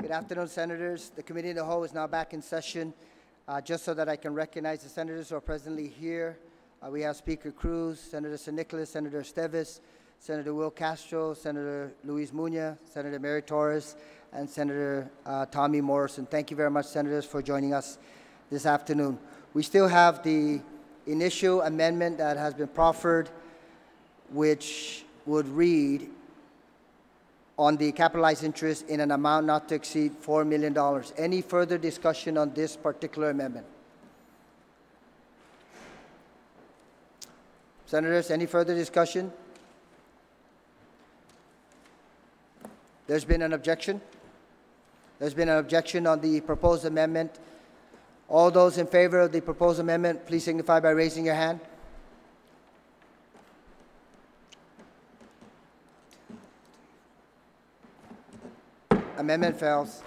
Good afternoon, Senators. The Committee of the Whole is now back in session. Just so that I can recognize the Senators who are presently here, we have Speaker Cruz, Senator San Nicolas, Senator Esteves, Senator Will Castro, Senator Luis Muñoz, Senator Mary Torres, and Senator Tommy Morrison. Thank you very much, Senators, for joining us this afternoon. We still have the initial amendment that has been proffered, which would read, on the capitalized interest in an amount not to exceed $4 million. Any further discussion on this particular amendment? Senators, any further discussion? There's been an objection. There's been an objection on the proposed amendment. All those in favor of the proposed amendment, please signify by raising your hand. Amendment fails.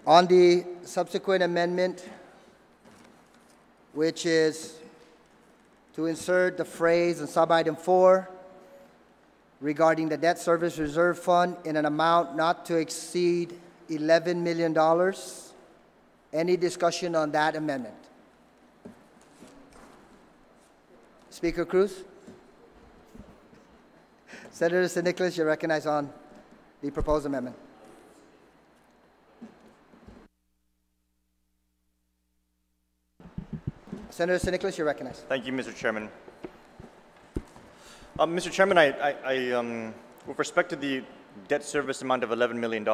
On the subsequent amendment, which is to insert the phrase in sub-item 4 regarding the debt service reserve fund in an amount not to exceed $11 million. Any discussion on that amendment? Speaker Cruz? Senator San Nicolas, you're recognized on the proposed amendment. Senator San Nicolas, you're recognized. Thank you, Mr. Chairman. Mr. Chairman, with respect to the debt service amount of $11 million,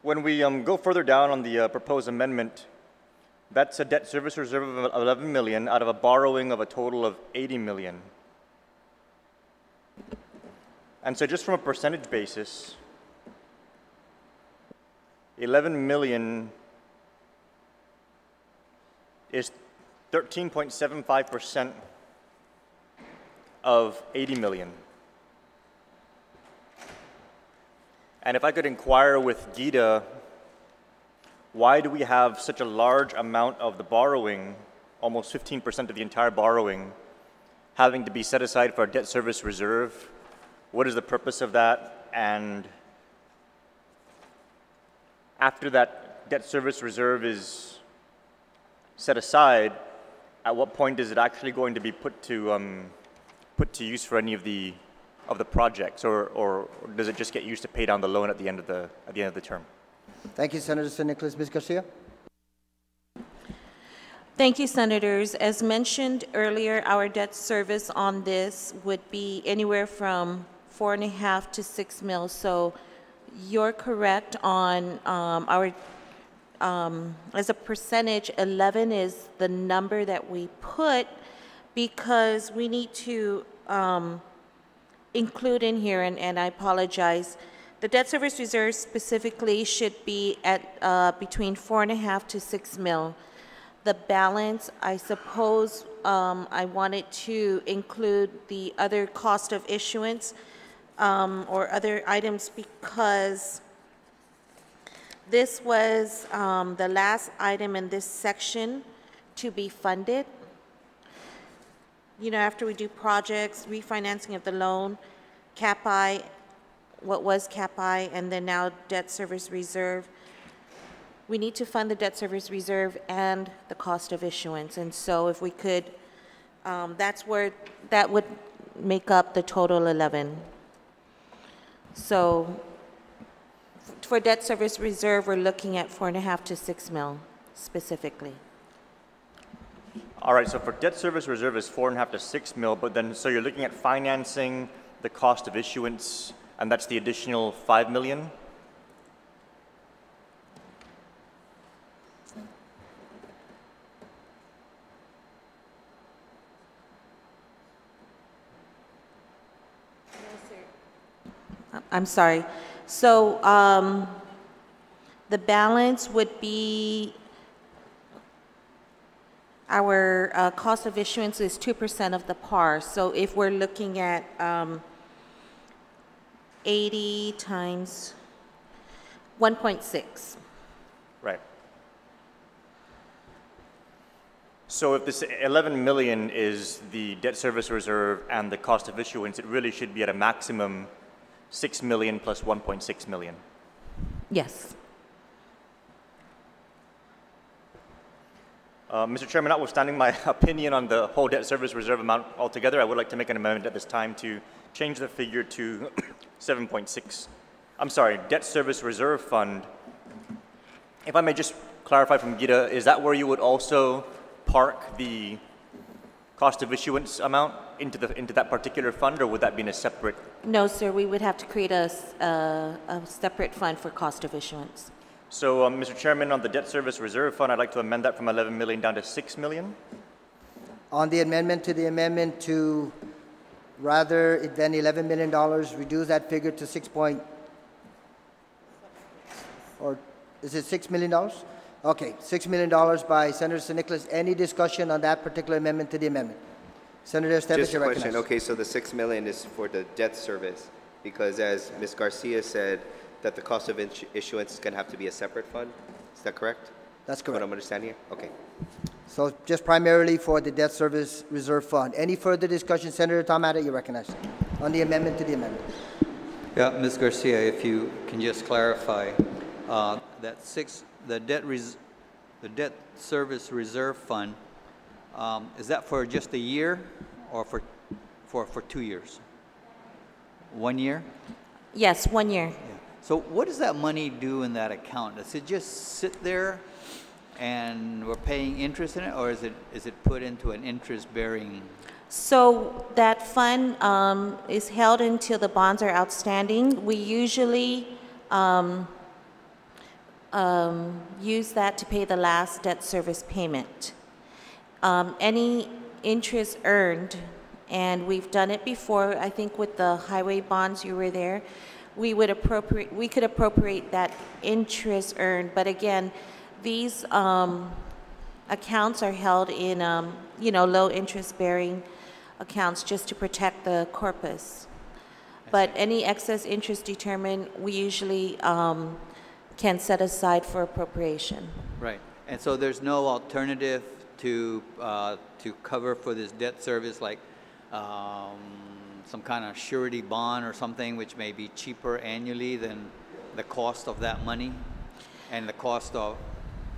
when we go further down on the proposed amendment, that's a debt service reserve of $11 million out of a borrowing of a total of $80 million. And so just from a percentage basis, $11 million is 13.75% of 80 million. And if I could inquire with Gita, why do we have such a large amount of the borrowing, almost 15% of the entire borrowing, having to be set aside for a debt service reserve? What is the purpose of that? And after that debt service reserve is set aside, at what point is it actually going to be put to use for any of the projects, or does it just get used to pay down the loan at the end of the term? Thank you, Senator San Nicolas. Ms. Garcia. Thank you, Senators. As mentioned earlier, our debt service on this would be anywhere from $4.5 to $6 million. So you're correct on our. As a percentage, 11 is the number that we put because we need to include in here, and I apologize, the debt service reserve specifically should be at between $4.5 to $6 million. The balance, I suppose, I wanted to include the other cost of issuance or other items because this was the last item in this section to be funded. You know, after we do projects, refinancing of the loan, CAP-I, what was CAP-I, and then now debt service reserve, we need to fund the debt service reserve and the cost of issuance. And so if we could, that's where that would make up the total 11. So for debt service reserve, we're looking at $4.5 to $6 million specifically. All right, so for debt service reserve is $4.5 to $6 million, but then so you're looking at financing the cost of issuance, and that's the additional $5 million? I'm sorry. So the balance would be our cost of issuance is 2% of the par. So if we're looking at 80 times 1.6. Right. So if this 11 million is the debt service reserve and the cost of issuance, it really should be at a maximum 6 million plus 1.6 million. Yes. Mr. Chairman, notwithstanding my opinion on the whole debt service reserve amount altogether, I would like to make an amendment at this time to change the figure to 7.6. I'm sorry, debt service reserve fund. If I may just clarify from Gita, is that where you would also park the cost of issuance amount into that particular fund, or would that be in a separate? No, sir, we would have to create a separate fund for cost of issuance. So, Mr. Chairman, on the debt service reserve fund, I'd like to amend that from 11 million down to 6 million. On the amendment to rather than $11 million, reduce that figure to or is it $6 million? Okay, $6 million by Senator San Nicolas. Any discussion on that particular amendment to the amendment? Senator Esteves, Just a you're question. recognized. Okay, so the 6 million is for the debt service, because as Ms. Garcia said, that the cost of issuance is going to have to be a separate fund. Is that correct? That's What correct. I'm understanding here? Okay. So just primarily for the debt service reserve fund. Any further discussion? Senator Tamata, you're recognized. On the amendment to the amendment. Yeah, Ms. Garcia, if you can just clarify, the debt service reserve fund, is that for just a year or for 2 years? 1 year? Yes, 1 year. Yeah. So what does that money do in that account? Does it just sit there and we're paying interest in it, or is it put into an interest-bearing? So that fund is held until the bonds are outstanding. We usually use that to pay the last debt service payment. Any interest earned, and we've done it before, I think with the highway bonds, you were there, we could appropriate that interest earned, but again, these accounts are held in, low interest bearing accounts just to protect the corpus. But any excess interest determined, we usually can set aside for appropriation. Right. And so there's no alternative to cover for this debt service, like some kind of surety bond or something, which may be cheaper annually than the cost of that money, and the cost of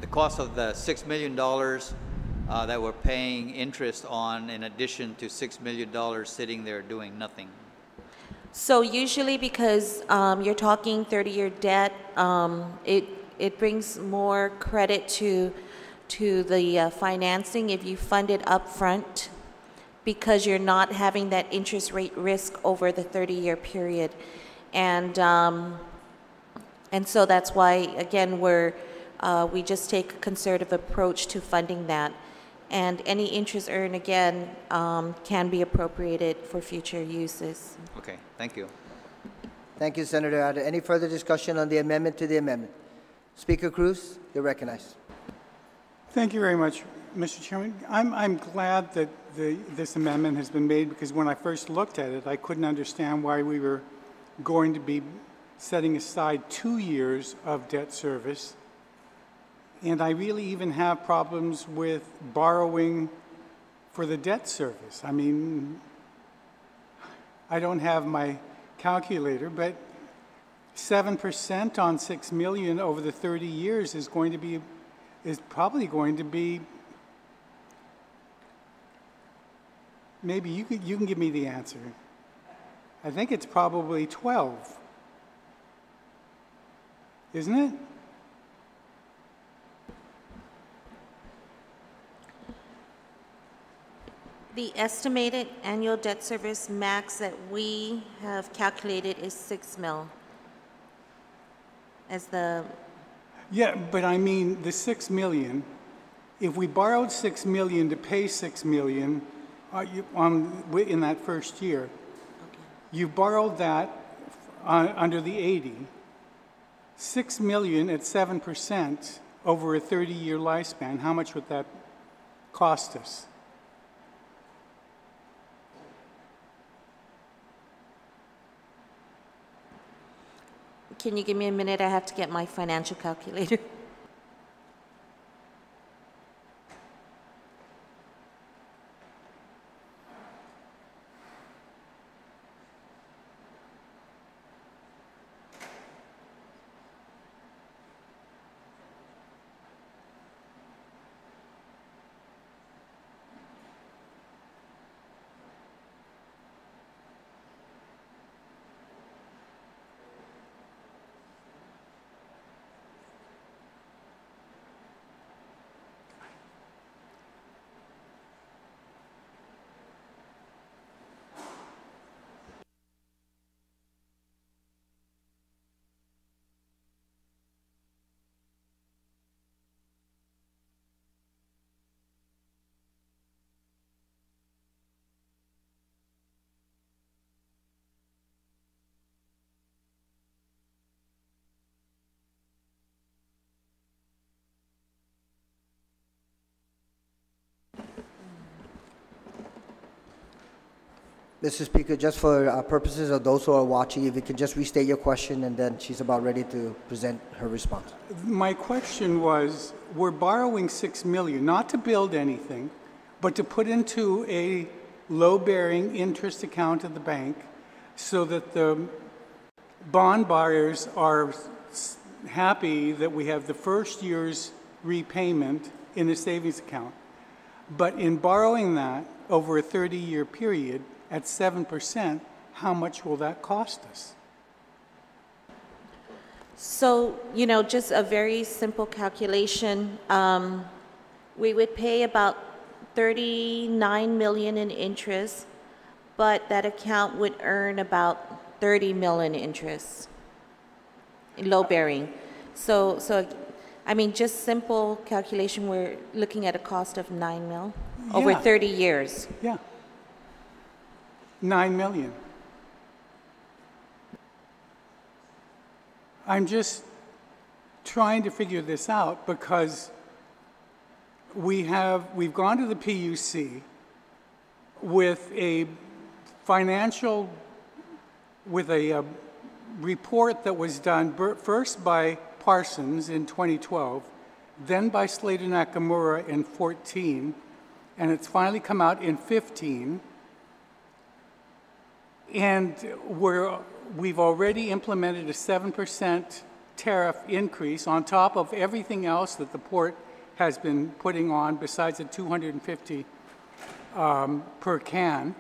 the $6 million that we're paying interest on, in addition to $6 million sitting there doing nothing. So usually, because you're talking 30-year debt, it brings more credit to the financing if you fund it up front, because you're not having that interest rate risk over the 30-year period. And so that's why, again, we just take a conservative approach to funding that. And any interest earned, again, can be appropriated for future uses. Okay, thank you. Thank you, Senator Ada. Any further discussion on the amendment to the amendment? Speaker Cruz, you're recognized. Thank you very much, Mr. Chairman. I'm glad that this amendment has been made, because when I first looked at it, I couldn't understand why we were going to be setting aside 2 years of debt service. And I really even have problems with borrowing for the debt service. I mean, I don't have my calculator, but 7% on 6 million over the 30 years is probably going to be, maybe you can give me the answer. I think it's probably 12, isn't it? The estimated annual debt service max that we have calculated is 6 mil. As the Yeah, but I mean, the 6 million, if we borrowed 6 million to pay 6 million in that first year, you borrowed that under the 80, 6 million at 7% over a 30-year lifespan, how much would that cost us? Can you give me a minute? I have to get my financial calculator. Mr. Speaker, just for purposes of those who are watching, if you can just restate your question, and then she's about ready to present her response. My question was, we're borrowing $6 million, not to build anything, but to put into a low-bearing interest account at the bank so that the bond buyers are happy that we have the first year's repayment in a savings account. But in borrowing that over a 30-year period at 7%, how much will that cost us? So, just a very simple calculation. We would pay about $39 million in interest, but that account would earn about $30 million in interest, in low bearing. So, I mean, just simple calculation, we're looking at a cost of $9 million over Yeah. 30 years. Yeah. $9 million. I'm just trying to figure this out because we've gone to the PUC with a report that was done first by Parsons in 2012, then by Slater Nakamura in 2014, and it's finally come out in 2015. And we've already implemented a 7% tariff increase on top of everything else that the port has been putting on besides the $250 per can.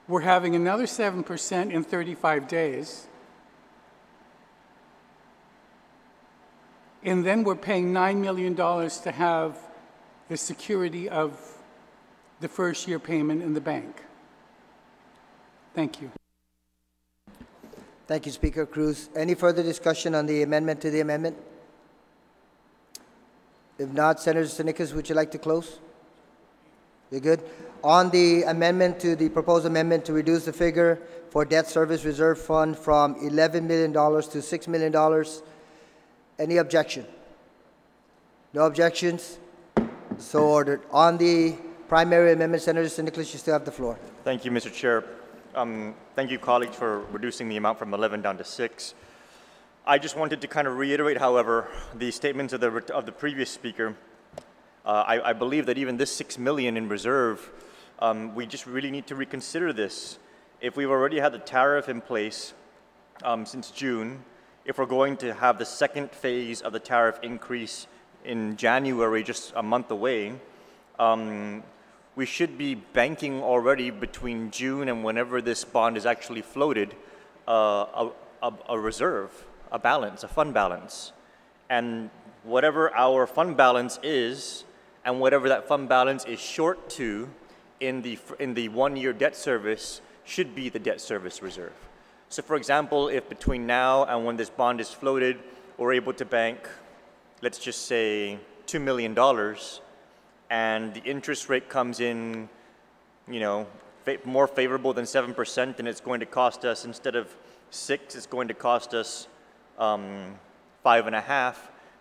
We're having another 7% in 35 days. And then we're paying $9 million to have the security of the first year payment in the bank. Thank you. Thank you, Speaker Cruz. Any further discussion on the amendment to the amendment? If not, Senator Sinikas, would you like to close? You're good? On the amendment to the proposed amendment to reduce the figure for debt service reserve fund from $11 million to $6 million, any objection? No objections? So ordered. On the primary amendment, Senator Sinikas, you still have the floor. Thank you, Mr. Chair. Thank you, colleagues, for reducing the amount from 11 down to 6. I just wanted to kind of reiterate, however, the statements of the previous speaker. I believe that even this $6 million in reserve, we just really need to reconsider this. If we've already had the tariff in place since June, if we're going to have the second phase of the tariff increase in January, just a month away, we should be banking already between June and whenever this bond is actually floated, a reserve, a balance, a fund balance. And whatever our fund balance is, and whatever that fund balance is short to in the one-year debt service should be the debt service reserve. So for example, if between now and when this bond is floated, we're able to bank, let's just say $2 million, and the interest rate comes in, more favorable than 7%, and it's going to cost us, instead of 6, it's going to cost us 5.5,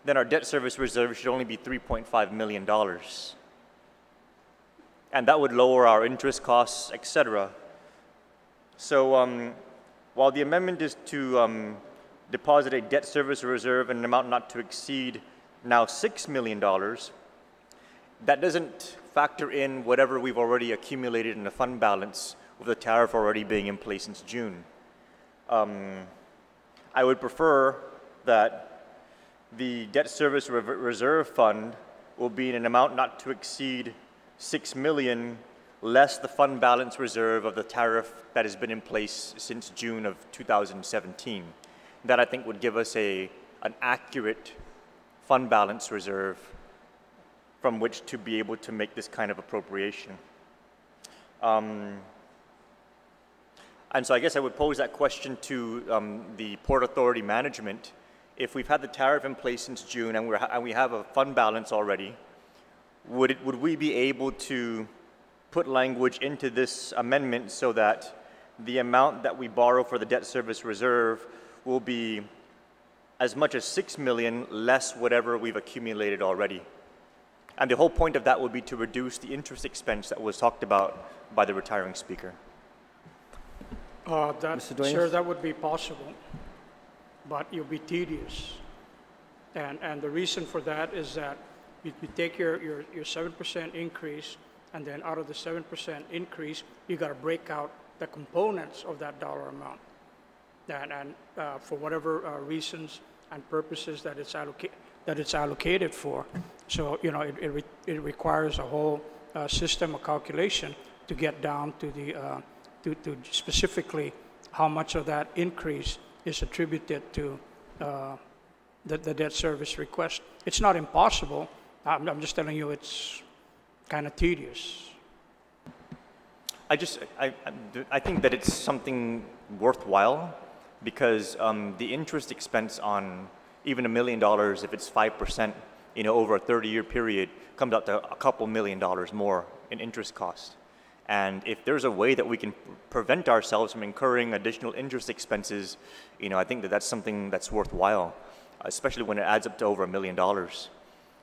then our debt service reserve should only be $3.5 million. And that would lower our interest costs, etc. So while the amendment is to deposit a debt service reserve in an amount not to exceed now $6 million, that doesn't factor in whatever we've already accumulated in the fund balance with the tariff already being in place since June. I would prefer that the debt service reserve fund will be in an amount not to exceed $6 million less the fund balance reserve of the tariff that has been in place since June of 2017. That I think would give us an accurate fund balance reserve from which to be able to make this kind of appropriation. And so I guess I would pose that question to the Port Authority management. If we've had the tariff in place since June and we have a fund balance already, would we be able to put language into this amendment so that the amount that we borrow for the debt service reserve will be as much as $6 million less whatever we've accumulated already? And the whole point of that would be to reduce the interest expense that was talked about by the retiring speaker. Mr. Duenas? Sir, that would be possible, but it'll be tedious. And the reason for that is that you take your 7% increase, and then out of the 7% increase, you got to break out the components of that dollar amount. And for whatever reasons and purposes that it's allocated for. So, you know, it requires a whole system of calculation to get down to the to specifically how much of that increase is attributed to the debt service request. It's not impossible. I'm just telling you it's kind of tedious. I think that it's something worthwhile because the interest expense on even $1 million, if it's 5%, you know, over a 30-year period, comes out to a couple $1 million more in interest cost. And if there's a way that we can prevent ourselves from incurring additional interest expenses, you know, I think that that's something that's worthwhile, especially when it adds up to over $1 million.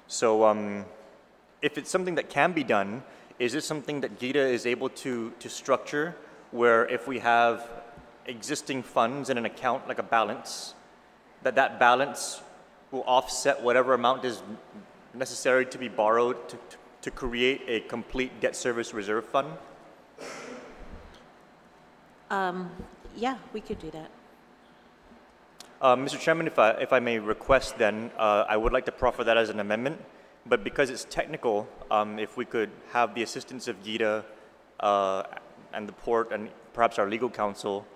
So if it's something that can be done, is this something that GITA is able to structure where if we have existing funds in an account like a balance, that balance will offset whatever amount is necessary to be borrowed to create a complete debt service reserve fund? Yeah, we could do that. Mr. Chairman, if I may request then, I would like to proffer that as an amendment, but because it's technical, if we could have the assistance of GITA and the port and perhaps our legal counsel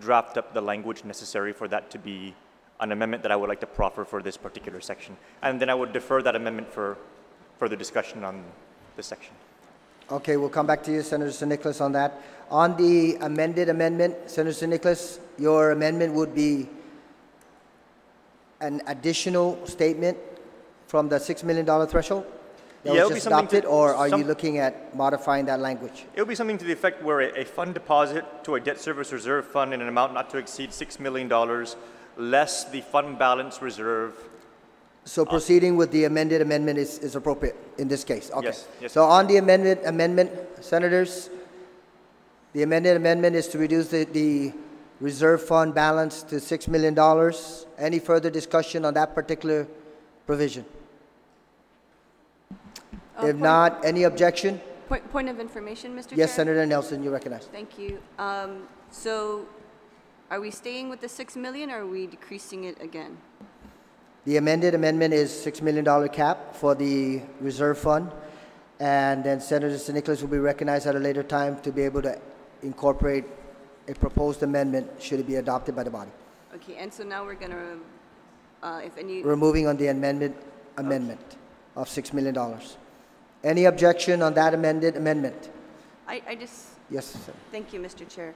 draft up the language necessary for that to be an amendment that I would like to proffer for this particular section. And then I would defer that amendment for further discussion on this section. Okay, we'll come back to you, Senator San Nicolas, on that. On the amended amendment, Senator San Nicolas, your amendment would be an additional statement from the $6 million threshold that was just adopted, or are you looking at modifying that language? It would be something to the effect where a fund deposit to a debt service reserve fund in an amount not to exceed $6 million less the fund balance reserve. So proceeding with the amended amendment is appropriate in this case? Okay. Yes. So on the amendment, Senators, the amended amendment is to reduce the reserve fund balance to $6 million. Any further discussion on that particular provision? If not, any objection? Point of information, Mr. Yes, Chair? Senator Nelson, you recognize. Thank you. So are we staying with the $6 million or are we decreasing it again? The amended amendment is $6 million cap for the reserve fund. And then Senator San Nicolas will be recognized at a later time to be able to incorporate a proposed amendment should it be adopted by the body. Okay, and so now we're going to, if any... Removing on the amendment of $6 million. Any objection on that amended amendment? I just... Yes, sir. Thank you, Mr. Chair.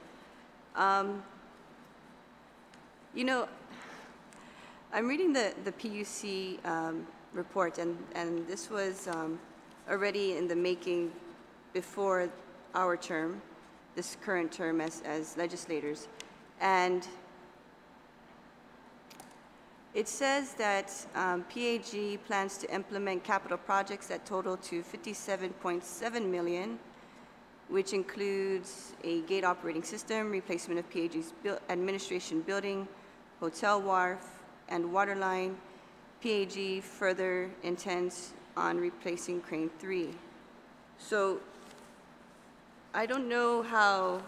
You know, I'm reading the PUC report, and this was already in the making before our term, this current term as legislators. And it says that PAG plans to implement capital projects that total to $57.7 million, which includes a gate operating system, replacement of PAG's administration building, hotel wharf, and water line. PAG further intends on replacing Crane 3. So I don't know how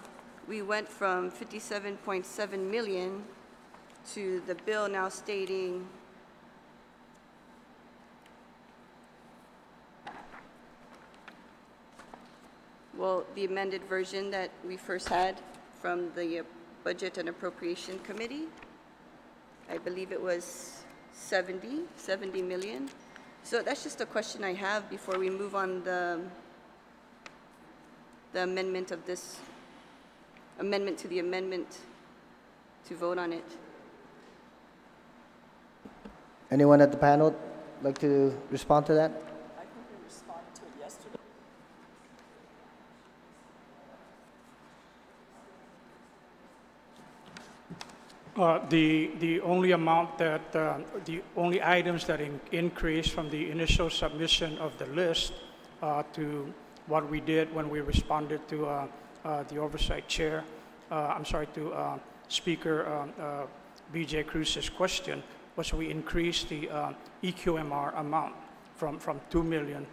we went from $57.7 million to the bill now stating well, the amended version that we first had from the Budget and Appropriation Committee, I believe it was 70 million. So that's just a question I have before we move on the amendment of this amendment to the amendment to vote on it. Anyone at the panel like to respond to that? I think we responded to it yesterday. The only amount that, the only items that increased from the initial submission of the list to what we did when we responded to the Oversight Chair, I'm sorry, to Speaker B.J. Cruz's question, was we increased the EQMR amount from 2 million,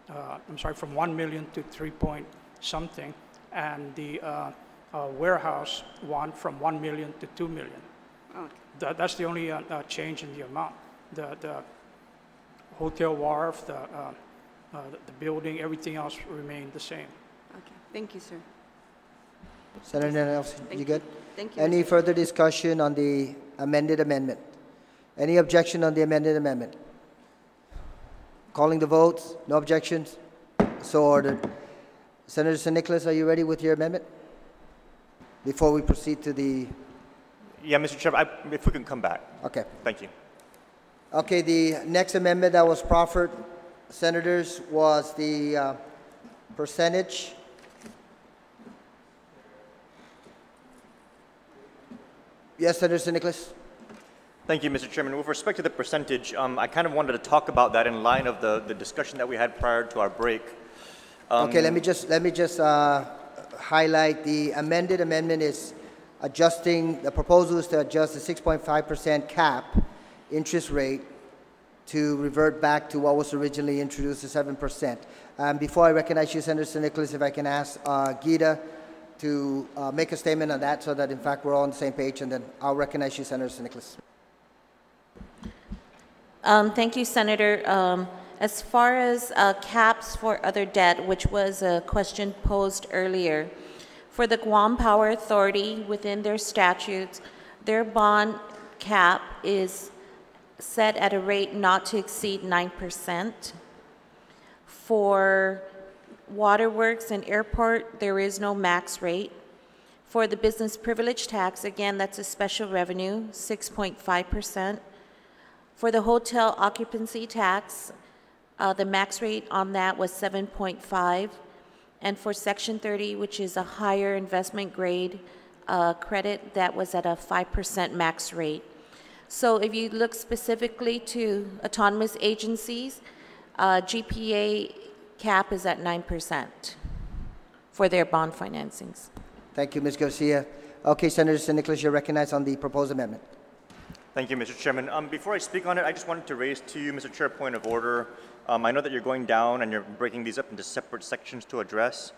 I'm sorry, from 1 million to 3 point something, and the warehouse one from 1 million to 2 million. Okay. That's the only change in the amount. The hotel wharf, the building, everything else remained the same. Okay. Thank you, sir. Senator Nelson, you good? Thank you. Any Mr. further discussion on the amended amendment? Any objection on the amended amendment? Calling the votes, no objections? So ordered. Senator St. Nicholas, are you ready with your amendment? Before we proceed to the... Yeah, Mr. Chair, if we can come back. Okay. Thank you. Okay, the next amendment that was proffered, senators, was the percentage. Yes, Senator St. Nicholas. Thank you, Mr. Chairman. With respect to the percentage, I kind of wanted to talk about that in line of the discussion that we had prior to our break. Okay, let me just highlight the amended amendment is adjusting, the proposal is to adjust the 6.5% cap interest rate to revert back to what was originally introduced, to 7%. Before I recognize you, Senator St. Nicholas, if I can ask Gita to make a statement on that so that, in fact, we're all on the same page, and then I'll recognize you, Senator St. Nicholas. Thank you, Senator. As far as caps for other debt, which was a question posed earlier, for the Guam Power Authority, within their statutes, their bond cap is set at a rate not to exceed 9%. For waterworks and airport, there is no max rate. For the business privilege tax, again, that's a special revenue, 6.5%. For the hotel occupancy tax, the max rate on that was 7.5. And for Section 30, which is a higher investment grade credit, that was at a 5% max rate. So if you look specifically to autonomous agencies, GPA cap is at 9% for their bond financings. Thank you, Ms. Garcia. Okay, Senator St. Nicholas, you're recognized on the proposed amendment. Thank you, Mr. Chairman. Before I speak on it, I just wanted to raise to you, Mr. Chair, a point of order. I know that you're going down and you're breaking these up into separate sections to address.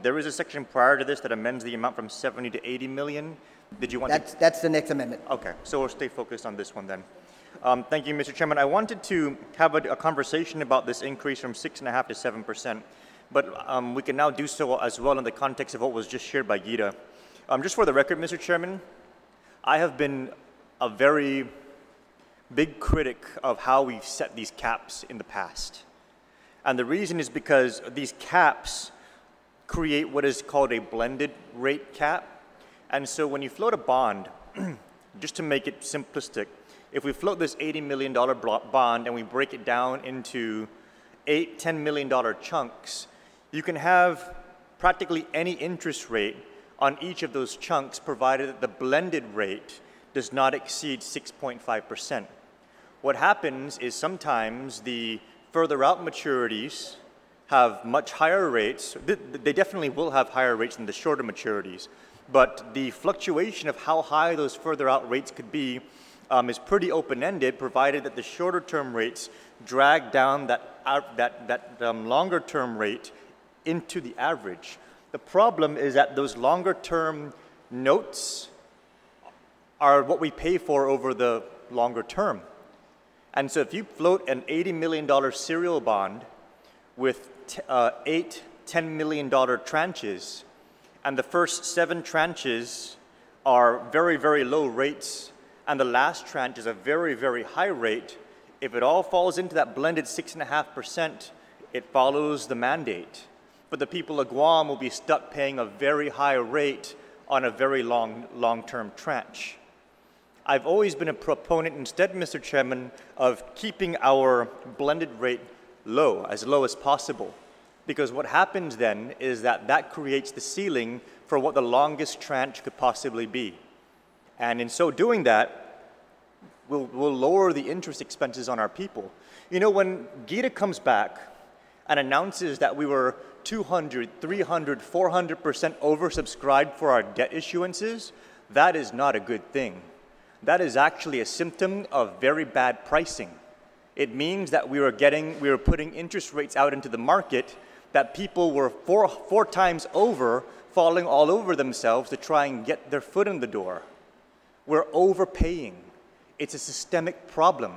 There is a section prior to this that amends the amount from 70 to 80 million. Did you want That's the next amendment. Okay, so we'll stay focused on this one then. Thank you, Mr. Chairman. I wanted to have a conversation about this increase from 6.5% to 7%, but we can now do so as well in the context of what was just shared by Gita. Just for the record, Mr. Chairman, I have been a very big critic of how we've set these caps in the past. And the reason is because these caps create what is called a blended rate cap. And so when you float a bond, just to make it simplistic, if we float this $80 million bond and we break it down into $10 million chunks, you can have practically any interest rate on each of those chunks, provided that the blended rate does not exceed 6.5%. What happens is sometimes the further out maturities have much higher rates. They definitely will have higher rates than the shorter maturities, but the fluctuation of how high those further out rates could be is pretty open-ended, provided that the shorter term rates drag down that longer term rate into the average. The problem is that those longer term notes are what we pay for over the longer term. And so if you float an $80 million serial bond with 8 $10 million tranches, and the first 7 tranches are very, very low rates, and the last tranche is a very, very high rate, if it all falls into that blended 6.5%, it follows the mandate. But the people of Guam will be stuck paying a very high rate on a very long-term tranche. I've always been a proponent instead, Mr. Chairman, of keeping our blended rate low as possible. Because what happens then is that creates the ceiling for what the longest tranche could possibly be. And in so doing that, we'll lower the interest expenses on our people. You know, when Gita comes back and announces that we were 200, 300, 400% oversubscribed for our debt issuances, that is not a good thing. That is actually a symptom of very bad pricing. It means that we were putting interest rates out into the market that people were four times over, falling all over themselves to try and get their foot in the door. We're overpaying. It's a systemic problem.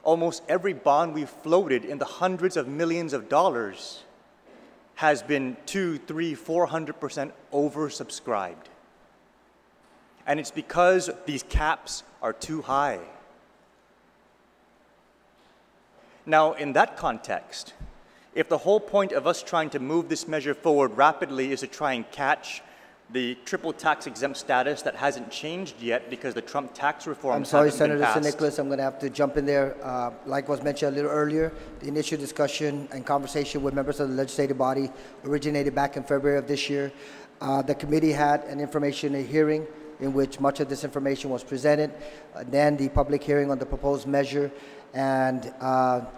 Almost every bond we've floated in the hundreds of millions of dollars has been 200, 300, 400% oversubscribed. And it's because these caps are too high. Now, in that context, if the whole point of us trying to move this measure forward rapidly is to try and catch the triple tax exempt status that hasn't changed yet because the Trump tax reform I'm sorry, haven't been Senator passed. Nicholas, I'm going to have to jump in there. Like was mentioned a little earlier, the initial discussion and conversation with members of the legislative body originated back in February of this year. The committee had an information hearing in which much of this information was presented, then the public hearing on the proposed measure, and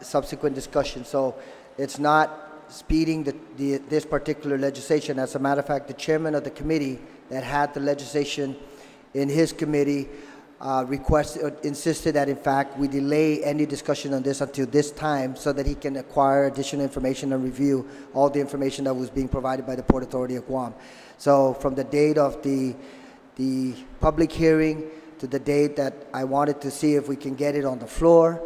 subsequent discussion. So it's not speeding this particular legislation. As a matter of fact, the chairman of the committee that had the legislation in his committee insisted that, in fact, we delay any discussion on this until this time so that he can acquire additional information and review all the information that was being provided by the Port Authority of Guam. So from the date of the public hearing to the date that I wanted to see if we can get it on the floor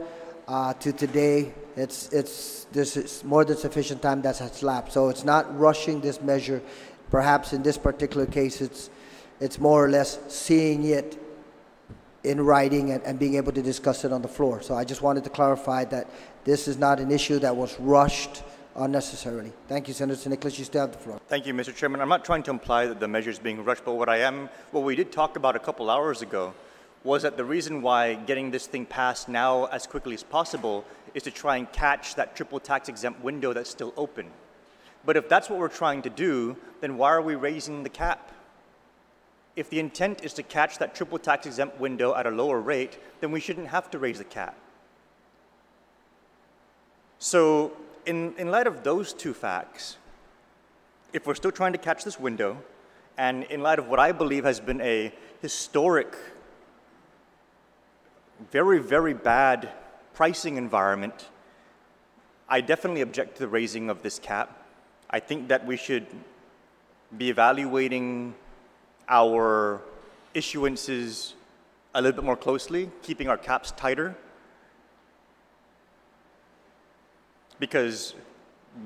to today, this is more than sufficient time that has lapsed. So it's not rushing this measure. Perhaps in this particular case, it's more or less seeing it in writing and being able to discuss it on the floor. So I just wanted to clarify that this is not an issue that was rushed unnecessarily. Thank you, Senator Nicholas. You still have the floor. Thank you, Mr. Chairman. I'm not trying to imply that the measure is being rushed, but what we did talk about a couple hours ago was that the reason why getting this thing passed now as quickly as possible is to try and catch that triple tax exempt window that's still open. But if that's what we're trying to do, then why are we raising the cap? If the intent is to catch that triple tax exempt window at a lower rate, then we shouldn't have to raise the cap. So in light of those two facts, if we're still trying to catch this window, and in light of what I believe has been a historic, very, very bad pricing environment, I definitely object to the raising of this cap. I think that we should be evaluating our issuances a little bit more closely, keeping our caps tighter. Because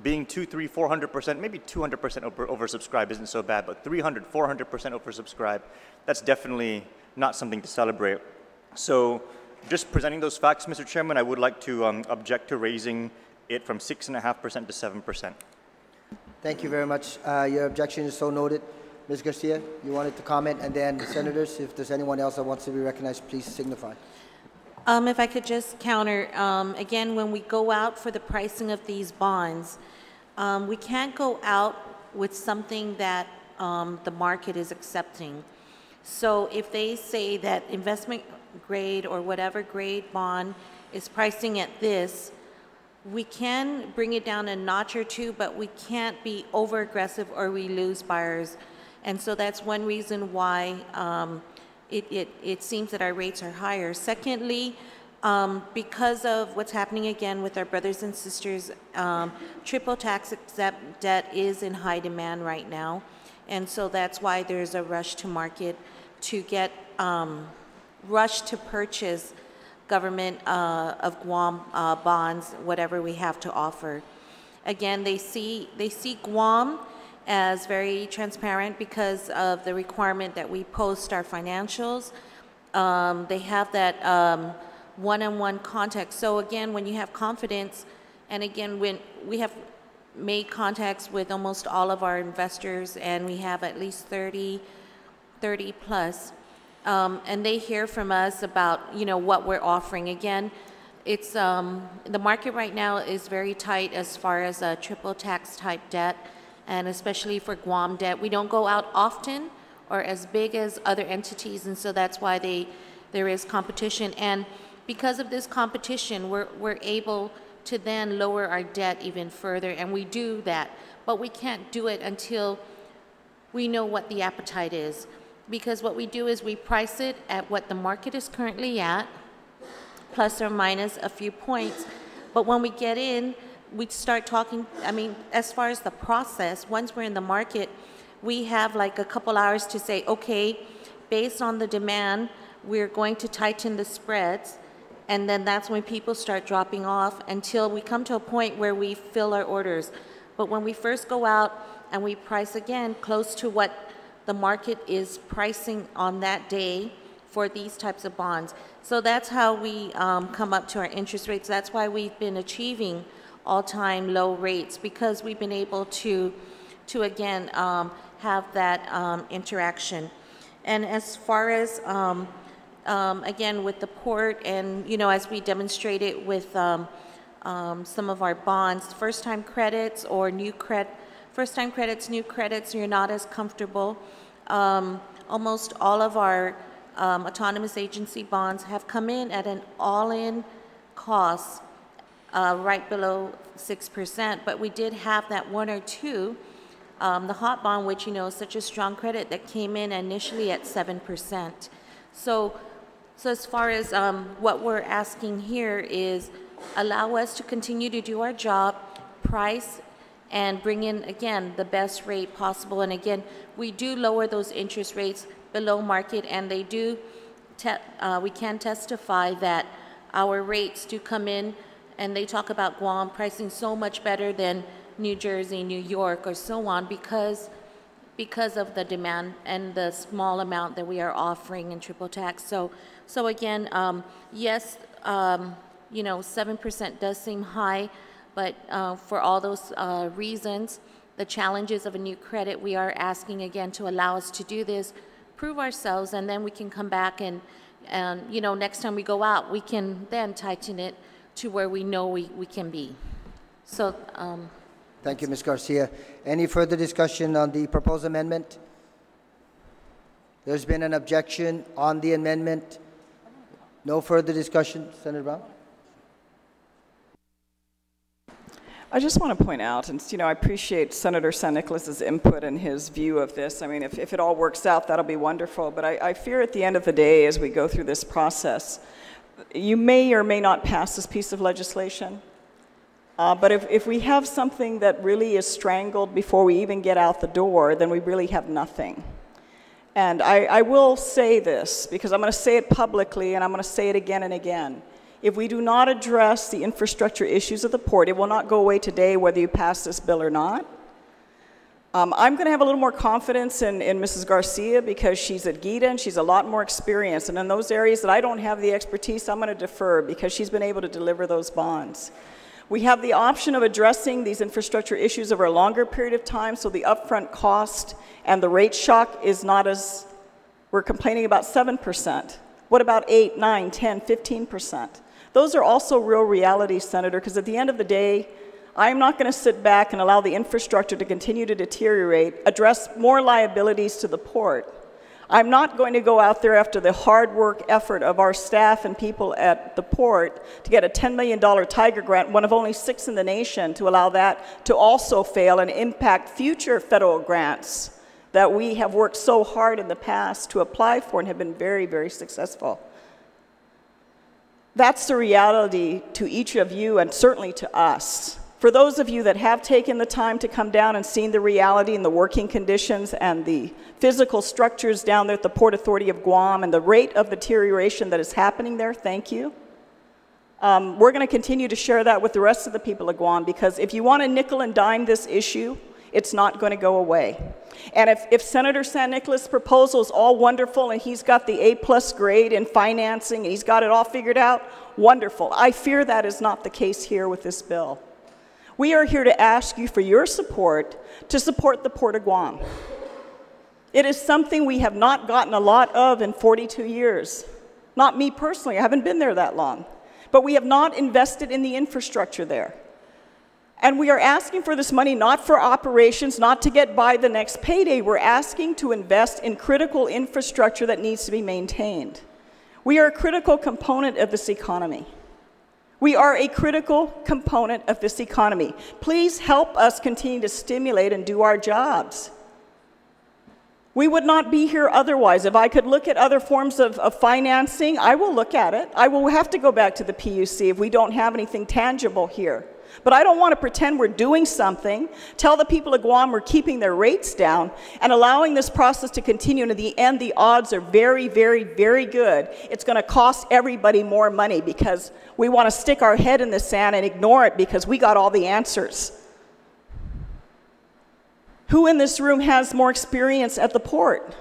being 200, 300, 400%, maybe 200% oversubscribed isn't so bad, but 300, 400% oversubscribed, that's definitely not something to celebrate. So just presenting those facts, Mr. Chairman, I would like to object to raising it from 6.5% to 7%. Thank you very much. Your objection is so noted. Ms. Garcia, you wanted to comment, and then senators, if there's anyone else that wants to be recognized, please signify. If I could just counter, again, when we go out for the pricing of these bonds, we can't go out with something that the market is accepting. So if they say that investment grade or whatever grade bond is pricing at this, we can bring it down a notch or two, but we can't be over aggressive or we lose buyers. And so that's one reason why it seems that our rates are higher. Secondly, because of what's happening again with our brothers and sisters, triple tax exempt debt is in high demand right now. And so that's why there's a rush to market to get, rush to purchase government of Guam bonds, whatever we have to offer. Again, they see Guam as very transparent because of the requirement that we post our financials. They have that one-on-one contact. So again, when you have confidence, and again, when we have made contacts with almost all of our investors, and we have at least 30 plus, and they hear from us about, you know, what we're offering. Again, it's the market right now is very tight as far as triple tax type debt, and especially for Guam debt. We don't go out often or as big as other entities, and so that's why there is competition. And because of this competition, we're able to then lower our debt even further, and we do that. But we can't do it until we know what the appetite is. Because what we do is we price it at what the market is currently at, plus or minus a few points. But when we get in, we start talking, I mean, as far as the process, once we're in the market, we have like a couple hours to say, okay, based on the demand, we're going to tighten the spreads. And then that's when people start dropping off until we come to a point where we fill our orders. But when we first go out and we price again close to what the market is pricing on that day for these types of bonds. So that's how we come up to our interest rates. That's why we've been achieving all-time low rates, because we've been able to again, have that interaction. And as far as, again, with the port and, you know, as we demonstrated with some of our bonds, first-time credits or first-time credits, new credits, you're not as comfortable. Almost all of our autonomous agency bonds have come in at an all-in cost right below 6%, but we did have that one or two, the hot bond, which, you know, is such a strong credit, that came in initially at 7%. So as far as what we're asking here is allow us to continue to do our job, price, and bring in, again, the best rate possible. And again, we do lower those interest rates below market, and they do, we can testify that our rates do come in, and they talk about Guam pricing so much better than New Jersey, New York, or so on, because of the demand and the small amount that we are offering in triple tax. So again, yes, you know, 7% does seem high, but for all those reasons, the challenges of a new credit, we are asking again to allow us to do this, prove ourselves, and then we can come back and you know, next time we go out, we can then tighten it to where we know we can be. So. Thank you, Ms. Garcia. Any further discussion on the proposed amendment? There's been an objection on the amendment. No further discussion. Senator Brown? I just want to point out, and you know, I appreciate Senator San Nicolas's input and his view of this. I mean, if it all works out, that'll be wonderful. But I fear at the end of the day, as we go through this process, you may or may not pass this piece of legislation. But if we have something that really is strangled before we even get out the door, then we really have nothing. And I will say this, because I'm going to say it publicly, and I'm going to say it again and again. If we do not address the infrastructure issues of the port, it will not go away today whether you pass this bill or not. I'm going to have a little more confidence in Mrs. Garcia because she's at GITA and she's a lot more experienced. And in those areas that I don't have the expertise, I'm going to defer because she's been able to deliver those bonds. We have the option of addressing these infrastructure issues over a longer period of time, so the upfront cost and the rate shock is not as, we're complaining about 7%. What about 8, 9, 10, 15%? Those are also real realities, Senator, because at the end of the day, I'm not going to sit back and allow the infrastructure to continue to deteriorate, address more liabilities to the port. I'm not going to go out there after the hard work effort of our staff and people at the port to get a $10 million Tiger grant, one of only 6 in the nation, to allow that to also fail and impact future federal grants that we have worked so hard in the past to apply for and have been very, very successful. That's the reality to each of you and certainly to us. For those of you that have taken the time to come down and seen the reality and the working conditions and the physical structures down there at the Port Authority of Guam and the rate of deterioration that is happening there, thank you. We're going to continue to share that with the rest of the people of Guam, because if you want to nickel and dime this issue, it's not going to go away. And if Senator San Nicolas' proposal is all wonderful and he's got the A+ grade in financing and he's got it all figured out, wonderful. I fear that is not the case here with this bill. We are here to ask you for your support to support the Port of Guam. It is something we have not gotten a lot of in 42 years. Not me personally, I haven't been there that long. But we have not invested in the infrastructure there. And we are asking for this money not for operations, not to get by the next payday. We're asking to invest in critical infrastructure that needs to be maintained. We are a critical component of this economy. We are a critical component of this economy. Please help us continue to stimulate and do our jobs. We would not be here otherwise. If I could look at other forms of financing, I will look at it. I will have to go back to the PUC if we don't have anything tangible here. But I don't want to pretend we're doing something, tell the people of Guam we're keeping their rates down, and allowing this process to continue. And in the end, the odds are very, very, very good. It's going to cost everybody more money because we want to stick our head in the sand and ignore it because we got all the answers. Who in this room has more experience at the port?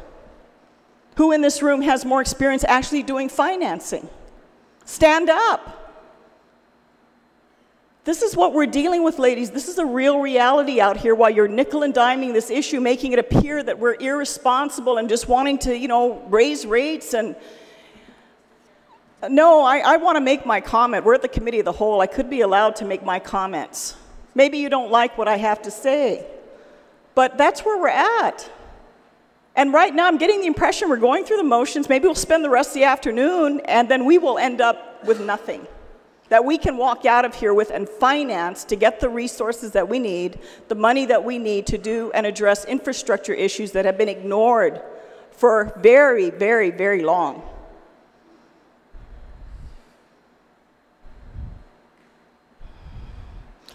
Who in this room has more experience actually doing financing? Stand up. This is what we're dealing with, ladies. This is a real reality out here while you're nickel and diming this issue, making it appear that we're irresponsible and just wanting to, raise rates. And no, I want to make my comment. We're at the Committee of the Whole. I could be allowed to make my comments. Maybe you don't like what I have to say. But that's where we're at. And right now, I'm getting the impression we're going through the motions. Maybe we'll spend the rest of the afternoon, and then we will end up with nothing that we can walk out of here with and finance to get the resources that we need, the money that we need to do and address infrastructure issues that have been ignored for very, very, very long.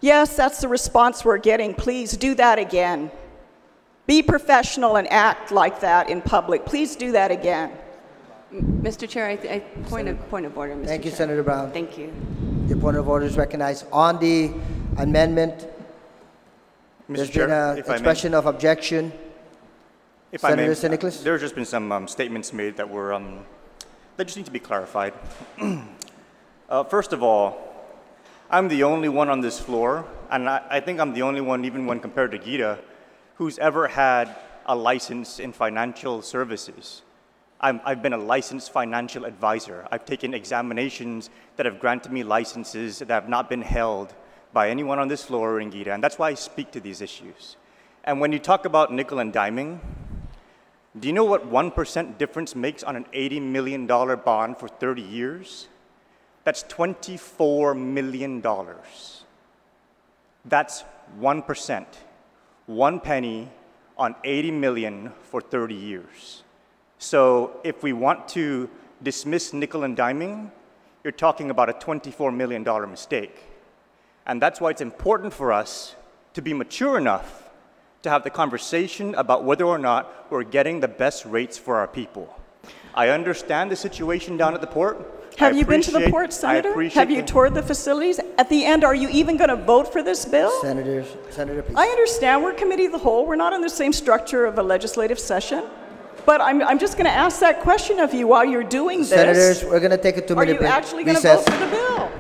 Yes, that's the response we're getting. Please do that again. Be professional and act like that in public. Please do that again. Mr. Chair, point of order, Mr. Thank you, Chair. Senator Brown. Thank you. The point of order is recognized. On the amendment, there's Chair, been an expression of objection. If I may, Senator St. Nicholas? there's just been some statements made that were that just need to be clarified. First of all, I'm the only one on this floor, and I think I'm the only one, even when compared to Gita, who's ever had a license in financial services. I've been a licensed financial advisor. I've taken examinations that have granted me licenses that have not been held by anyone on this floor or in Gita, and that's why I speak to these issues. And when you talk about nickel and diming, do you know what 1% difference makes on an $80 million bond for 30 years? That's $24 million. That's 1%. 1 penny on 80 million for 30 years. So if we want to dismiss nickel and diming, you're talking about a $24 million mistake. And that's why it's important for us to be mature enough to have the conversation about whether or not we're getting the best rates for our people. I understand the situation down at the port. Have you been to the port, Senator? Have you toured the facilities? At the end, are you even going to vote for this bill? Senator, please. I understand we're Committee of the Whole. We're not in the same structure of a legislative session. But I'm just going to ask that question of you while you're doing this. Senators, we're going to take a 2-minute break. Are you actually going to vote for the bill?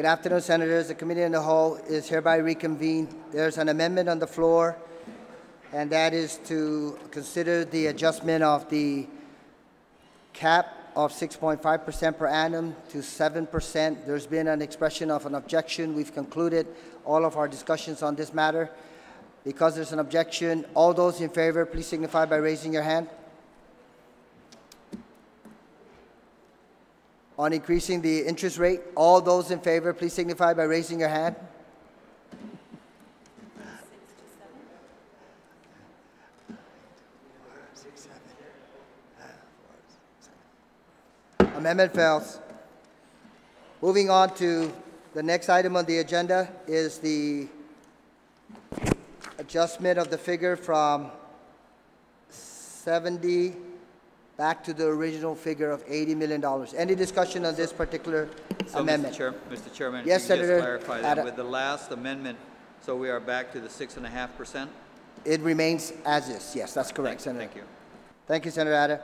Good afternoon, Senators. The Committee in the Whole is hereby reconvened. There's an amendment on the floor, and that is to consider the adjustment of the cap of 6.5% per annum to 7%. There's been an expression of an objection. We've concluded all of our discussions on this matter. Because there's an objection, all those in favor, please signify by raising your hand. On increasing the interest rate, all those in favor, please signify by raising your hand. Amendment fails. Moving on to the next item on the agenda is the adjustment of the figure from 70 back to the original figure of $80 million. Any discussion on this particular amendment? Mr. Chairman, Yes, if you could Senator. just clarify that with the last amendment, so we are back to the 6.5%? It remains as is. Yes, that's correct, Senator. Thank you. Thank you, Senator Ada.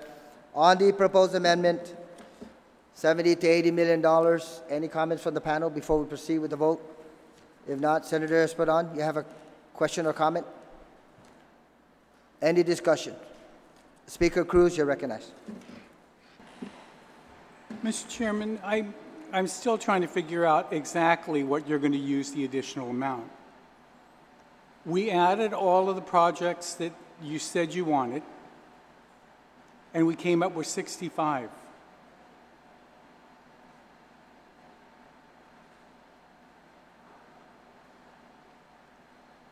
On the proposed amendment, $70 to $80 million. Any comments from the panel before we proceed with the vote? If not, Senator Espadon, you have a question or comment? Any discussion? Speaker Cruz, you're recognized. Mr. Chairman, I'm still trying to figure out exactly what you're going to use the additional amount. We added all of the projects that you said you wanted, and we came up with 65.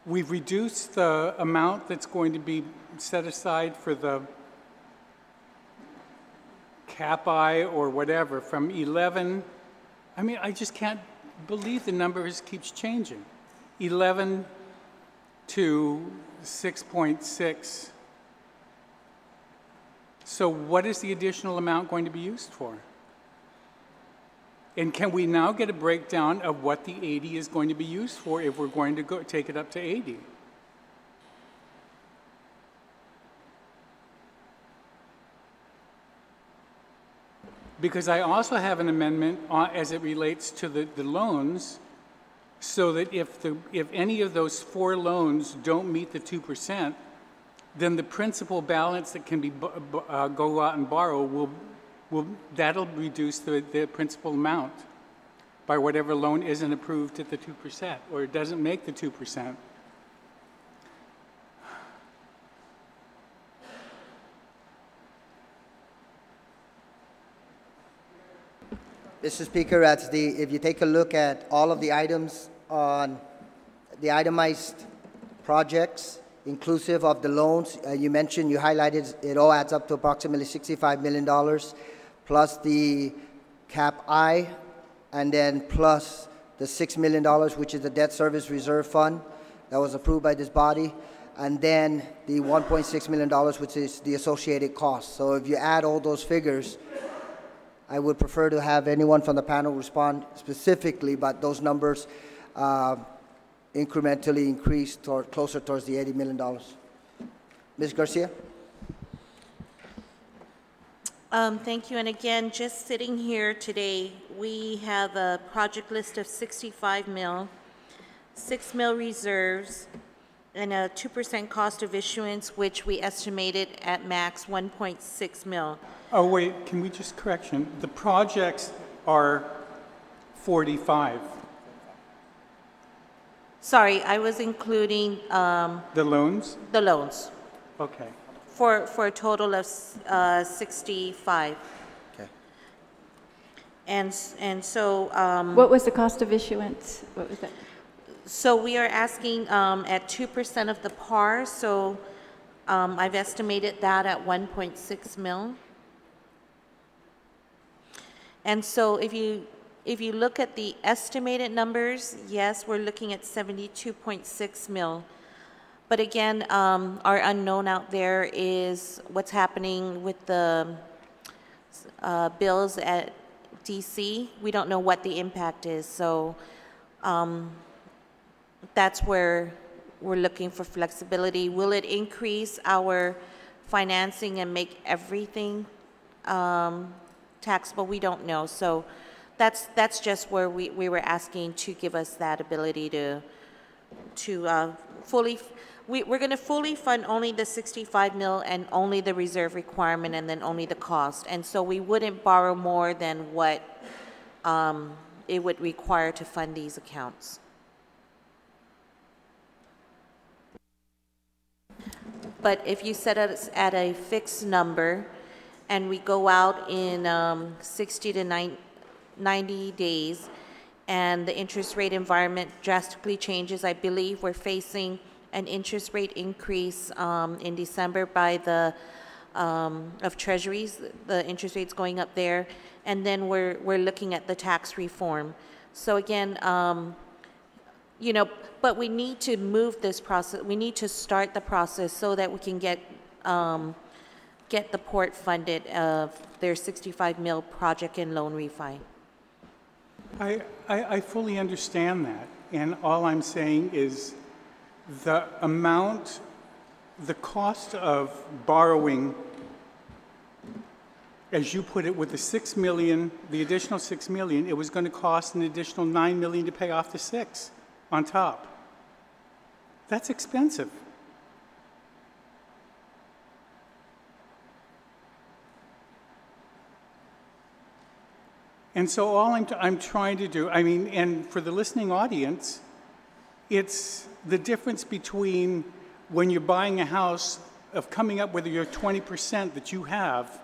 We've reduced the amount that's going to be set aside for the CAPI or whatever from 11. I mean, I just can't believe the number keeps changing. 11 to 6.6. So what is the additional amount going to be used for? And can we now get a breakdown of what the 80 is going to be used for if we're going to take it up to 80? Because I also have an amendment as it relates to the loans, so that if any of those 4 loans don't meet the 2%, then the principal balance that can be go out and borrow that'll reduce the principal amount by whatever loan isn't approved at the 2% or it doesn't make the 2%. Mr. Speaker, if you take a look at all of the items on the itemized projects, inclusive of the loans, you highlighted, it all adds up to approximately $65 million, plus the cap I, and then plus the $6 million, which is the debt service reserve fund that was approved by this body, and then the $1.6 million, which is the associated costs. So if you add all those figures, I would prefer to have anyone from the panel respond specifically, but those numbers incrementally increase closer towards the $80 million. Ms. Garcia? Thank you. And again, just sitting here today, we have a project list of 65 mil, 6 mil reserves, and a 2% cost of issuance, which we estimated at max 1.6 mil. Oh, wait, can we just correction? The projects are 45. Sorry, I was including The loans? the loans Okay. for a total of 65. Okay. And so What was the cost of issuance? What was that? so we are asking at 2% of the par. So I've estimated that at 1.6 mil. And so if you look at the estimated numbers, yes, we're looking at 72.6 mil. But again, our unknown out there is what's happening with the bills at DC. We don't know what the impact is. So that's where we're looking for flexibility. Will it increase our financing and make everything taxable? We don't know. So that's just where we were asking to give us that ability to fully, we're going to fully fund only the 65 mil and only the reserve requirement and then only the cost. And so we wouldn't borrow more than what it would require to fund these accounts. But if you set us at a fixed number and we go out in 60 to 90 days and the interest rate environment drastically changes, I believe we're facing an interest rate increase in December by the of treasuries, the interest rates going up there, and then we're looking at the tax reform. So again, you know, but we need to move this process. We need to start the process so that we can get the port funded of their 65 mil project and loan refi. I fully understand that, and all I'm saying is the amount, the cost of borrowing, as you put it, with the 6 million, the additional 6 million, it was going to cost an additional 9 million to pay off the 6 on top. That's expensive. And so all I'm trying to do, I mean, and for the listening audience, it's the difference between when you're buying a house of coming up with your 20% that you have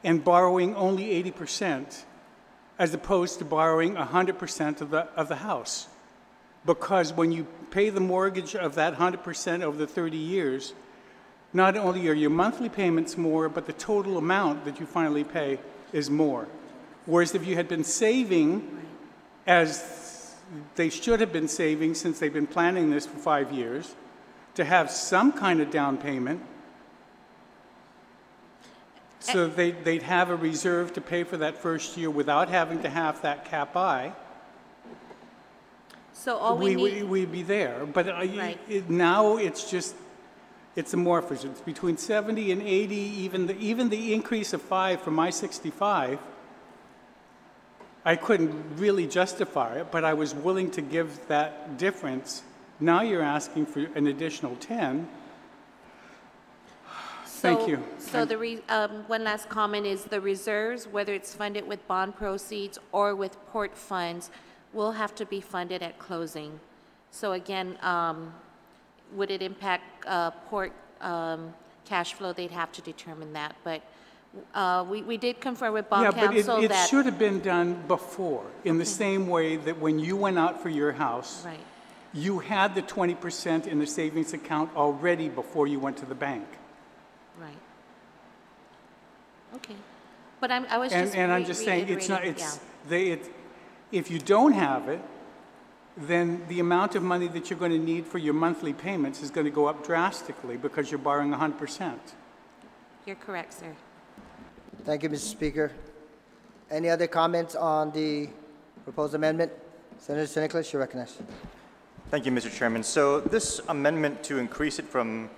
and borrowing only 80%, as opposed to borrowing 100% of the house. Because when you pay the mortgage of that 100% over the 30 years, not only are your monthly payments more, but the total amount that you finally pay is more. Whereas if you had been saving, as they should have been saving since they've been planning this for 5 years, to have some kind of down payment, so they'd have a reserve to pay for that first year without having to have that cap I, so all we'd be there. But now it's just, it's amorphous. It's between 70 and 80, even the increase of 5 from my 65, I couldn't really justify it, but I was willing to give that difference. Now you're asking for an additional 10. Thank you. So one last comment is the reserves, whether it's funded with bond proceeds or with port funds, will have to be funded at closing. So again, would it impact port cash flow? They'd have to determine that. But we did confirm with bond counsel but it should have been done before, in the same way that when you went out for your house, right, you had the 20% in the savings account already before you went to the bank. Right. Okay. But I was just and I'm just saying, it's not, if you don't have it, then the amount of money that you're going to need for your monthly payments is going to go up drastically because you're borrowing 100%. You're correct, sir. Thank you, Mr. Speaker. Any other comments on the proposed amendment? Senator St. Nicholas, you're recognized. Thank you, Mr. Chairman. So this amendment to increase it from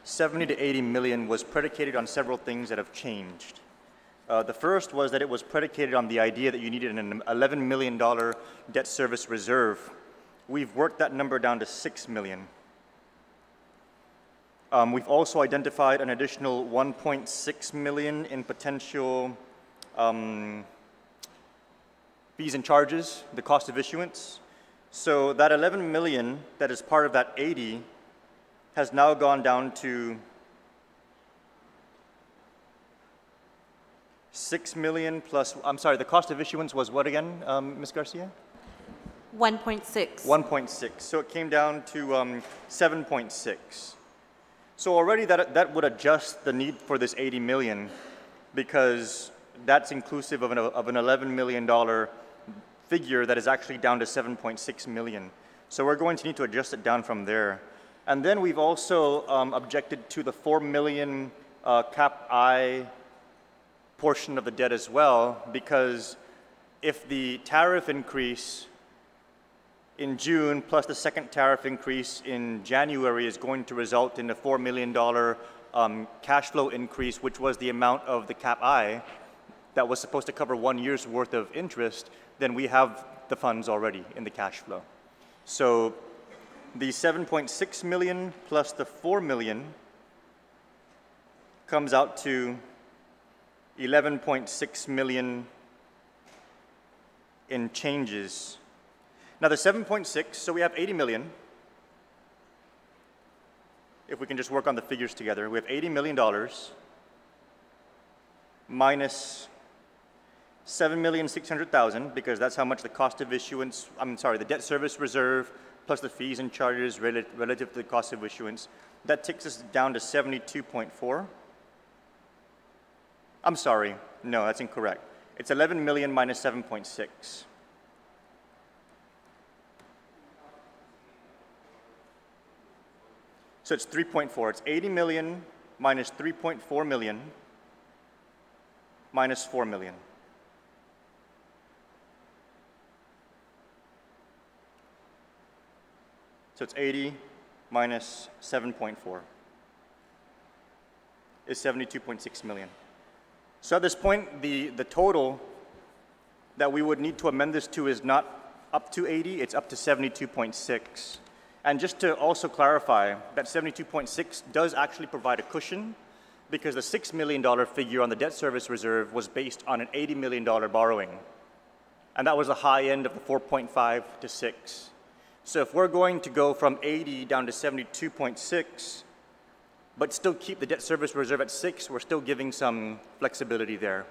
70 to 80 million was predicated on several things that have changed. The first was that it was predicated on the idea that you needed an $11 million debt service reserve. We've worked that number down to 6 million. We've also identified an additional 1.6 million in potential fees and charges, the cost of issuance. So that 11 million that is part of that 80 has now gone down to 6 million plus, I'm sorry, the cost of issuance was what again, Ms. Garcia? 1.6. 1.6, so it came down to 7.6. So already that would adjust the need for this 80 million because that's inclusive of an $11 million figure that is actually down to 7.6 million. So we're going to need to adjust it down from there. And then we've also objected to the 4 million cap I portion of the debt as well, because if the tariff increase in June plus the second tariff increase in January is going to result in a $4 million cash flow increase, which was the amount of the cap I, that was supposed to cover 1 year's worth of interest, then we have the funds already in the cash flow. So the 7.6 million plus the 4 million comes out to 11.6 million in changes. Now the 7.6, so we have 80 million. If we can just work on the figures together, we have $80 million minus 7,600,000, because that's how much the cost of issuance, the debt service reserve plus the fees and charges relative to the cost of issuance. That takes us down to 72.4. I'm sorry, no, that's incorrect. It's 11 million minus 7.6. So it's 3.4. It's 80 million minus 3.4 million minus 4 million. So it's 80 minus 7.4 is 72.6 million. So at this point, the total that we would need to amend this to is not up to 80, it's up to 72.6. And just to also clarify, that 72.6 does actually provide a cushion, because the $6 million figure on the debt service reserve was based on an $80 million borrowing. And that was the high end of the 4.5 to 6. So if we're going to go from 80 down to 72.6, but still keep the debt service reserve at 6, we're still giving some flexibility there.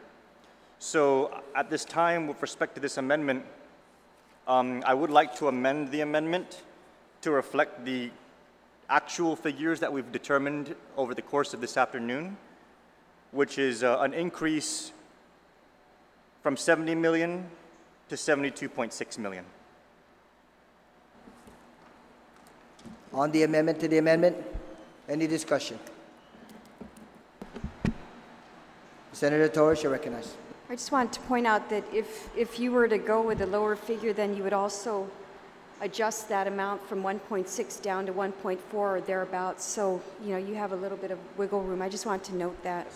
So at this time, with respect to this amendment, I would like to amend the amendment to reflect the actual figures that we've determined over the course of this afternoon, which is an increase from 70 million to 72.6 million. On the amendment to the amendment, any discussion? Senator Torres, you're recognized. I just wanted to point out that if you were to go with a lower figure, then you would also adjust that amount from 1.6 down to 1.4 or thereabouts. So, you know, you have a little bit of wiggle room. I just wanted to note that.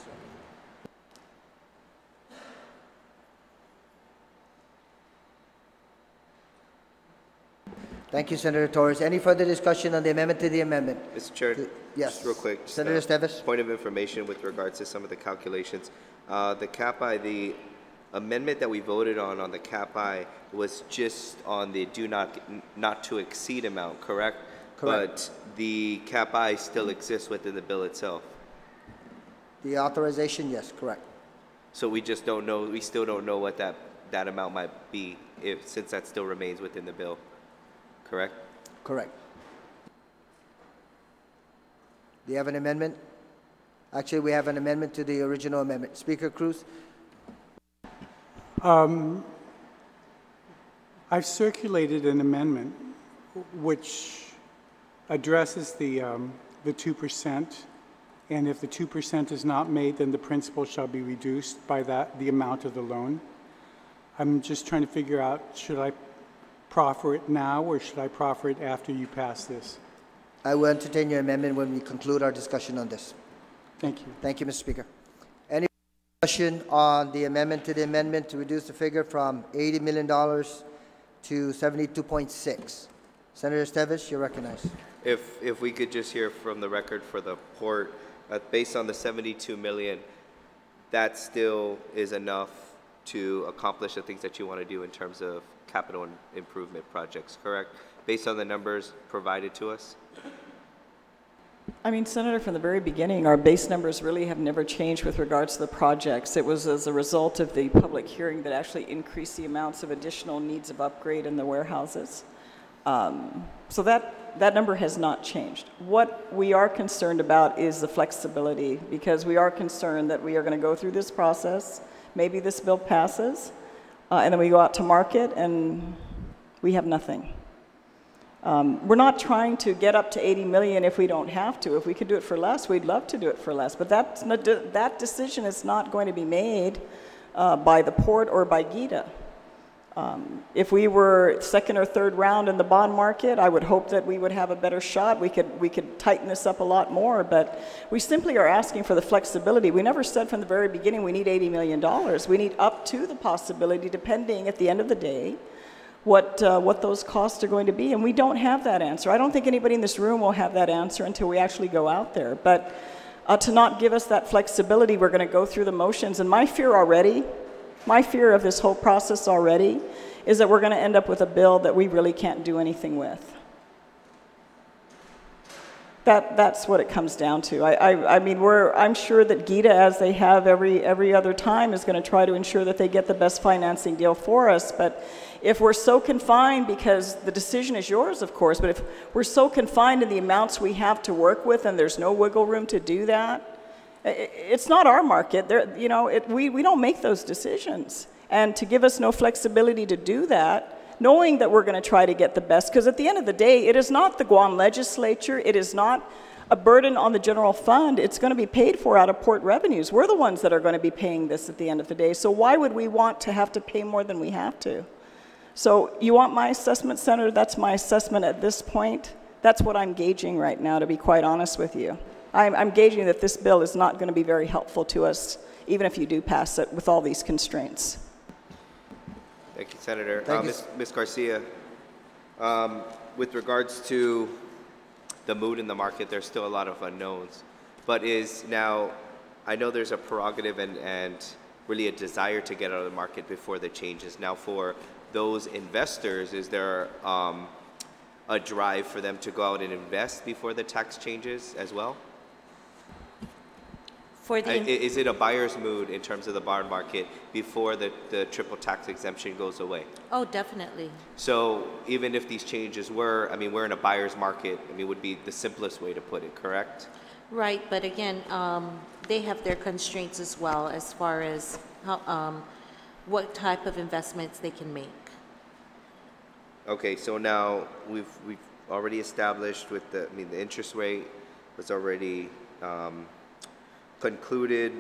Thank you, Senator Torres. Any further discussion on the amendment to the amendment? Mr. Chair, yes. just real quick. Senator Esteves. Point of information with regards to some of the calculations. The CAPI, the amendment that we voted on the CAPI was just on the not to exceed amount, correct? Correct. But the CAPI still exists within the bill itself. The authorization, yes, correct. So we just don't know, we still don't know what that amount might be, since that still remains within the bill, correct? Correct. Do you have an amendment? Actually, we have an amendment to the original amendment. Speaker Cruz? I've circulated an amendment which addresses the 2%, and if the 2% is not made, then the principal shall be reduced by the amount of the loan. I'm just trying to figure out, should I proffer it now or should I proffer it after you pass this? I will entertain your amendment when we conclude our discussion on this. Thank you. Thank you, Mr. Speaker. Any discussion on the amendment to the amendment to reduce the figure from $80 million to 72.6? Senator Esteves, you're recognized. If we could just hear from the record for the port, based on the 72 million, that still is enough to accomplish the things that you want to do in terms of capital improvement projects, correct? Based on the numbers provided to us? I mean, Senator, from the very beginning, our base numbers really have never changed with regards to the projects. It was as a result of the public hearing that actually increased the amounts of additional needs of upgrade in the warehouses. So that number has not changed. What we are concerned about is the flexibility, because we are concerned that we are going to go through this process, maybe this bill passes, and then we go out to market and we have nothing. We're not trying to get up to 80 million if we don't have to. If we could do it for less, we'd love to do it for less. But that decision is not going to be made by the port or by GITA. If we were second or third round in the bond market, I would hope that we would have a better shot. We could tighten this up a lot more, but we simply are asking for the flexibility. We never said from the very beginning we need $80 million. We need up to the possibility, depending at the end of the day, what those costs are going to be, and we don't have that answer. I don't think anybody in this room will have that answer until we actually go out there, but to not give us that flexibility, we're going to go through the motions, and my fear of this whole process already is that we're going to end up with a bill that we really can't do anything with. That's what it comes down to. I mean, I'm sure that GITA, as they have every other time, is going to try to ensure that they get the best financing deal for us. But if we're so confined, because the decision is yours, of course, but if we're so confined in the amounts we have to work with and there's no wiggle room to do that, it's not our market. We don't make those decisions. And to give us no flexibility to do that, knowing that we're going to try to get the best, because at the end of the day, it is not the Guam Legislature, it is not a burden on the general fund, it's going to be paid for out of port revenues. We're the ones that are going to be paying this at the end of the day, so why would we want to have to pay more than we have to? So you want my assessment, Senator? That's my assessment at this point. That's what I'm gauging right now, to be quite honest with you. I'm gauging that this bill is not going to be very helpful to us, even if you do pass it with all these constraints. Thank you, Senator. Thank you. Ms. Garcia, with regards to the mood in the market, there's still a lot of unknowns. But I know there's a prerogative and really a desire to get out of the market before the changes. Now, for those investors, is there a drive for them to go out and invest before the tax changes as well? Is it a buyer's mood in terms of the bond market before the triple tax exemption goes away? Oh, definitely. So even if these changes we're in a buyer's market, would be the simplest way to put it, correct? Right, but again, they have their constraints as well as far as how, what type of investments they can make. Okay, so now we've already established with the interest rate was already concluded.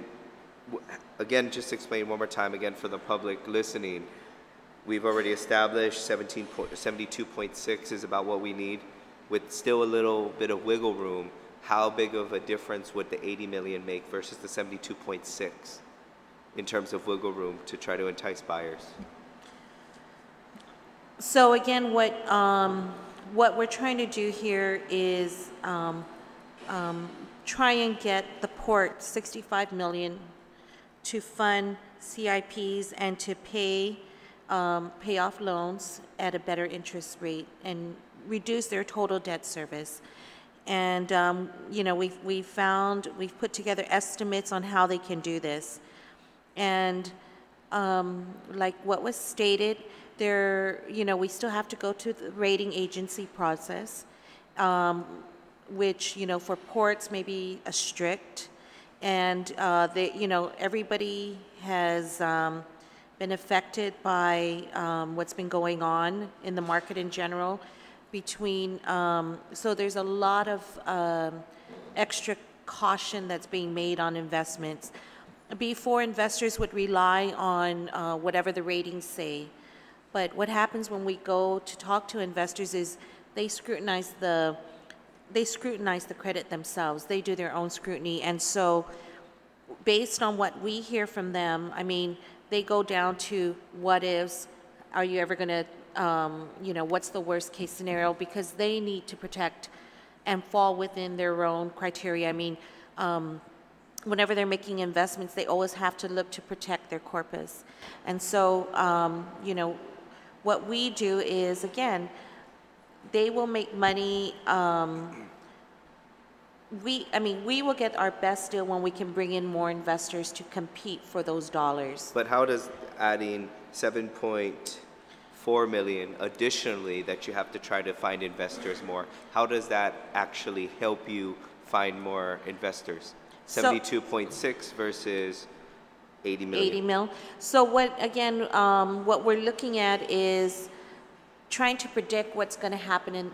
Again, just explain one more time again for the public listening. We've already established 72.6 is about what we need, with still a little bit of wiggle room. How big of a difference would the 80 million make versus the 72.6 in terms of wiggle room to try to entice buyers? So again, what we're trying to do here is try and get the port $65 million to fund CIPs and to pay off loans at a better interest rate and reduce their total debt service. And we've put together estimates on how they can do this. And like what was stated, we still have to go to the rating agency process, which, for ports may be strict, and everybody has been affected by what's been going on in the market in general. So there's a lot of extra caution that's being made on investments. Before, investors would rely on whatever the ratings say. But what happens when we go to talk to investors is they scrutinize the credit themselves. They do their own scrutiny. And so based on what we hear from them, they go down to what ifs, are you ever going to, what's the worst case scenario? Because they need to protect and fall within their own criteria. Whenever they're making investments, they always have to look to protect their corpus. And so, what we do is, again, they will make money. We will get our best deal when we can bring in more investors to compete for those dollars. But how does adding 7.4 million additionally that you have to try to find investors more, how does that actually help you find more investors? 72.6 versus 80 million. 80 mil. So what we're looking at is trying to predict what's going to happen in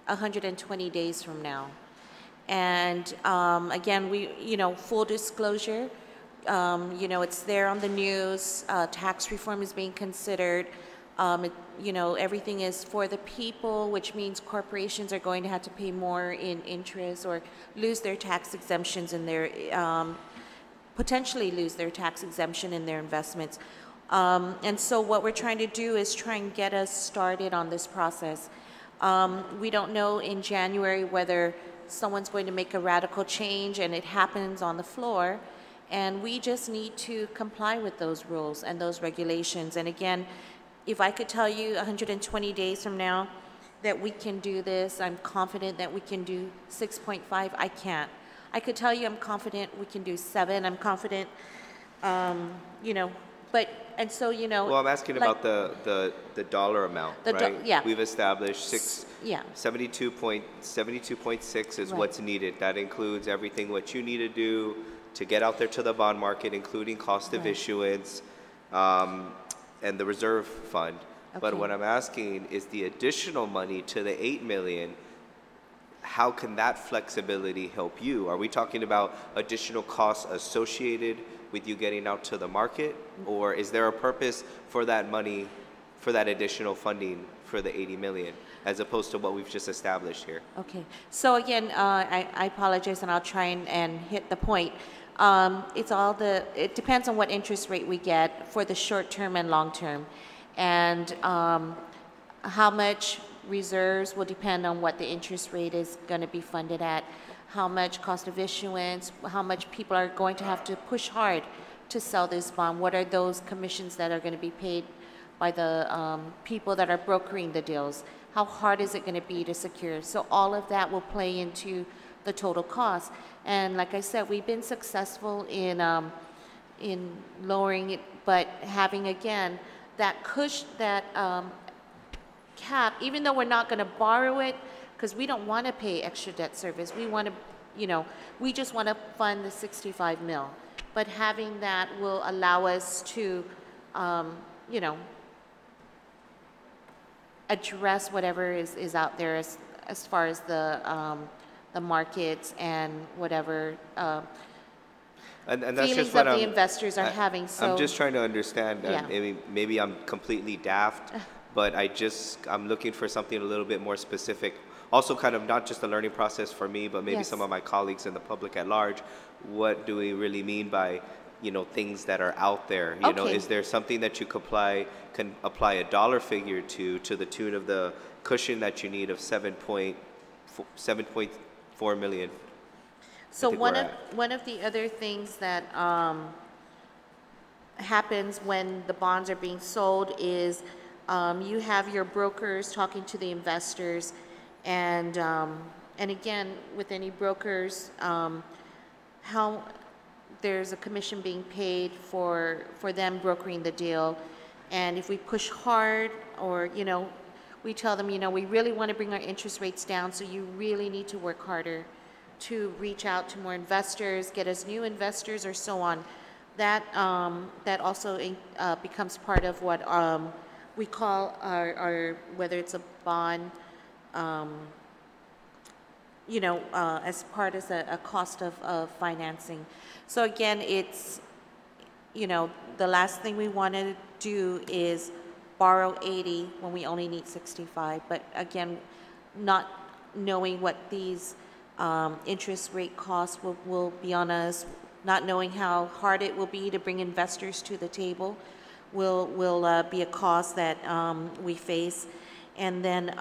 120 days from now. And again, full disclosure, it's there on the news. Tax reform is being considered. You know, everything is for the people, which means corporations are going to have to pay more in interest or lose their tax exemptions in their, potentially lose their tax exemption in their investments. And so what we're trying to do is try and get us started on this process. We don't know in January whether someone's going to make a radical change and it happens on the floor, and we just need to comply with those rules and those regulations. And again, if I could tell you 120 days from now that we can do this, I'm confident that we can do 6.5, I can't. I could tell you I'm confident we can do 7, I'm confident, you know, but, and so, you know. Well, I'm asking like, about the dollar amount, right? Yeah. We've established 72.6 is what's needed. That includes everything what you need to do to get out there to the bond market, including cost of issuance, and the reserve fund. Okay. But what I'm asking is the additional money to the 8 million, how can that flexibility help you? Are we talking about additional costs associated with you getting out to the market? Or is there a purpose for that money, for that additional funding for the 80 million, as opposed to what we've just established here? Okay, so again, I apologize, and I'll try and hit the point. It depends on what interest rate we get for the short term and long term. And how much reserves will depend on what the interest rate is going to be funded at, how much cost of issuance, how much people are going to have to push hard to sell this bond, what are those commissions that are going to be paid by the people that are brokering the deals, how hard is it going to be to secure. So all of that will play into the total cost. And like I said, we've been successful in lowering it, but having, again, that cap, even though we're not going to borrow it, because we don't want to pay extra debt service. We want to, you know, we just want to fund the 65 mil. But having that will allow us to, you know, address whatever is out there as far as the markets and whatever And that's feelings just what that the investors are having. So I'm just trying to understand. Yeah. Maybe I'm completely daft, but I'm looking for something a little bit more specific. Also, kind of not just a learning process for me, but maybe some of my colleagues and the public at large. What do we really mean by, you know, things that are out there? You know, is there something that you can apply a dollar figure to the tune of the cushion that you need of 7.4 million? So one of the other things that happens when the bonds are being sold is you have your brokers talking to the investors, and again, with any brokers, how there's a commission being paid for them brokering the deal, and if we push hard, or you know, we tell them, you know, we really want to bring our interest rates down, so you really need to work harder to reach out to more investors, get us new investors, or so on. That that also becomes part of what we call our whether it's a bond, you know, as part of a cost of financing. So again, it's, you know, the last thing we want to do is borrow 80 when we only need 65. But again, not knowing what these interest rate costs will be on us, not knowing how hard it will be to bring investors to the table will be a cost that we face. And then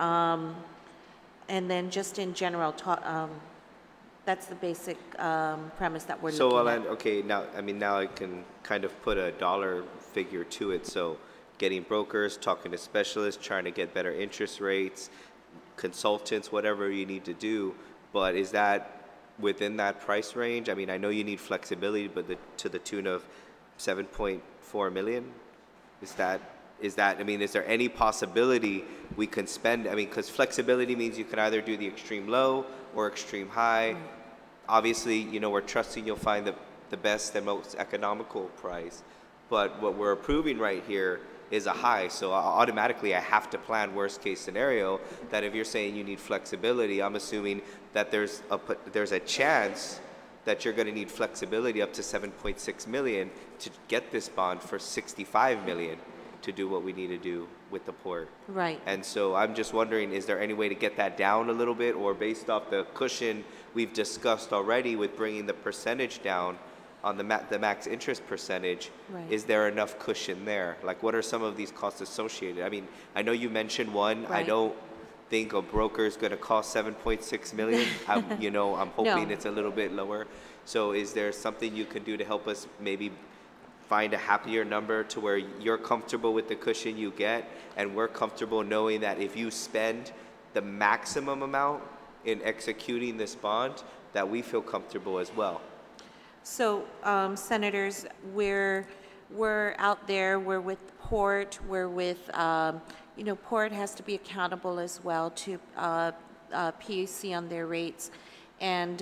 just in general, that's the basic premise that we're looking at. Okay, now I can kind of put a dollar figure to it. So getting brokers, talking to specialists, trying to get better interest rates, consultants, whatever you need to do. But is that within that price range? I mean, I know you need flexibility, but to the tune of 7.4 million? Is that, I mean, is there any possibility we can spend, I mean, because flexibility means you can either do the extreme low or extreme high. Obviously, you know, we're trusting you'll find the best and most economical price. But what we're approving right here is a high, so automatically I have to plan worst case scenario, that if you're saying you need flexibility, I'm assuming that there's a chance that you're going to need flexibility up to 7.6 million to get this bond for 65 million to do what we need to do with the port. Right. And so I'm just wondering, is there any way to get that down a little bit, or based off the cushion we've discussed already with bringing the percentage down on the max interest percentage, Right. is there enough cushion there? Like, what are some of these costs associated? I mean, I know you mentioned one. I Right. don't think a broker is going to cost 7.6 million. I'm hoping No. it's a little bit lower. So is there something you can do to help us maybe find a happier number to where you're comfortable with the cushion you get, and we're comfortable knowing that if you spend the maximum amount in executing this bond, that we feel comfortable as well? So, senators, we're out there. We're with Port. We're with, Port has to be accountable as well to PUC on their rates, and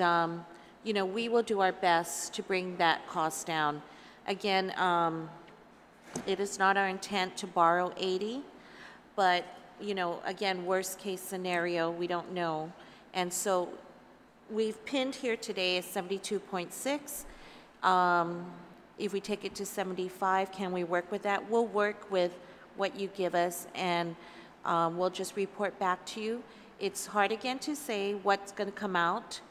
we will do our best to bring that cost down. Again, it is not our intent to borrow 80, but again, worst case scenario, we don't know, and so we've pinned here today is 72.6. If we take it to 75, can we work with that? We'll work with what you give us, and we'll just report back to you. It's hard again to say what's going to come out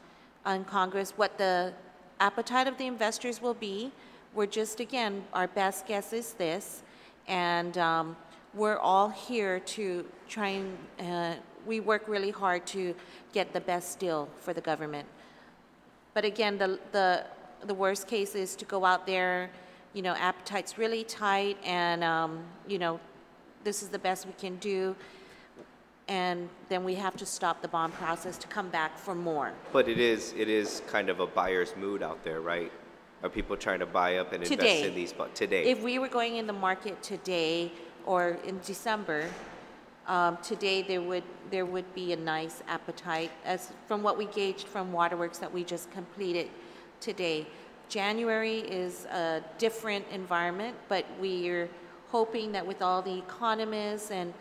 on Congress, what the appetite of the investors will be. We're just, again, our best guess is this, and we're all here to try and, we work really hard to get the best deal for the government. But again, the worst case is to go out there, appetite's really tight, and, this is the best we can do, and then we have to stop the bond process to come back for more. But it is kind of a buyer's mood out there, right? Are people trying to buy up and invest in these today? If we were going in the market today or in December, today there would be a nice appetite, as from what we gauged from Waterworks that we just completed today. January is a different environment, but we're hoping that with all the economists and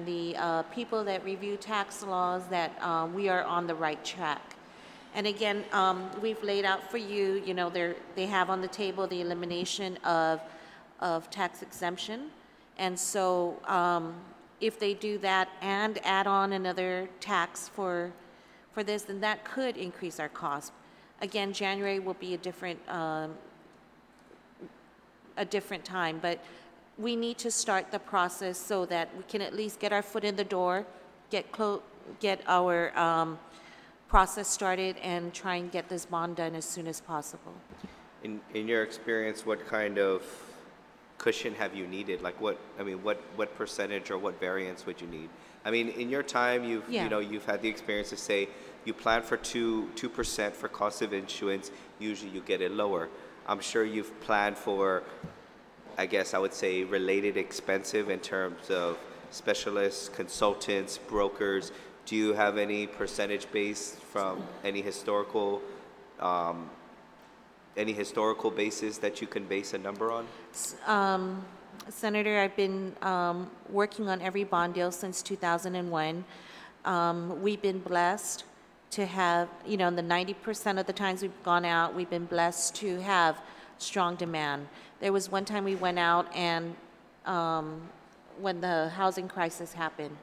the people that review tax laws, that we are on the right track. And again, we've laid out for you, they have on the table the elimination of tax exemption. And so if they do that and add on another tax for this, then that could increase our cost. Again, January will be a different time, but we need to start the process so that we can at least get our foot in the door, get our process started, and try and get this bond done as soon as possible. In your experience, what kind of cushion have you needed? Like what percentage or what variance would you need? I mean, in your time, you've had the experience to say you plan for 2% for cost of issuance. Usually, you get it lower. I'm sure you've planned for, I guess I would say, related expensive in terms of specialists, consultants, brokers. Do you have any percentage base from any historical basis that you can base a number on? Senator, I've been working on every bond deal since 2001. We've been blessed to have, the 90% of the times we've gone out, we've been blessed to have strong demand. There was one time we went out, and when the housing crisis happened,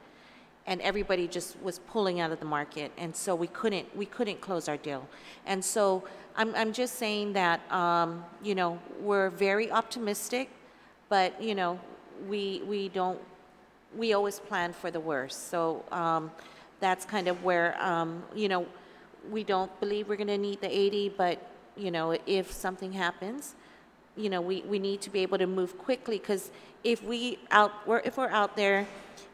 and everybody just was pulling out of the market, and so we couldn't close our deal. And so I'm just saying that we're very optimistic, but we always plan for the worst. So that's kind of where we don't believe we're going to need the 80, but if something happens, we need to be able to move quickly, because if we're out there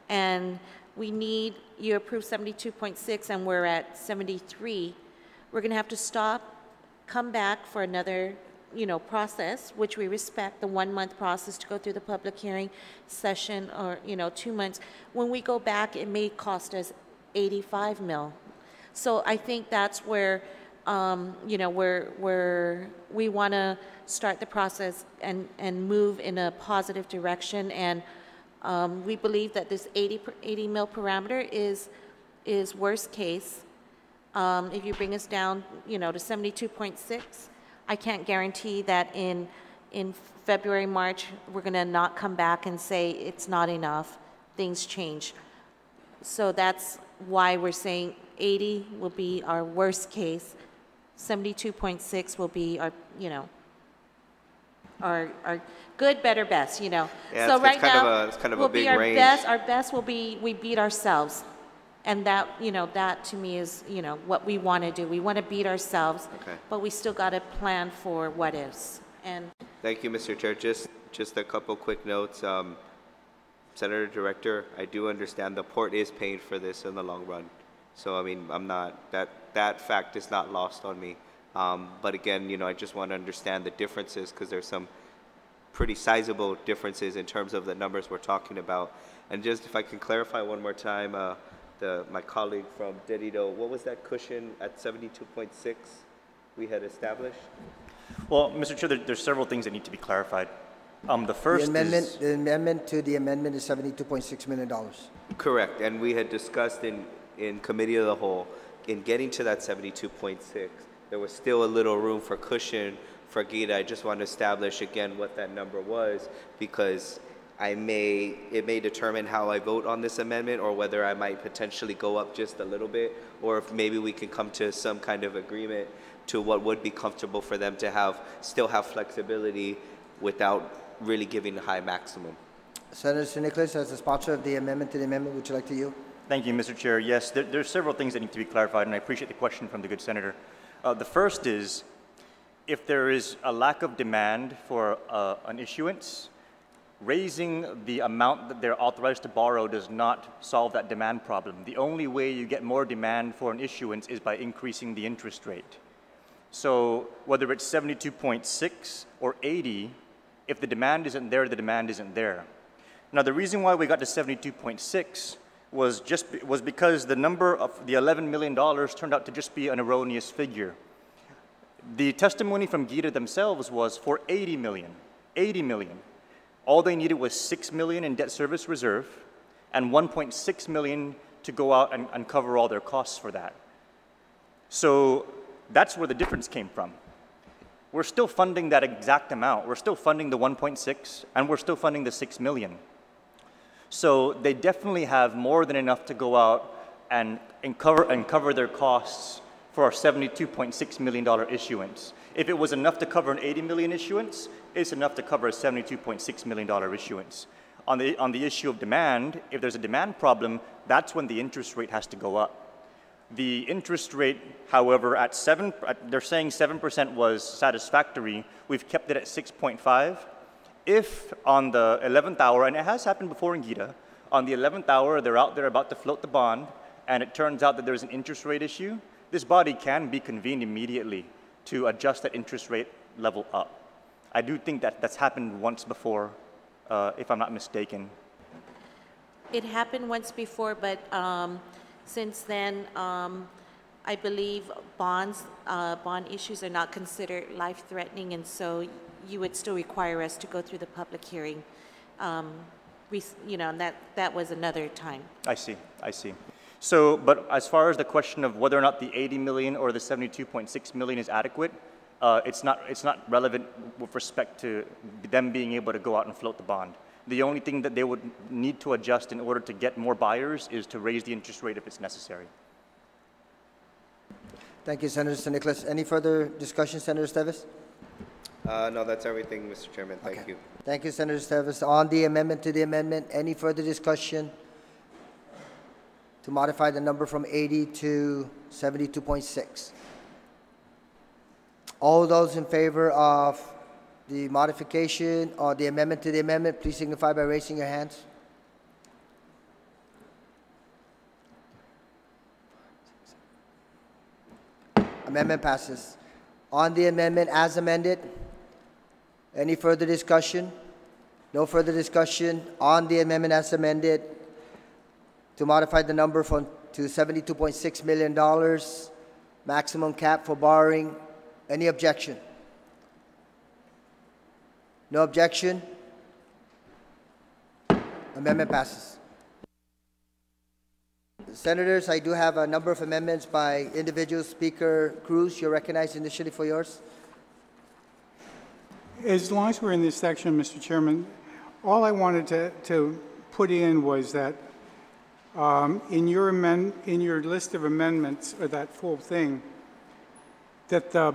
and we need, you approve 72.6 and we're at 73, we're going to have to stop, come back for another process, which we respect, the 1-month process to go through the public hearing session, or 2 months. When we go back, it may cost us 85 mil. So I think that's where we want to start the process and move in a positive direction, and we believe that this 80 mil parameter is worst case. If you bring us down, to 72.6, I can't guarantee that in in February, March, we're going to not come back and say it's not enough. Things change. So that's why we're saying 80 will be our worst case. 72.6 will be our, you know, our good, better, best, you know. Yeah, so it's right kind of now, a- it's kind of a will be big our range. best. Our best will be we beat ourselves. And that, you know, that to me is, you know, what we want to do. We want to beat ourselves, Okay. but we still got to plan for what ifs. And Thank you, Mr. Chair. Just a couple quick notes. Senator Director, I do understand the port is paying for this in the long run. So, I mean, I'm not, that fact is not lost on me. But again, you know, I just want to understand the differences because there's some pretty sizable differences in terms of the numbers we're talking about. And just if I can clarify one more time, my colleague from Dedito, what was that cushion at 72.6 we had established? Well, Mr. Chair, there's several things that need to be clarified. The first is... The amendment to the amendment is $72.6 million. Correct, and we had discussed in committee of the whole, in getting to that 72.6, there was still a little room for cushion for GITA. I just want to establish again what that number was because it may determine how I vote on this amendment or whether I might potentially go up just a little bit or if maybe we can come to some kind of agreement to what would be comfortable for them to still have flexibility without really giving a high maximum. Senator Nicholas, as the sponsor of the amendment to the amendment, would you like to yield? Thank you, Mr. Chair. Yes, there's several things that need to be clarified, and I appreciate the question from the good senator. The first is, if there is a lack of demand for an issuance, raising the amount that they're authorized to borrow does not solve that demand problem. The only way you get more demand for an issuance is by increasing the interest rate. So whether it's 72.6 or 80, if the demand isn't there, the demand isn't there. Now, the reason why we got to 72.6 was because the number of the $11 million turned out to just be an erroneous figure. The testimony from GITA themselves was for 80 million. 80 million. All they needed was 6 million in debt service reserve and 1.6 million to go out and cover all their costs for that. So that's where the difference came from. We're still funding that exact amount. We're still funding the 1.6 and we're still funding the 6 million. So they definitely have more than enough to go out and cover their costs for our $72.6 million issuance. If it was enough to cover an 80 million issuance, it's enough to cover a $72.6 million issuance. On the issue of demand, if there's a demand problem, that's when the interest rate has to go up. The interest rate, however, they're saying 7% was satisfactory. We've kept it at 6.5. If on the 11th hour, and it has happened before in GITA, on the 11th hour, they're out there about to float the bond, and it turns out that there's an interest rate issue, this body can be convened immediately to adjust that interest rate level up. I do think that that's happened once before, if I'm not mistaken. it happened once before, but since then, I believe bond issues are not considered life-threatening, and so you would still require us to go through the public hearing. You know, and that was another time. I see. So, but as far as the question of whether or not the 80 million or the 72.6 million is adequate, it's not relevant with respect to them being able to go out and float the bond. The only thing that they would need to adjust in order to get more buyers is to raise the interest rate if it's necessary. Thank you, Senator Nicholas. Any further discussion, Senator Esteves? No, that's everything, Mr. Chairman. Thank you. Thank you, Senator Esteves. On the amendment to the amendment, any further discussion to modify the number from 80 to 72.6? All those in favor of the modification or the amendment to the amendment, please signify by raising your hands. Amendment passes. On the amendment as amended, any further discussion? No further discussion on the amendment as amended to modify the number to $72.6 million, maximum cap for borrowing. Any objection? No objection? Amendment passes. Senators, I do have a number of amendments by individuals. Speaker Cruz, you're recognized initially for yours. As long as we're in this section, Mr. Chairman, all I wanted to put in was that in your list of amendments, or that full thing, that the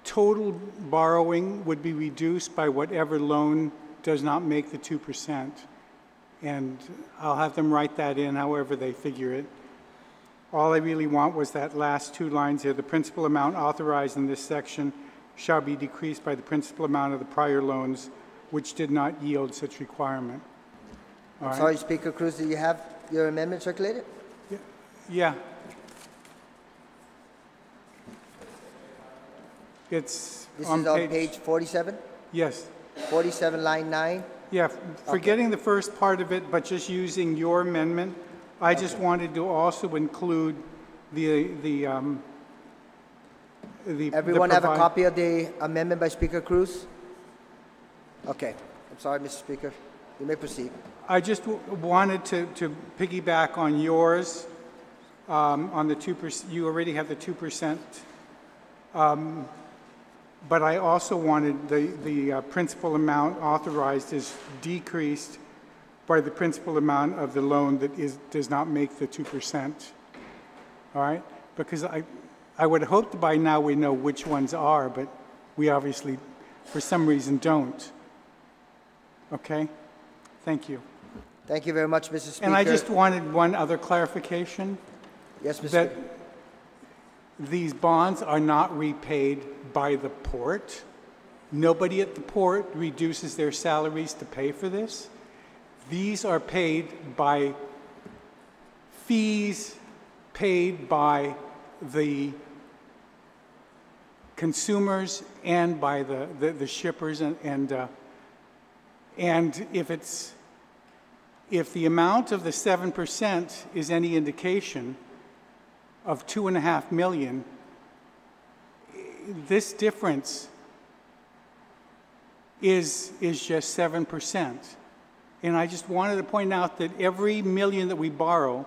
total borrowing would be reduced by whatever loan does not make the 2%. And I'll have them write that in however they figure it. All I really want was that last two lines here. The principal amount authorized in this section shall be decreased by the principal amount of the prior loans which did not yield such requirement. All right? Sorry, Speaker Cruz, do you have your amendment circulated? Yeah. It's This is on page 47? Yes. 47, line 9? Yeah, forgetting the first part of it, but just using your amendment, I just wanted to also include Everyone have a copy of the amendment by Speaker Cruz? Okay. I'm sorry, Mr. Speaker. You may proceed. I just wanted to piggyback on yours, on the 2%. You already have the 2%. But I also wanted the principal amount authorized is decreased by the principal amount of the loan that does not make the 2%. All right? Because I would hope that by now we know which ones are, but we obviously, for some reason, don't. Okay? Thank you. Thank you very much, Mr. Speaker. And I just wanted one other clarification. Yes, Mr. That Speaker. these bonds are not repaid by the port. Nobody at the port reduces their salaries to pay for this. These are paid by fees paid by the consumers and by the shippers, and if the amount of the 7% is any indication of $2.5 million, this difference is just 7%. And I just wanted to point out that every million that we borrow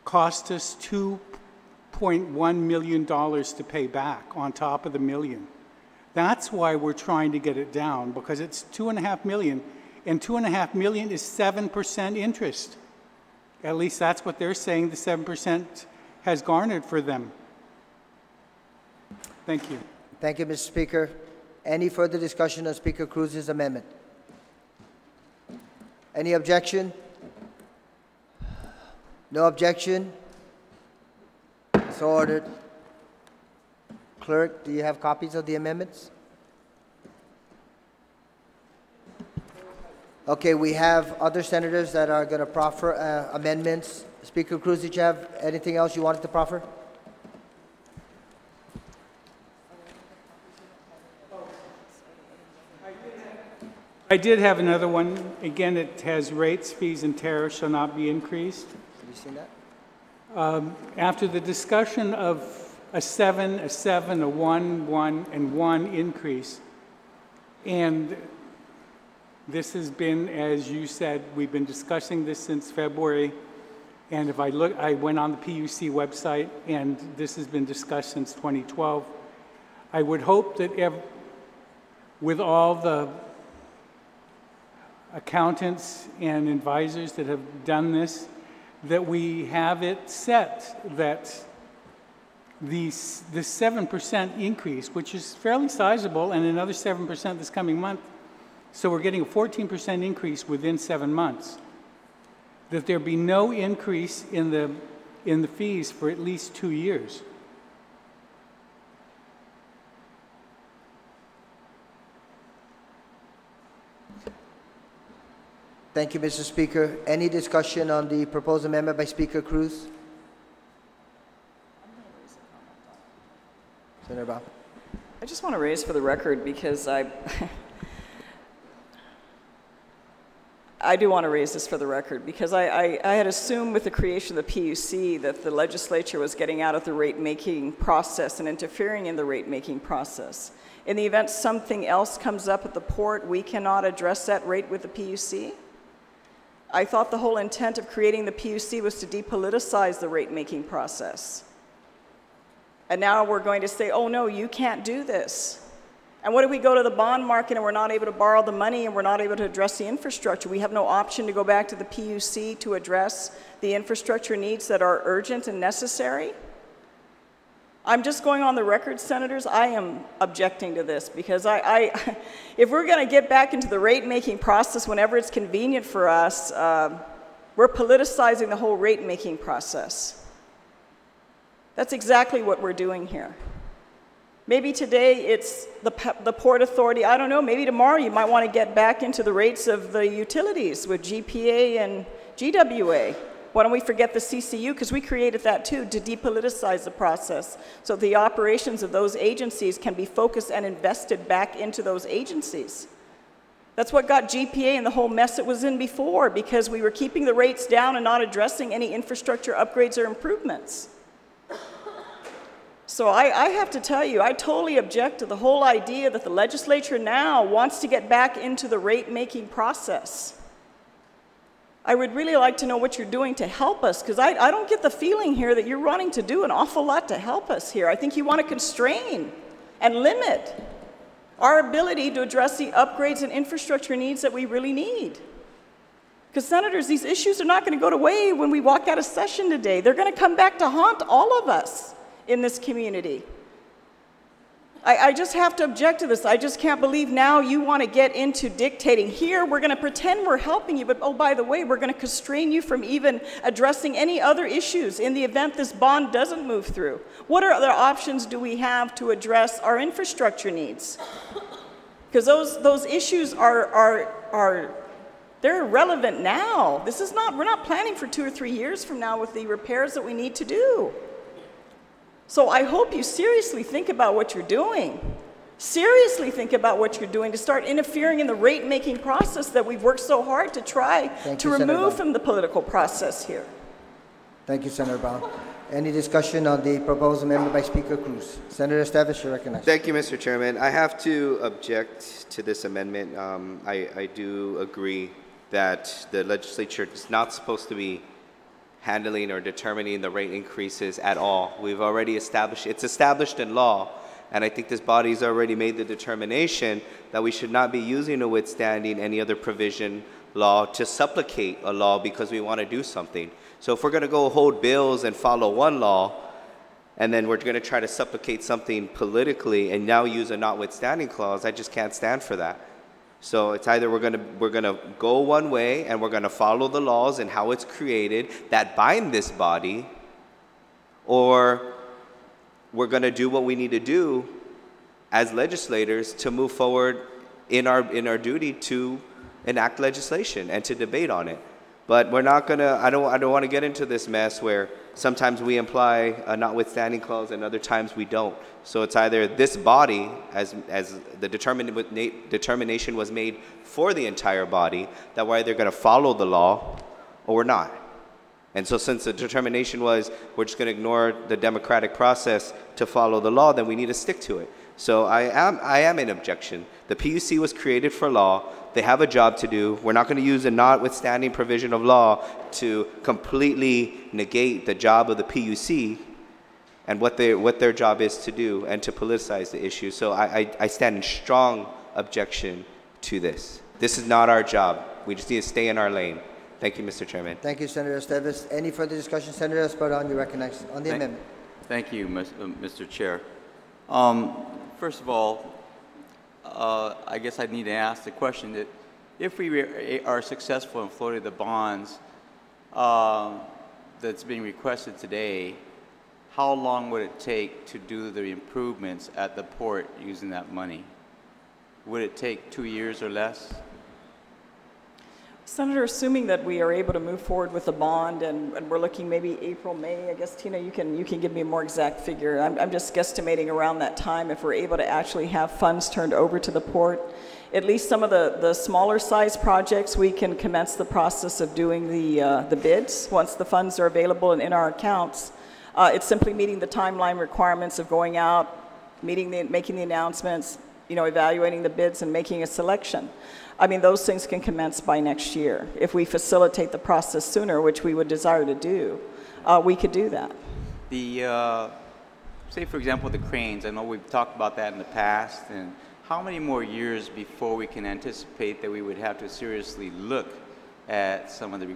costs us $2.1 million to pay back on top of the million. That's why we're trying to get it down, because it's $2.5 million, and $2.5 million is 7% interest. At least that's what they're saying the 7% has garnered for them. Thank you. Thank you, Mr. Speaker. Any further discussion on Speaker Cruz's amendment? Any objection? No objection? So ordered. Clerk, do you have copies of the amendments? Okay, we have other senators that are going to proffer amendments. Speaker Cruz, did you have anything else you wanted to proffer? I did have another one. Again, it has rates, fees, and tariffs shall not be increased. Have you seen that? After the discussion of a 7, a 1, 1, and 1 increase, and this has been, as you said, we've been discussing this since February, and if I look, I went on the PUC website, and this has been discussed since 2012. I would hope that with all the accountants and advisors that have done this, that we have it set that this 7% increase, which is fairly sizable, and another 7% this coming month, so we're getting a 14% increase within 7 months, that there be no increase in the fees for at least 2 years. Thank you, Mr. Speaker. Any discussion on the proposed amendment by Speaker Cruz? Senator Brown. I just want to raise for the record, because I do want to raise this for the record, because I had assumed with the creation of the PUC that the legislature was getting out of the rate-making process and interfering in the rate-making process. In the event something else comes up at the port, we cannot address that rate with the PUC? I thought the whole intent of creating the PUC was to depoliticize the rate-making process. And now we're going to say, oh no, you can't do this. And what if we go to the bond market and we're not able to borrow the money and we're not able to address the infrastructure? We have no option to go back to the PUC to address the infrastructure needs that are urgent and necessary? I'm just going on the record, Senators. I am objecting to this because if we're going to get back into the rate-making process whenever it's convenient for us, we're politicizing the whole rate-making process. That's exactly what we're doing here. Maybe today it's the Port Authority. I don't know. Maybe tomorrow you might want to get back into the rates of the utilities with GPA and GWA. Why don't we forget the CCU? Because we created that too, to depoliticize the process so the operations of those agencies can be focused and invested back into those agencies. That's what got GPA in the whole mess it was in before, because we were keeping the rates down and not addressing any infrastructure upgrades or improvements. So I have to tell you, I totally object to the whole idea that the legislature now wants to get back into the rate-making process. I would really like to know what you're doing to help us, because I don't get the feeling here that you're wanting to do an awful lot to help us here. I think you want to constrain and limit our ability to address the upgrades and infrastructure needs that we really need. Because, Senators, these issues are not going to go away when we walk out of session today. They're going to come back to haunt all of us in this community. I just have to object to this. I just can't believe now you want to get into dictating. Here, we're going to pretend we're helping you, but oh, by the way, we're going to constrain you from even addressing any other issues in the event this bond doesn't move through. What other options do we have to address our infrastructure needs? Because those issues they're irrelevant now. We're not planning for 2 or 3 years from now with the repairs that we need to do. So I hope you seriously think about what you're doing. Seriously think about what you're doing to start interfering in the rate-making process that we've worked so hard to try to remove from the political process here. Thank you, Senator Brown. Any discussion on the proposed amendment by Speaker Cruz? Senator Esteves, you're recognized. Thank you, Mr. Chairman. I have to object to this amendment. I do agree that the legislature is not supposed to be handling or determining the rate increases at all. We've already established, it's established in law, and I think this body's already made the determination that we should not be using or withstanding any other provision law to supplicate a law because we want to do something. So if we're going to go hold bills and follow one law, and then we're going to try to supplicate something politically and now use a notwithstanding clause, I just can't stand for that. So it's either we're going to go one way and we're going to follow the laws and how it's created that bind this body, or we're going to do what we need to do as legislators to move forward in our duty to enact legislation and to debate on it. But we're not going to, I don't want to get into this mess where sometimes we imply a notwithstanding clause and other times we don't. So it's either this body, as the determination was made for the entire body, that we're either going to follow the law or we're not. And so since the determination was we're just going to ignore the democratic process to follow the law, then we need to stick to it. So I am in objection. The PUC was created for law. They have a job to do. We're not going to use a notwithstanding provision of law to completely negate the job of the PUC and what their job is to do and to politicize the issue. So I stand in strong objection to this. This is not our job. We just need to stay in our lane. Thank you, Mr. Chairman. Thank you, Senator Esteves. Any further discussion? Senator Esparron, you recognized on the amendment. Thank you, Mr. Chair. First of all, I guess I need to ask the question that if we are successful in floating the bonds that's being requested today, how long would it take to do the improvements at the port using that money? Would it take 2 years or less? Senator, assuming that we are able to move forward with the bond and we're looking maybe April, May, I guess, Tina, you can give me a more exact figure. I'm just guesstimating around that time if we're able to actually have funds turned over to the port. At least some of the smaller size projects, we can commence the process of doing the bids once the funds are available and in our accounts. It's simply meeting the timeline requirements of going out, making the announcements, evaluating the bids and making a selection. I mean, those things can commence by next year. If we facilitate the process sooner, which we would desire to do, we could do that. Say, for example, the cranes. I know we've talked about that in the past and how many more years before we can anticipate that we would have to seriously look at some of the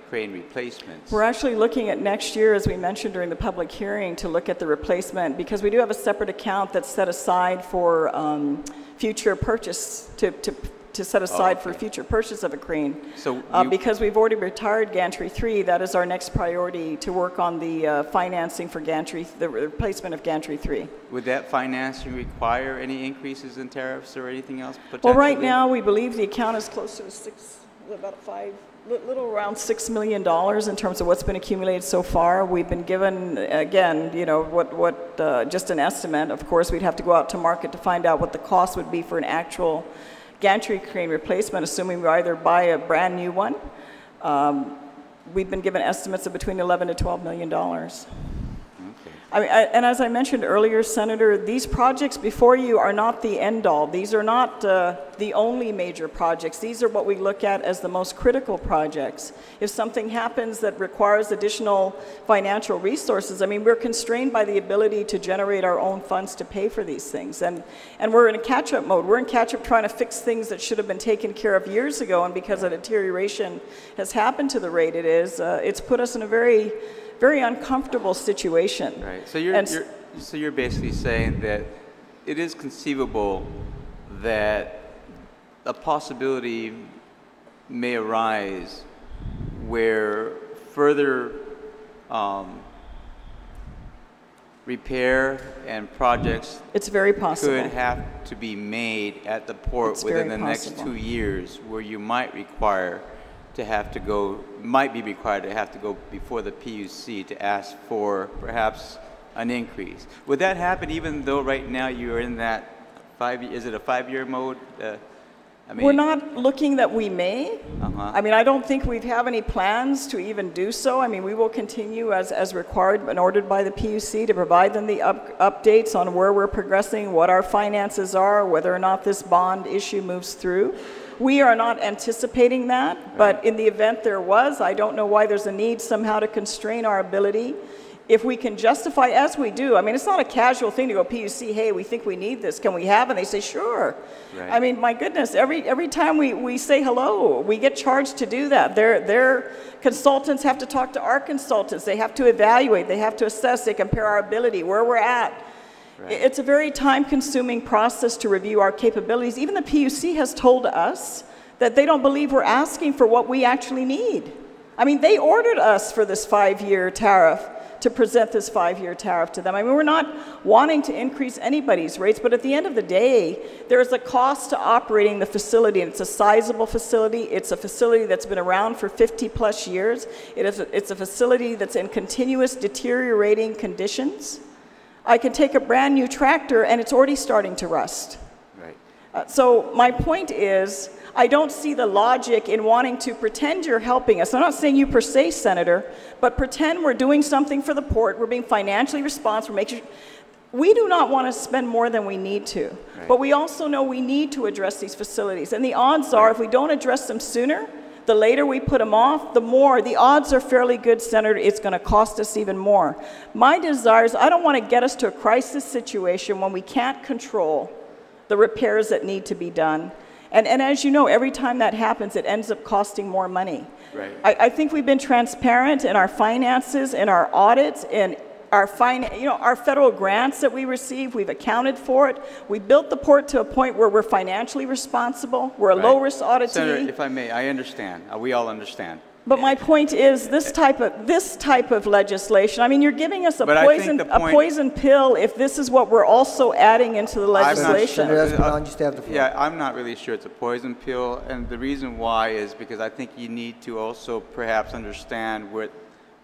crane replacements? We're actually looking at next year, as we mentioned during the public hearing, to look at the replacement, because we do have a separate account that's set aside for future purchase, to set aside for future purchase of a crane. So because we've already retired Gantry 3, that is our next priority, to work on the financing for Gantry, the replacement of Gantry 3. Would that financing require any increases in tariffs or anything else Well, right now, we believe the account is closer to little around $6 million in terms of what's been accumulated so far. We've been given, again, you know, just an estimate. Of course, we'd have to go out to market to find out what the cost would be for an actual gantry crane replacement, assuming we either buy a brand new one. We've been given estimates of between $11 to $12 million. I mean, and as I mentioned earlier, Senator, these projects before you are not the end all. These are not the only major projects. These are what we look at as the most critical projects. If something happens that requires additional financial resources, I mean, we're constrained by the ability to generate our own funds to pay for these things. And we're in a catch-up mode. We're in catch-up trying to fix things that should have been taken care of years ago, and because a deterioration has happened to the rate it is, it's put us in a very uncomfortable situation. Right. So you're basically saying that it is conceivable that a possibility may arise where further repair and projects it's very possible could have to be made at the port within the next 2 years, where you might be required to have to go before the PUC to ask for perhaps an increase. Would that happen even though right now you're in that is it a 5-year mode? I mean, we're not looking that we may. I mean, I don't think we have any plans to even do so. I mean, we will continue as required and ordered by the PUC to provide them the updates on where we're progressing, what our finances are, whether or not this bond issue moves through. We are not anticipating that, but in the event there was, I don't know why there's a need somehow to constrain our ability. If we can justify, as we do, I mean, it's not a casual thing to go, PUC, hey, we think we need this, can we have it? And they say, sure. Right. I mean, my goodness, every time we say hello, we get charged to do that. Their consultants have to talk to our consultants. They have to evaluate, they have to assess, they compare our ability, where we're at. Right. It's a very time-consuming process to review our capabilities. Even the PUC has told us that they don't believe we're asking for what we actually need. I mean, they ordered us for this 5-year tariff, to present this 5-year tariff to them. I mean, we're not wanting to increase anybody's rates, but at the end of the day, there's a cost to operating the facility, and it's a sizable facility. It's a facility that's been around for 50-plus years. It's a facility that's in continuous deteriorating conditions. I can take a brand new tractor and it's already starting to rust. Right. So my point is, I don't see the logic in wanting to pretend you're helping us. I'm not saying you per se, Senator, but pretend we're doing something for the port, we're being financially responsible, making sure. We do not want to spend more than we need to, right. But we also know we need to address these facilities. And the odds are, if we don't address them sooner, the later we put them off, the odds are fairly good, Senator, it's going to cost us even more. My desire is, I don't want to get us to a crisis situation when we can't control the repairs that need to be done. And as you know, every time that happens, it ends up costing more money. Right. I think we've been transparent in our finances, in our audits, in our federal grants that we receive. We've accounted for it. We built the port to a point where we're financially responsible. We're a low-risk auditee. Senator, if I may, I understand. We all understand. But my point is, this type of legislation, I mean, you're giving us a poison pill if this is what we're also adding into the legislation. Yeah, I'm not really sure it's a poison pill, and the reason why is because I think you need to also perhaps understand what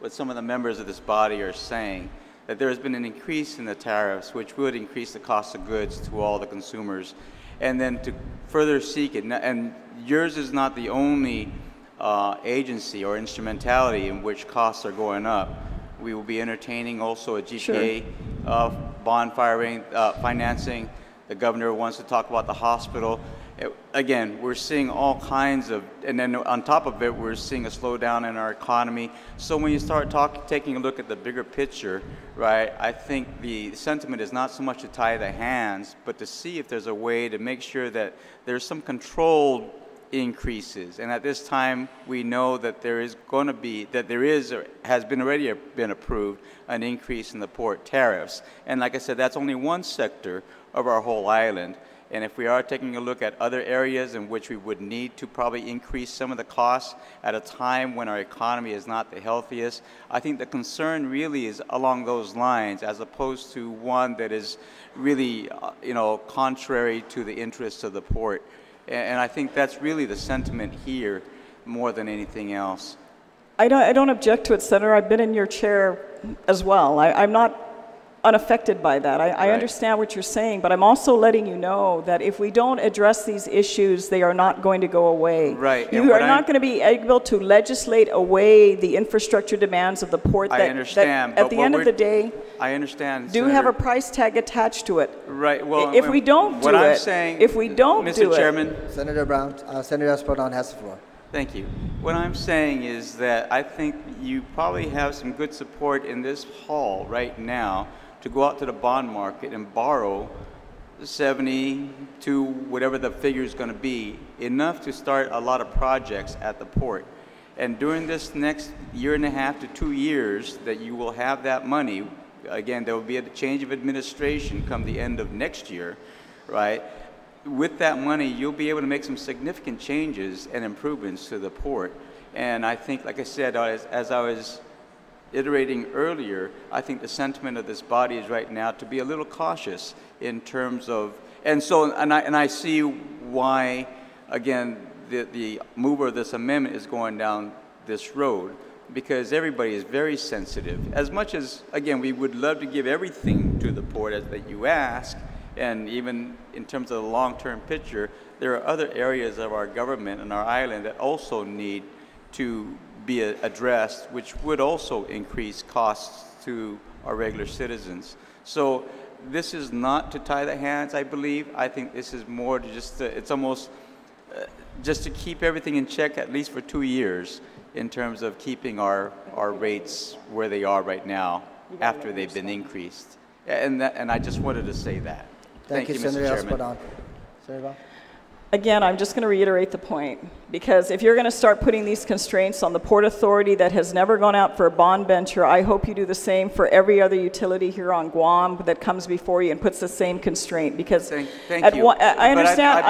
some of the members of this body are saying, that there has been an increase in the tariffs, which would increase the cost of goods to all the consumers, and then to further seek it, and yours is not the only agency or instrumentality in which costs are going up. We will be entertaining also a GPA bond financing. The governor wants to talk about the hospital. Again, we're seeing all kinds of, and then on top of it, we're seeing a slowdown in our economy. So when you start taking a look at the bigger picture, right, I think the sentiment is not so much to tie the hands, but to see if there's a way to make sure that there's some controlled increases. And at this time, we know that there is going to be, that there is, or has been already been approved, an increase in the port tariffs. And like I said, that's only one sector of our whole island. And if we are taking a look at other areas in which we would need to probably increase some of the costs at a time when our economy is not the healthiest, I think the concern really is along those lines, as opposed to one that is really, contrary to the interests of the port. And I think that's really the sentiment here more than anything else. I don't object to it, Senator. I've been in your chair as well. I'm not unaffected by that. I understand what you're saying, but I'm also letting you know that if we don't address these issues, they are not going to go away. Right. You are not going to be able to legislate away the infrastructure demands of the port that, I understand, that at the end of the day, I understand, do Senator, have a price tag attached to it. Right. Well, if we don't do it, if we don't do Mr. Chairman, it, Senator Brown, Senator Espadon has the floor. Thank you. What I'm saying is that I think you probably have some good support in this hall right now to go out to the bond market and borrow 70 to whatever the figure is going to be, enough to start a lot of projects at the port. And during this next year and a half to 2 years that you will have that money, again, there will be a change of administration come the end of next year, right? With that money, you'll be able to make some significant changes and improvements to the port. And I think, like I said, as I was iterating earlier, I think the sentiment of this body is right now to be a little cautious in terms of, and I see why, again, the mover of this amendment is going down this road, because everybody is very sensitive. As much as, again, we would love to give everything to the port as that you ask, and even in terms of the long-term picture, there are other areas of our government and our island that also need to be addressed, which would also increase costs to our regular citizens. So this is not to tie the hands, I believe. I think this is more to just, it's almost just to keep everything in check, at least for 2 years, in terms of keeping our rates where they are right now after they've been increased. And I just wanted to say that. Thank you, Mr. Chairman. Senator, again, I'm just going to reiterate the point, because if you're going to start putting these constraints on the Port Authority that has never gone out for a bond venture, I hope you do the same for every other utility here on Guam that comes before you and puts the same constraint. Because thank you. I understand.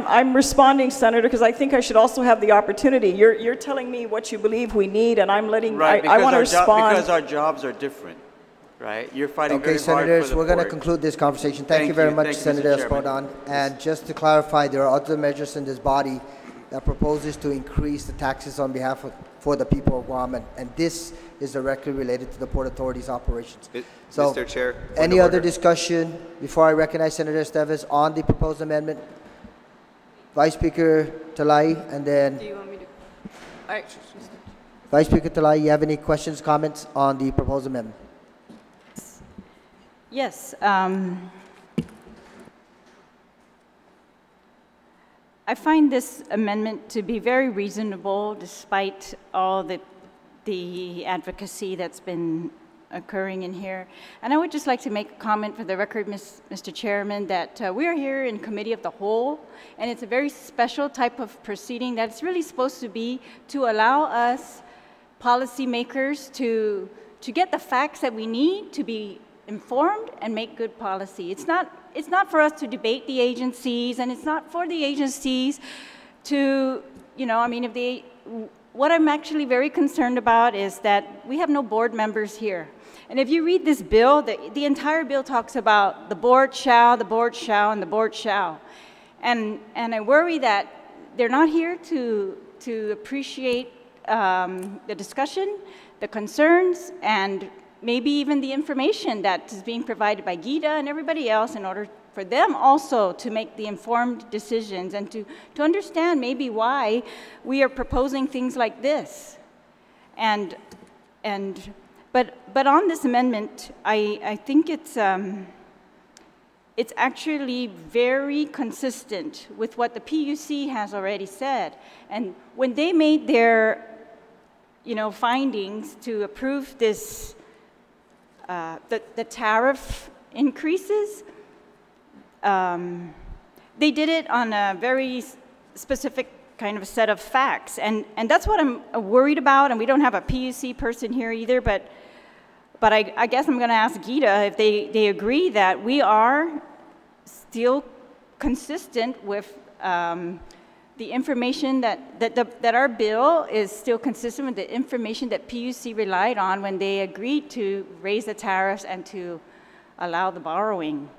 I'm responding, Senator, because I think I should also have the opportunity. You're telling me what you believe we need, and I'm letting. Right, I want to respond because our jobs are different. Right, you're fighting very hard Senators, for the we're going to port. conclude this conversation. Thank you very much, Thank you, Senator Mr. Chairman. Espadon. And just to clarify, there are other measures in this body that proposes to increase the taxes on behalf of for the people of Guam, and this is directly related to the Port Authority's operations. So, Mr. Chair, any other discussion before I recognize Senator Esteves on the proposed amendment? Vice Speaker Talai, and then. Do you want me to? All right. Vice Speaker Talai, you have any questions, comments on the proposed amendment? Yes. I find this amendment to be very reasonable despite all the advocacy that's been occurring in here. And I would just like to make a comment for the record, Mr. Chairman, that we are here in Committee of the Whole, and it's a very special type of proceeding that's really supposed to be to allow us policymakers to get the facts that we need to be informed and make good policy. It's not for us to debate the agencies, and it's not for the agencies to, what I'm actually very concerned about is that we have no board members here. And if you read this bill, the entire bill talks about the board shall, and the board shall. And I worry that they're not here to appreciate the discussion, the concerns, and maybe even the information that is being provided by Gita and everybody else in order for them also to make the informed decisions and to understand maybe why we are proposing things like this. But on this amendment, I think it's it's actually very consistent with what the PUC has already said. And when they made their, findings to approve this, the tariff increases, they did it on a very specific kind of set of facts. And that's what I'm worried about, and we don't have a PUC person here either, but I guess I'm going to ask Gita if they agree that we are still consistent with the information that our bill is still consistent with the information that PUC relied on when they agreed to raise the tariffs and to allow the borrowing.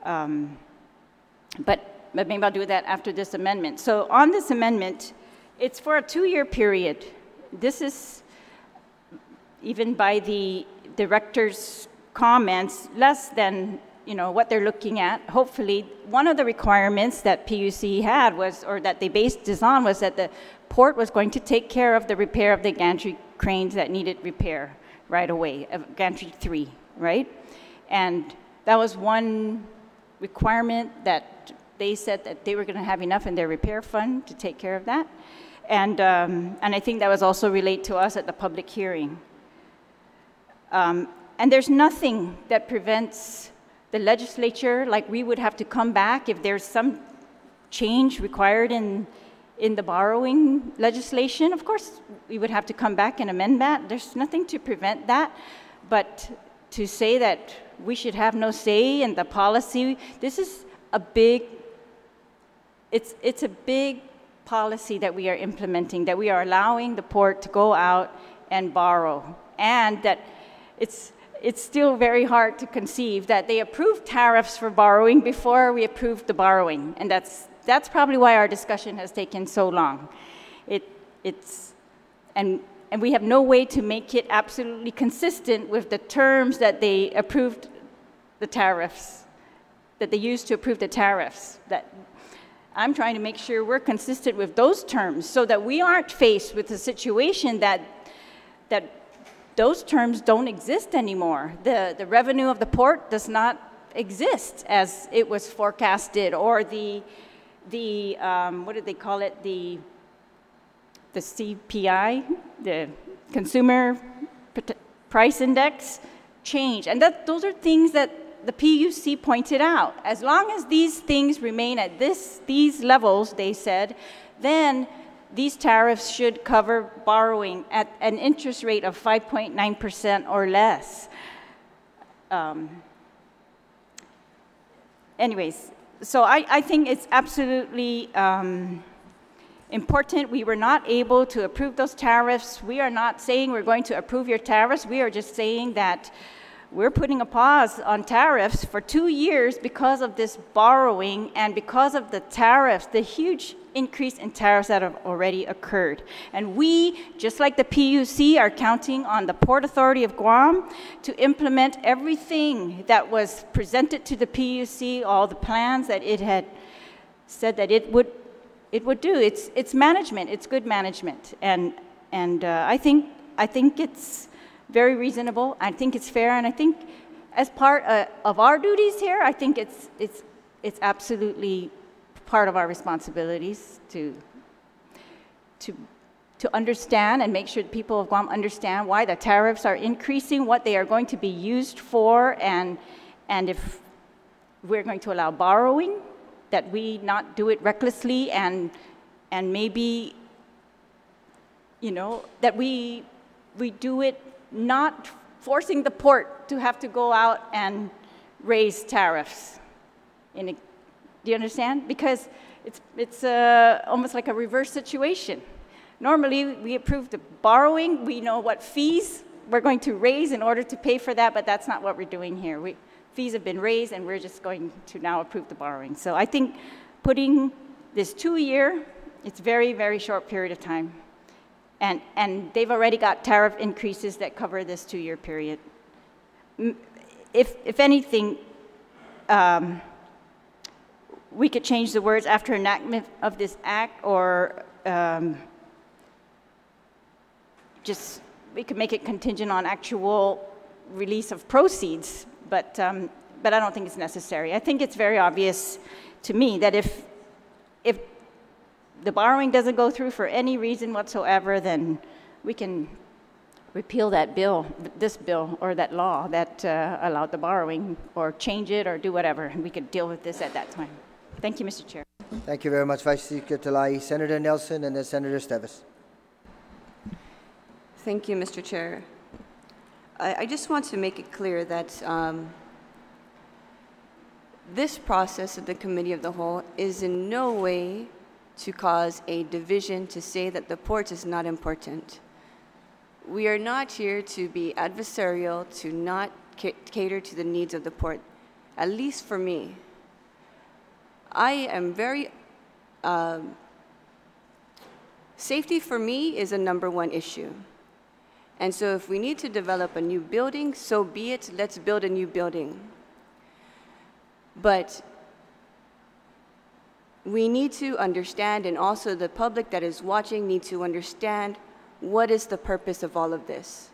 But maybe I'll do that after this amendment. So on this amendment, it's for a 2-year period. This is, even by the director's comments, less than what they're looking at. Hopefully, one of the requirements that PUC had was, or that they based this on, was that the port was going to take care of the repair of the gantry cranes that needed repair right away, of gantry 3, right? And that was one requirement that they said that they were going to have enough in their repair fund to take care of that. And I think that was also relayed to us at the public hearing. And there's nothing that prevents the legislature, like we would have to come back if there's some change required in the borrowing legislation. Of course, we would have to come back and amend that. There's nothing to prevent that. But to say that we should have no say in the policy, this is a big, it's a big policy that we are implementing, that we are allowing the port to go out and borrow. And that it's still very hard to conceive that they approved tariffs for borrowing before we approved the borrowing. And that's probably why our discussion has taken so long. And we have no way to make it absolutely consistent with the terms that they approved the tariffs, that they used to approve the tariffs. That I'm trying to make sure we're consistent with those terms so that we aren't faced with a situation that those terms don't exist anymore. The revenue of the port does not exist as it was forecasted, or the what did they call it? The CPI, the Consumer Price Index, change. And those are things that the PUC pointed out. As long as these things remain at these levels, they said, then these tariffs should cover borrowing at an interest rate of 5.9% or less. Anyways, so I think it's absolutely important. We were not able to approve those tariffs. We are not saying we're going to approve your tariffs. We are just saying that we're putting a pause on tariffs for 2 years because of this borrowing and because of the tariffs, the huge increase in tariffs that have already occurred. And we, just like the PUC, are counting on the Port Authority of Guam to implement everything that was presented to the PUC, all the plans that it had said that it would do. It's management. It's good management. And I think it's very reasonable. I think it's fair, and I think as part of our duties here, I think it's absolutely part of our responsibilities to understand and make sure the people of Guam understand why the tariffs are increasing, what they are going to be used for, and if we're going to allow borrowing, that we not do it recklessly, and maybe, that we do it not forcing the port to have to go out and raise tariffs. Do you understand? Because it's almost like a reverse situation. Normally, we approve the borrowing. We know what fees we're going to raise in order to pay for that, but that's not what we're doing here. Fees have been raised, and we're just going to now approve the borrowing. So I think putting this 2-year, it's very, very short period of time. And they've already got tariff increases that cover this 2-year period. If anything, we could change the words after enactment of this act, or we could make it contingent on actual release of proceeds. But but I don't think it's necessary. I think it's very obvious to me that if the borrowing doesn't go through for any reason whatsoever, then we can repeal that bill, this bill, or that law that allowed the borrowing, or change it, or do whatever, and we could deal with this at that time. Thank you, Mr. Chair. Thank you very much, Vice Speaker Talai. Senator Nelson and then Senator Esteves. Thank you, Mr. Chair. I just want to make it clear that this process of the Committee of the Whole is in no way to cause a division to say that the port is not important. We are not here to be adversarial, to not cater to the needs of the port, at least for me. I am very, safety for me is a #1 issue. And so if we need to develop a new building, so be it, let's build a new building. But we need to understand, and also the public that is watching need to understand, what is the purpose of all of this?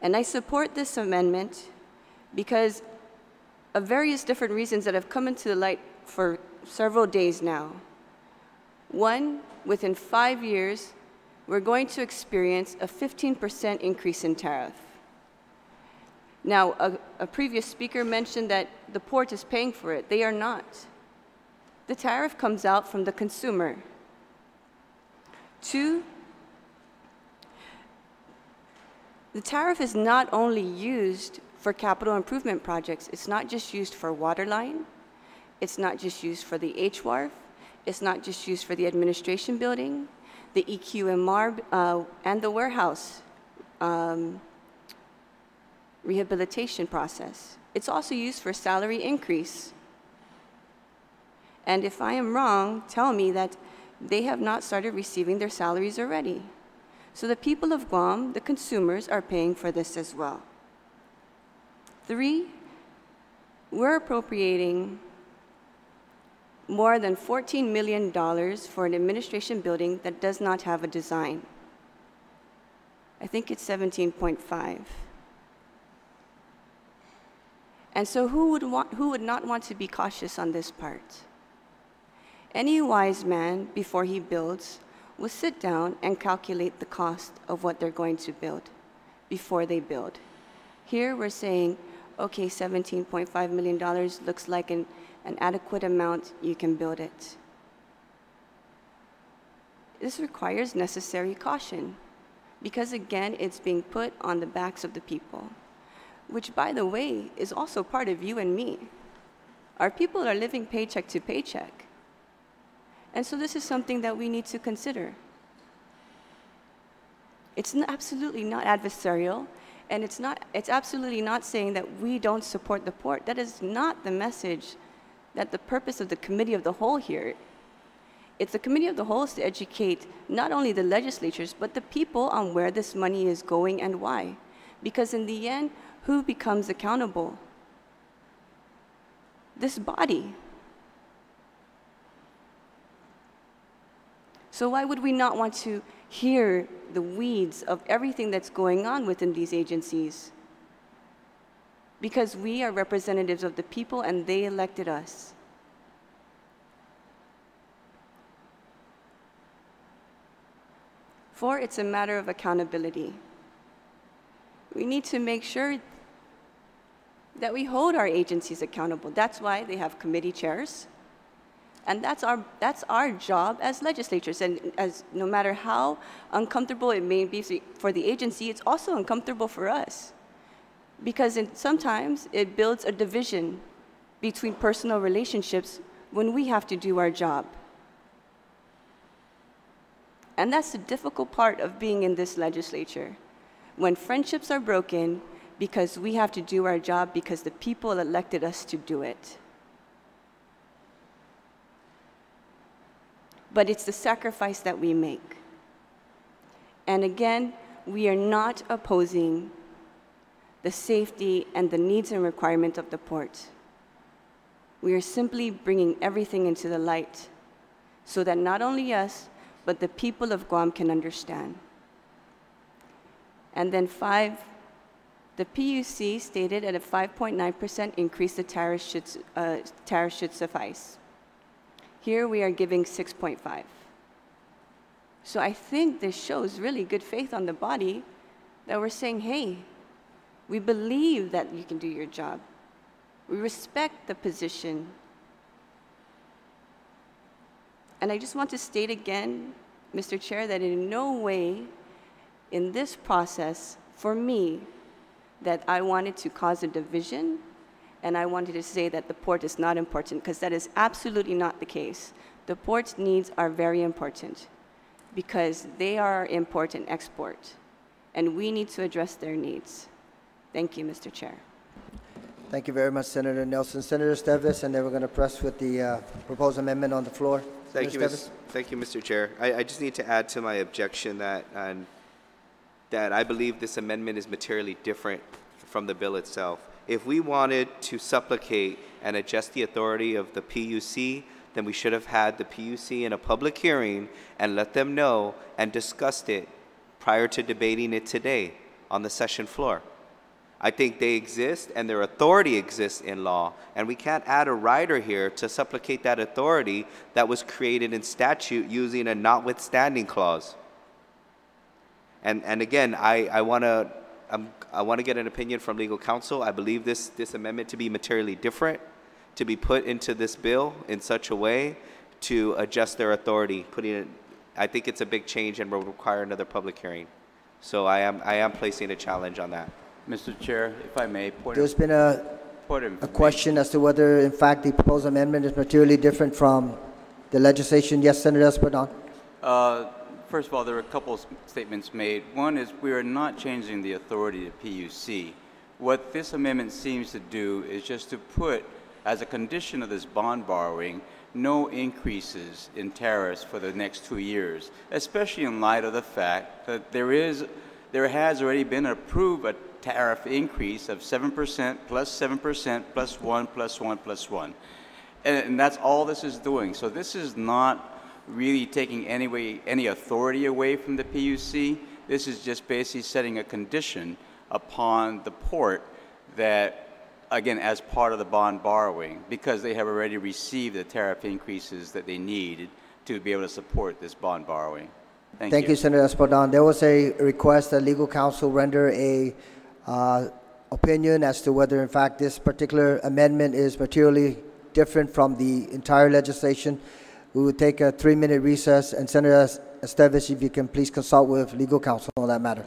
And I support this amendment because of various different reasons that have come into the light for several days now. One, within 5 years, we're going to experience a 15% increase in tariff. Now, a previous speaker mentioned that the port is paying for it. They are not. The tariff comes out from the consumer. 2, the tariff is not only used for capital improvement projects. It's not just used for waterline. It's not just used for the HWARF. It's not just used for the administration building, the EQMR, and the warehouse rehabilitation process. It's also used for salary increase. And if I am wrong, tell me that they have not started receiving their salaries already. So the people of Guam, the consumers, are paying for this as well. 3, we're appropriating more than $14 million for an administration building that does not have a design. I think it's 17.5. And so who would not want to be cautious on this part? Any wise man, before he builds, will sit down and calculate the cost of what they're going to build before they build. Here we're saying, okay, $17.5 million looks like an adequate amount, you can build it. This requires necessary caution because, again, it's being put on the backs of the people, which, by the way, is also part of you and me. Our people are living paycheck to paycheck. And so this is something that we need to consider. It's absolutely not adversarial, and it's absolutely not saying that we don't support the port. That is not the message that the purpose of the Committee of the Whole here. It's the Committee of the Whole is to educate not only the legislatures, but the people on where this money is going and why. Because in the end, who becomes accountable? This body. So why would we not want to hear the weeds of everything that's going on within these agencies? Because we are representatives of the people and they elected us. For it's a matter of accountability. We need to make sure that we hold our agencies accountable. That's why they have committee chairs. And that's our job as legislators. And as no matter how uncomfortable it may be for the agency, it's also uncomfortable for us. Because sometimes it builds a division between personal relationships when we have to do our job. And that's the difficult part of being in this legislature. When friendships are broken because we have to do our job because the people elected us to do it. But it's the sacrifice that we make. And again, we are not opposing the safety and the needs and requirements of the port. We are simply bringing everything into the light so that not only us, but the people of Guam can understand. And then 5, The PUC stated at a 5.9% increase, the tariff should suffice. Here we are giving 6.5. So I think this shows really good faith on the body that we're saying, hey, we believe that you can do your job. We respect the position. And I just want to state again, Mr. Chair, that in no way in this process, for me, that I wanted to cause a division and I wanted to say that the port is not important, because that is absolutely not the case. The port's needs are very important because they are import and export, and we need to address their needs. Thank you, Mr. Chair. Thank you very much, Senator Nelson. Senator Esteves, and then we're going to press with the proposed amendment on the floor. Thank you, Esteves. thank you, Mr. Chair. I just need to add to my objection that I believe this amendment is materially different from the bill itself. If we wanted to supplicate and adjust the authority of the PUC, then we should have had the PUC in a public hearing and let them know and discussed it prior to debating it today on the session floor. I think they exist and their authority exists in law, and we can't add a rider here to supplicate that authority that was created in statute using a notwithstanding clause. And again, I want to get an opinion from legal counsel. I believe this amendment to be materially different, to be put into this bill in such a way to adjust their authority. I think it's a big change and will require another public hearing. So I am placing a challenge on that. Mr. Chair, if I may, There's been a question as to whether, in fact, the proposed amendment is materially different from the legislation. Yes, Senator Espadon. First of all, there are a couple of statements made. One is we are not changing the authority of PUC. What this amendment seems to do is just to put, as a condition of this bond borrowing, no increases in tariffs for the next 2 years, especially in light of the fact that there has already been approved a tariff increase of 7% plus 7% plus 1 plus 1 plus 1. And that's all this is doing. So this is not really taking any authority away from the PUC. This is just basically setting a condition upon the port that, again, as part of the bond borrowing, because they have already received the tariff increases that they needed to be able to support this bond borrowing. Thank you, Senator Espadon. There was a request that legal counsel render a opinion as to whether, in fact, this particular amendment is materially different from the entire legislation. We will take a 3-minute recess, and Senator Esteves, if you can please consult with legal counsel on that matter.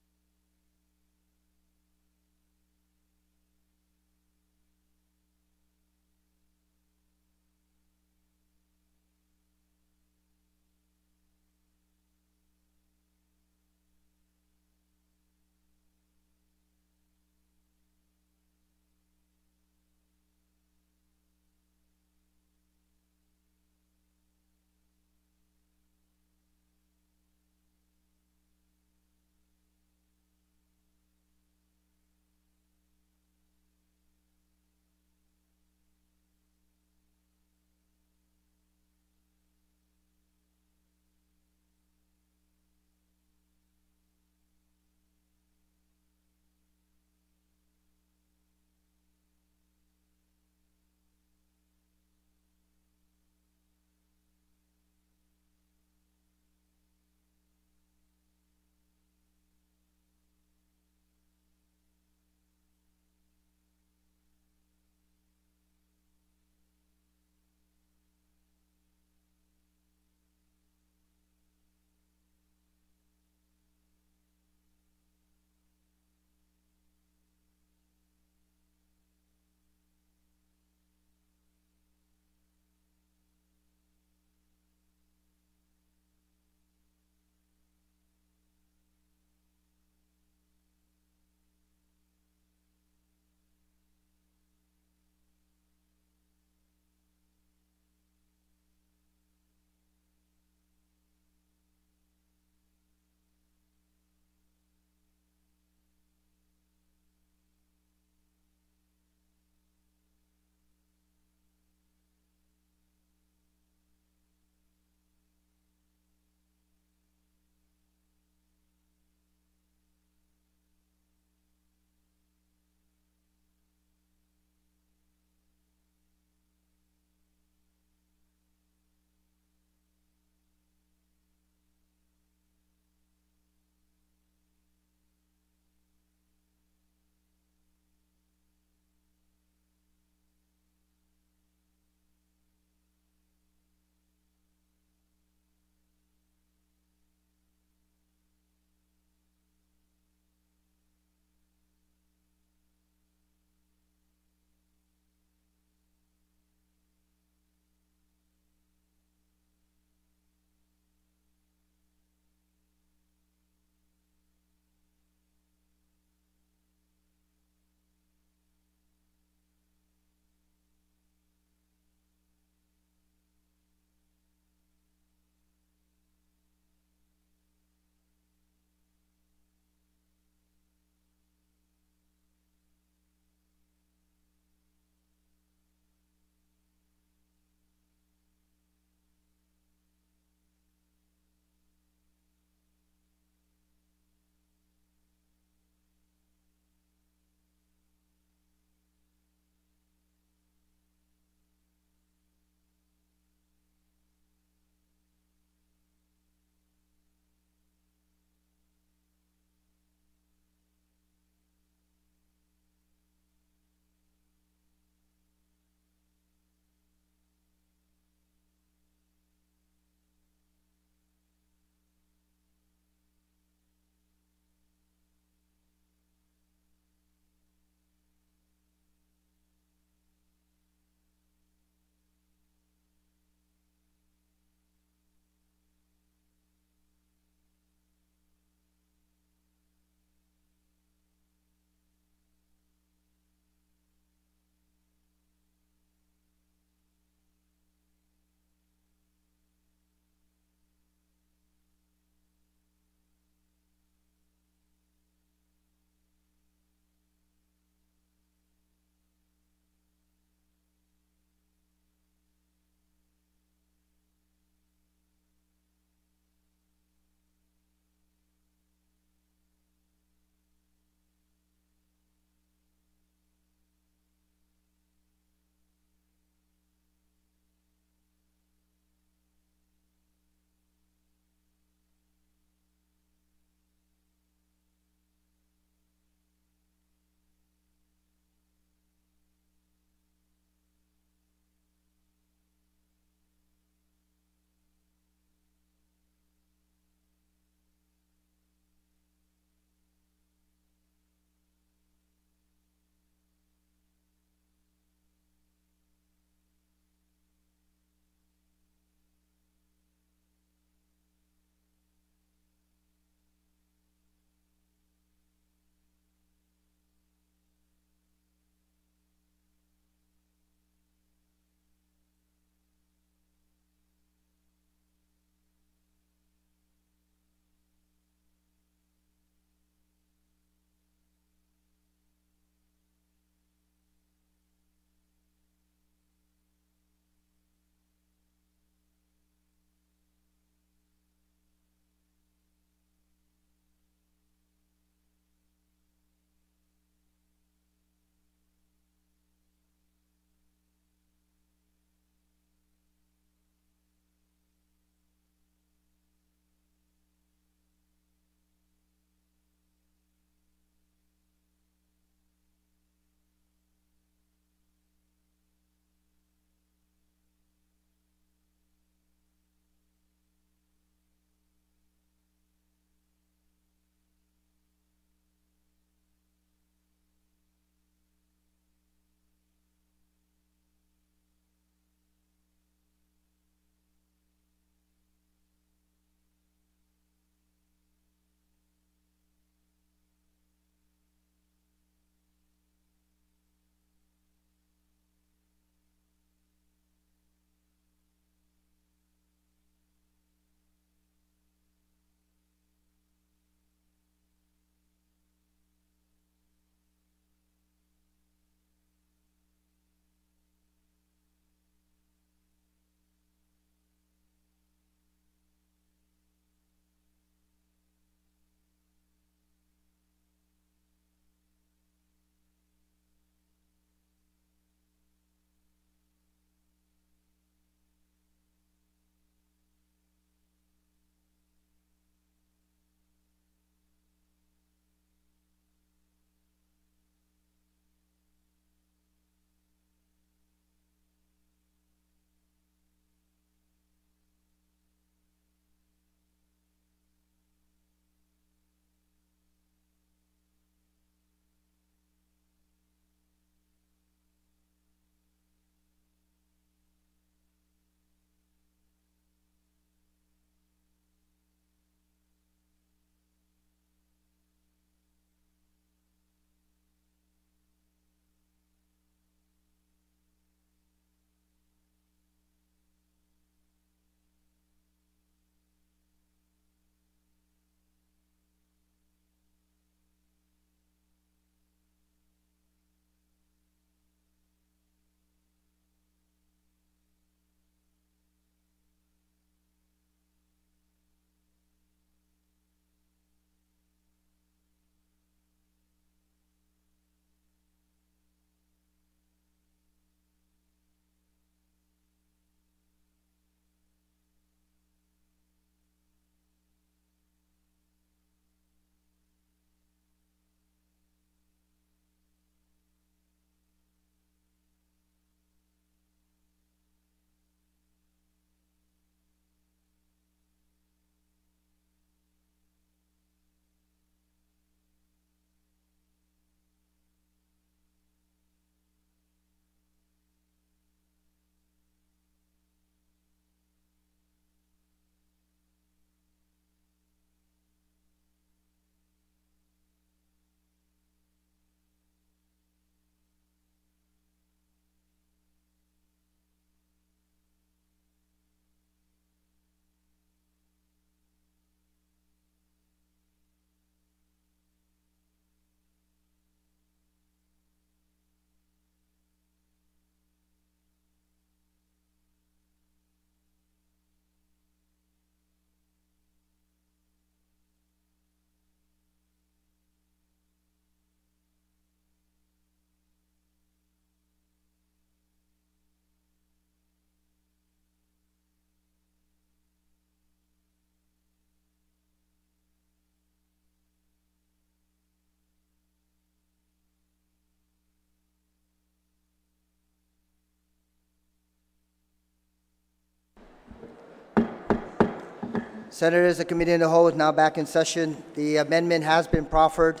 Senators, the committee in the whole is now back in session. The amendment has been proffered,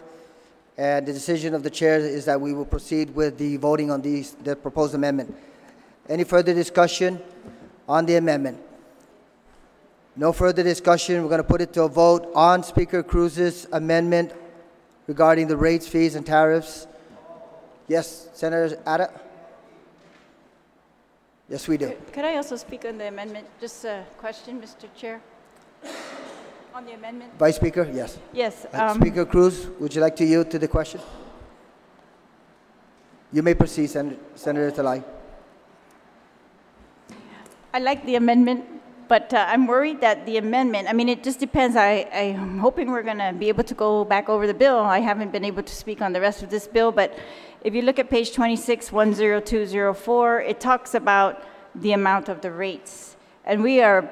and the decision of the chair is that we will proceed with the voting on the proposed amendment. Any further discussion on the amendment? No further discussion. We're going to put it to a vote on Speaker Cruz's amendment regarding the rates, fees, and tariffs. Yes, Senator Ada? Yes, we do. Could I also speak on the amendment? Just a question, Mr. Chair. On the amendment? Vice Speaker, yes. Yes. Speaker Cruz, would you like to yield to the question? You may proceed, Senator Talai. I like the amendment, but I'm worried that the amendment, I mean, it just depends. I'm hoping we're going to be able to go back over the bill. I haven't been able to speak on the rest of this bill, but if you look at page 26, 10204, it talks about the amount of the rates. And we are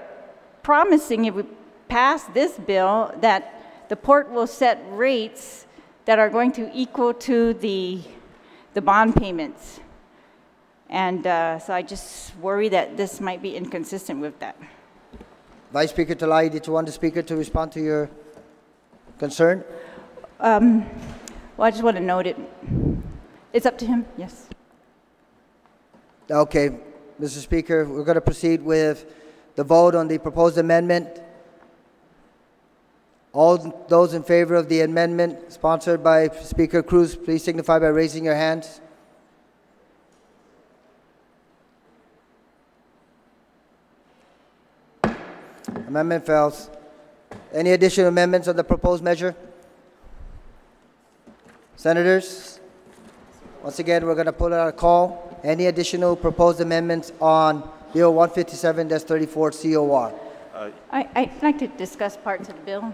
promising, if we pass this bill, that the port will set rates that are going to equal to the bond payments. And so I just worry that this might be inconsistent with that. Vice Speaker Talai, did you want the Speaker to respond to your concern? Well, I just want to note it. It's up to him, yes. Okay, Mr. Speaker, we're going to proceed with the vote on the proposed amendment. All those in favor of the amendment sponsored by Speaker Cruz, please signify by raising your hands. Amendment fails. Any additional amendments on the proposed measure? Senators, once again, we're going to put out a call. Any additional proposed amendments on Bill 157-34 COR? I'd like to discuss parts of the bill.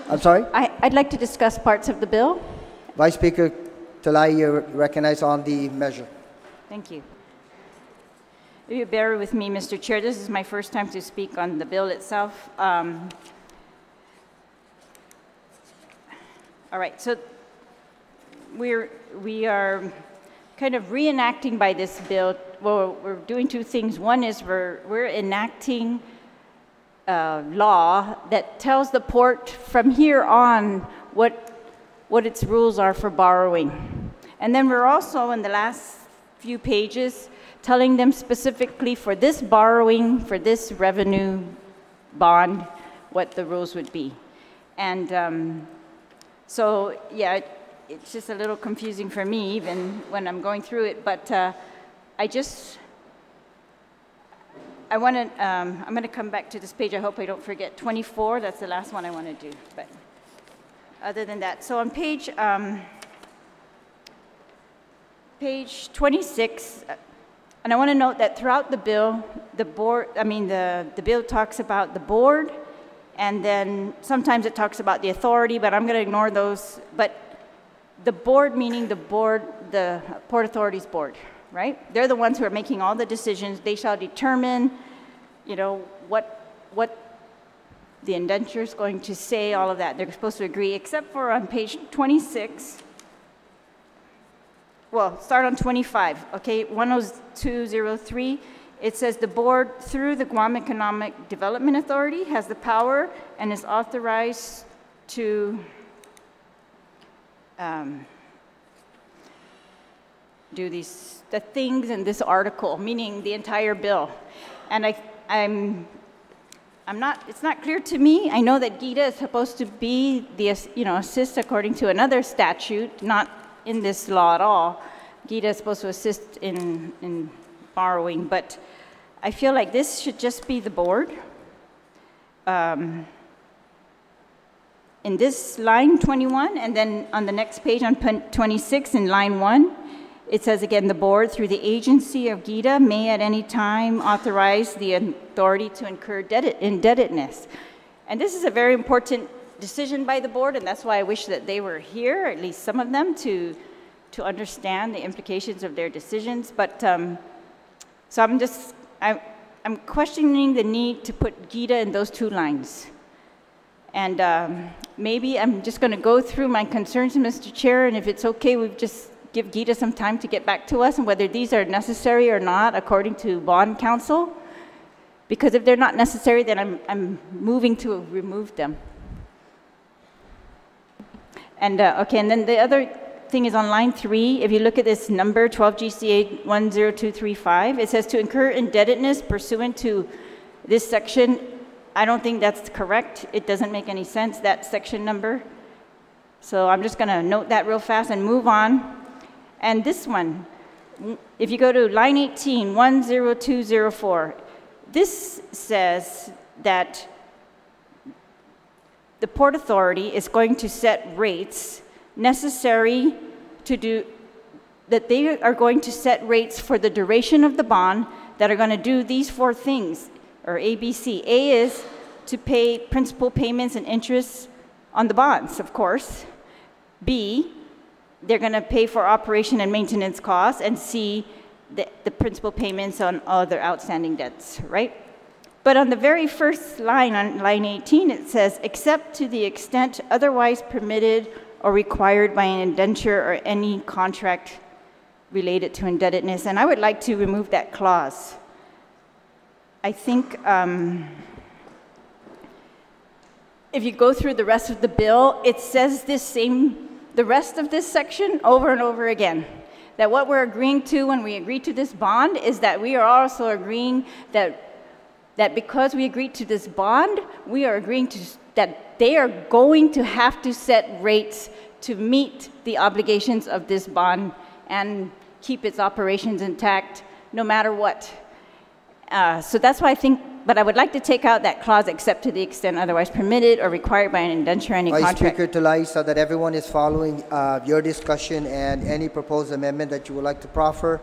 I'm sorry? I'd like to discuss parts of the bill. Vice Speaker Talai, you're recognized on the measure. Thank you. If you bear with me, Mr. Chair, this is my first time to speak on the bill itself. All right, so we are kind of reenacting by this bill. Well, we're doing two things. One is we're enacting law that tells the port from here on what its rules are for borrowing. And then we're also, in the last few pages, telling them specifically for this borrowing, for this revenue bond, what the rules would be. And so, yeah, it's just a little confusing for me, even when I'm going through it, but I'm going to come back to this page. I hope I don't forget 24. That's the last one I want to do. But other than that, so on page 26, and I want to note that throughout the bill, the bill talks about the board, and then sometimes it talks about the authority, but I'm going to ignore those. But the board, meaning the board, the Port Authority's board, right? They're the ones who are making all the decisions. They shall determine, you know, what the indenture is going to say, all of that. They're supposed to agree, except for on page 26. Well, start on 25, okay? 10203, it says the board, through the Guam Economic Development Authority, has the power and is authorized to do the things in this article, meaning the entire bill. And it's not clear to me. I know that GITA is supposed to be the, assist according to another statute, not in this law at all. GITA is supposed to assist in borrowing, but I feel like this should just be the board. In this line 21, and then on the next page on 26 in line 1, it says again, the board through the agency of GITA may at any time authorize the authority to incur indebtedness. And this is a very important decision by the board, and that's why I wish that they were here, at least some of them, to understand the implications of their decisions. But so I'm questioning the need to put GITA in those two lines. And maybe I'm just going to go through my concerns, Mr. Chair, and if it's okay, we just give GITA some time to get back to us, and whether these are necessary or not, according to bond counsel. Because if they're not necessary, then I'm moving to remove them. And, okay, and then the other thing is on line 3, if you look at this number, 12 GCA 10235, it says to incur indebtedness pursuant to this section. I don't think that's correct. It doesn't make any sense, that section number. So I'm just going to note that real fast and move on. And this one, if you go to line 18, 10204, this says that the Port Authority is going to set rates necessary to do, that they are going to set rates for the duration of the bond that are going to do these 4 things, or ABC. A is to pay principal payments and interest on the bonds, of course. B, they're going to pay for operation and maintenance costs. And C, the principal payments on other outstanding debts, right? But on the very first line, on line 18, it says, except to the extent otherwise permitted or required by an indenture or any contract related to indebtedness. And I would like to remove that clause. I think if you go through the rest of the bill, it says the rest of this section over and over again. That what we're agreeing to when we agree to this bond is that we are also agreeing that because we agreed to this bond, we are agreeing to that they are going to have to set rates to meet the obligations of this bond and keep its operations intact no matter what. So that's why I think, but I would like to take out that clause, except to the extent otherwise permitted or required by an indenture or any Vice contract. Speaker Talai, so that everyone is following your discussion and any proposed amendment that you would like to proffer.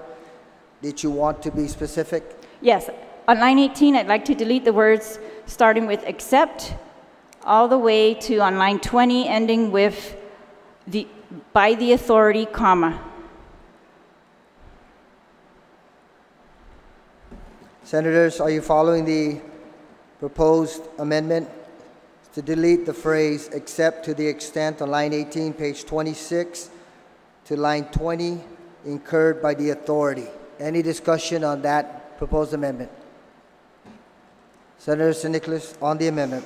Did you want to be specific? Yes. On line 18, I'd like to delete the words starting with except all the way to on line 20, ending with by the authority, comma. Senators, are you following the proposed amendment to delete the phrase except to the extent on line 18, page 26, to line 20, incurred by the authority? Any discussion on that proposed amendment? Senator St. Nicholas, on the amendment.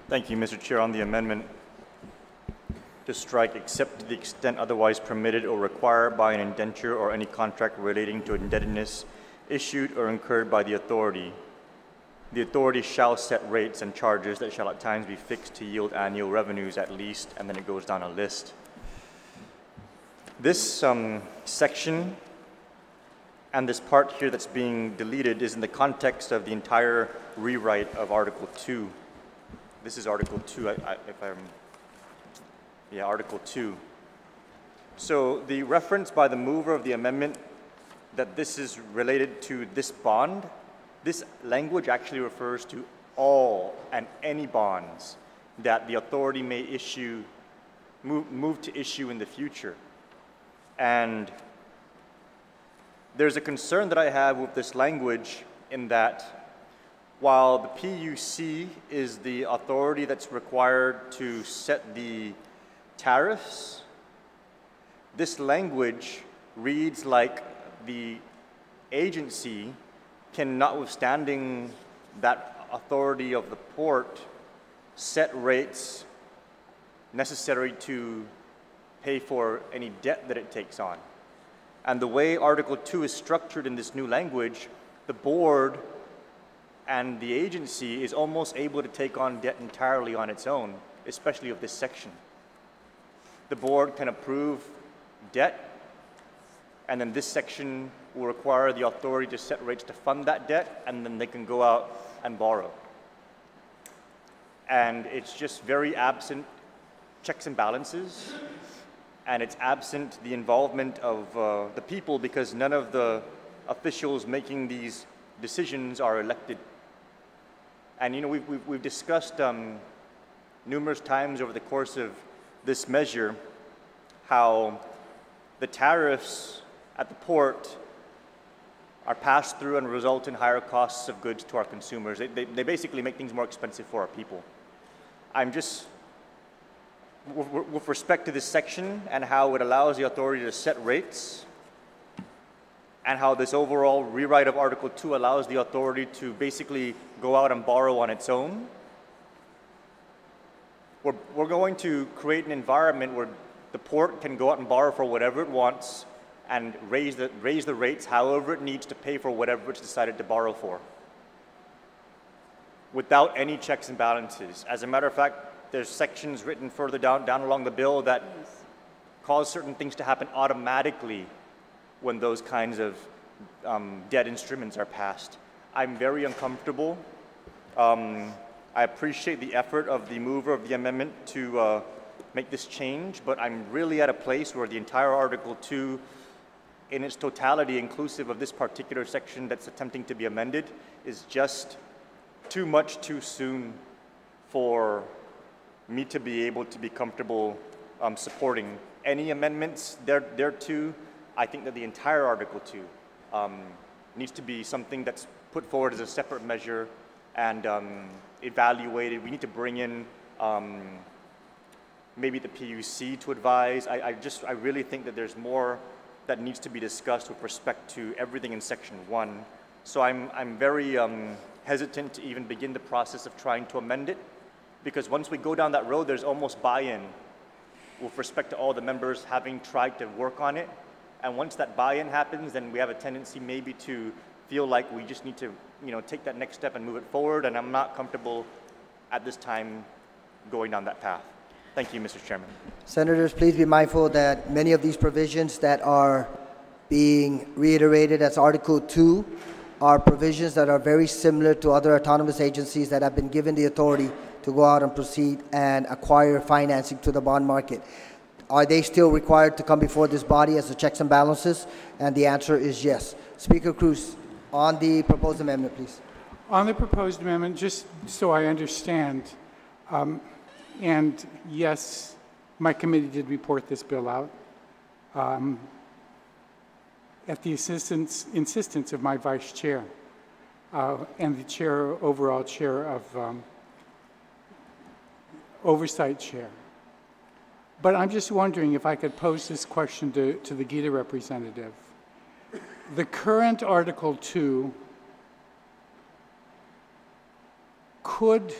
Thank you, Mr. Chair. On the amendment, to strike except to the extent otherwise permitted or required by an indenture or any contract relating to indebtedness issued or incurred by the authority. The authority shall set rates and charges that shall at times be fixed to yield annual revenues at least, and then it goes down a list. This section and this part here that's being deleted is in the context of the entire rewrite of Article 2. This is Article 2, Article 2. So the reference by the mover of the amendment that this is related to this bond, this language actually refers to all and any bonds that the authority may issue, move to issue in the future. And there's a concern that I have with this language in that while the PUC is the authority that's required to set the tariffs, this language reads like the agency can, notwithstanding that authority of the port, set rates necessary to pay for any debt that it takes on. And the way Article 2 is structured in this new language, the board and the agency is almost able to take on debt entirely on its own, especially of this section. The board can approve debt, and then this section will require the authority to set rates to fund that debt, and then they can go out and borrow. And it's just very absent checks and balances, and it's absent the involvement of the people because none of the officials making these decisions are elected. And you know, we've discussed numerous times over the course of this measure how the tariffs at the port are passed through and result in higher costs of goods to our consumers. They basically make things more expensive for our people. I'm just, with respect to this section and how it allows the authority to set rates, and how this overall rewrite of Article 2 allows the authority to basically go out and borrow on its own. We're going to create an environment where the port can go out and borrow for whatever it wants and raise the rates however it needs to pay for whatever it's decided to borrow for, without any checks and balances. As a matter of fact, there's sections written further down along the bill that cause certain things to happen automatically when those kinds of debt instruments are passed. I'm very uncomfortable. I appreciate the effort of the mover of the amendment to make this change, but I'm really at a place where the entire Article 2 in its totality, inclusive of this particular section that's attempting to be amended, is just too much too soon for me to be able to be comfortable supporting any amendments thereto. I think that the entire Article 2 needs to be something that's put forward as a separate measure and evaluated. We need to bring in maybe the PUC to advise. I really think that there's more that needs to be discussed with respect to everything in Section 1. So I'm very hesitant to even begin the process of trying to amend it, because once we go down that road, there's almost buy-in with respect to all the members having tried to work on it. And once that buy-in happens, then we have a tendency maybe to feel like we just need to, take that next step and move it forward. And I'm not comfortable at this time going down that path. Thank you, Mr. Chairman. Senators, please be mindful that many of these provisions that are being reiterated as Article 2 are provisions that are very similar to other autonomous agencies that have been given the authority to go out and proceed and acquire financing to the bond market. Are they still required to come before this body as the checks and balances? And the answer is yes. Speaker Cruz, on the proposed amendment, please. On the proposed amendment, just so I understand, and yes, my committee did report this bill out at the insistence of my vice chair and the overall chair of oversight chair. But I'm just wondering if I could pose this question to the GITA representative. The current Article 2, could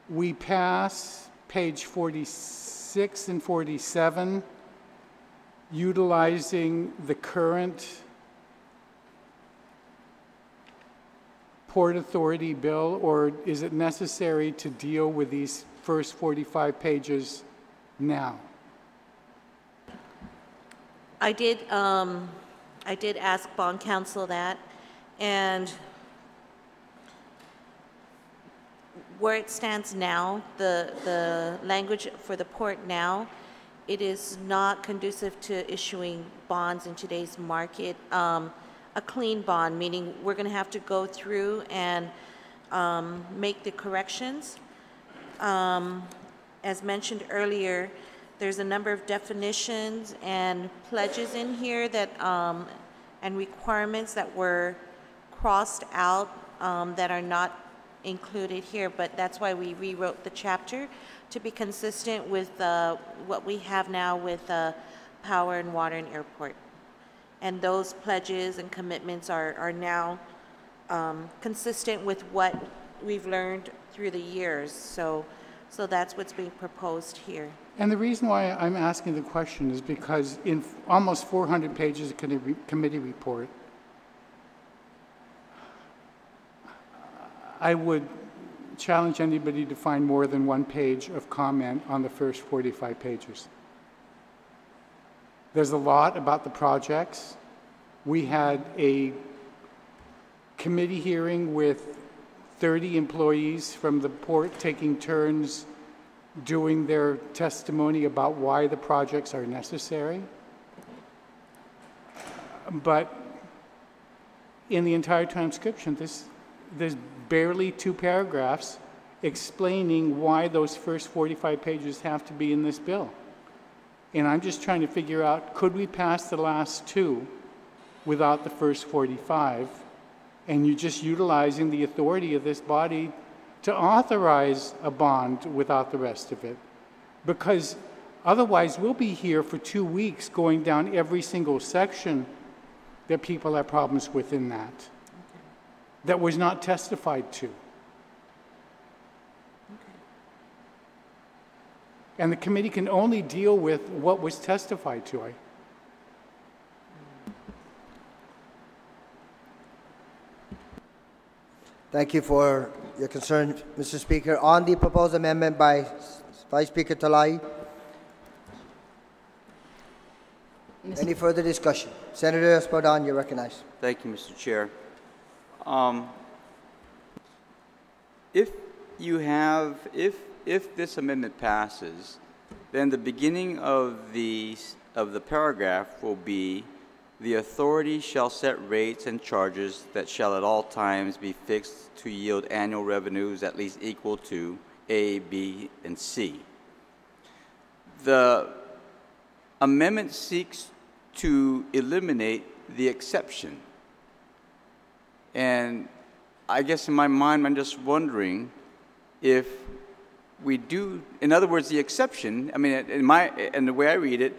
we pass page 46 and 47 utilizing the current Port Authority bill, or is it necessary to deal with these first 45 pages now? I did ask bond counsel that, and where it stands now, the language for the port now, it is not conducive to issuing bonds in today's market. A clean bond, meaning we're going to have to go through and make the corrections. As mentioned earlier, there's a number of definitions and pledges in here that and requirements that were crossed out that are not included here, but that's why we rewrote the chapter to be consistent with what we have now with power and water and airport. And those pledges and commitments are now consistent with what we've learned through the years. So that's what's being proposed here. And the reason why I'm asking the question is because in almost 400 pages of committee report, I would challenge anybody to find more than one page of comment on the first 45 pages. There's a lot about the projects. We had a committee hearing with 30 employees from the port taking turns doing their testimony about why the projects are necessary. But in the entire transcription, there's barely 2 paragraphs explaining why those first 45 pages have to be in this bill. And I'm just trying to figure out, could we pass the last 2 without the first 45? And you're just utilizing the authority of this body to authorize a bond without the rest of it. Because otherwise, we'll be here for 2 weeks going down every single section that people have problems within that, that was not testified to. And the committee can only deal with what was testified to. Thank you for your concern, Mr. Speaker. On the proposed amendment by Vice Speaker Talai, any further discussion? Senator Espadon, you're recognized. Thank you, Mr. Chair. If this amendment passes, then the beginning of the paragraph will be, the authority shall set rates and charges that shall at all times be fixed to yield annual revenues at least equal to A, B, and C. The amendment seeks to eliminate the exception. And I guess in my mind, I'm just wondering if we do, in other words, the exception, I mean, in the way I read it,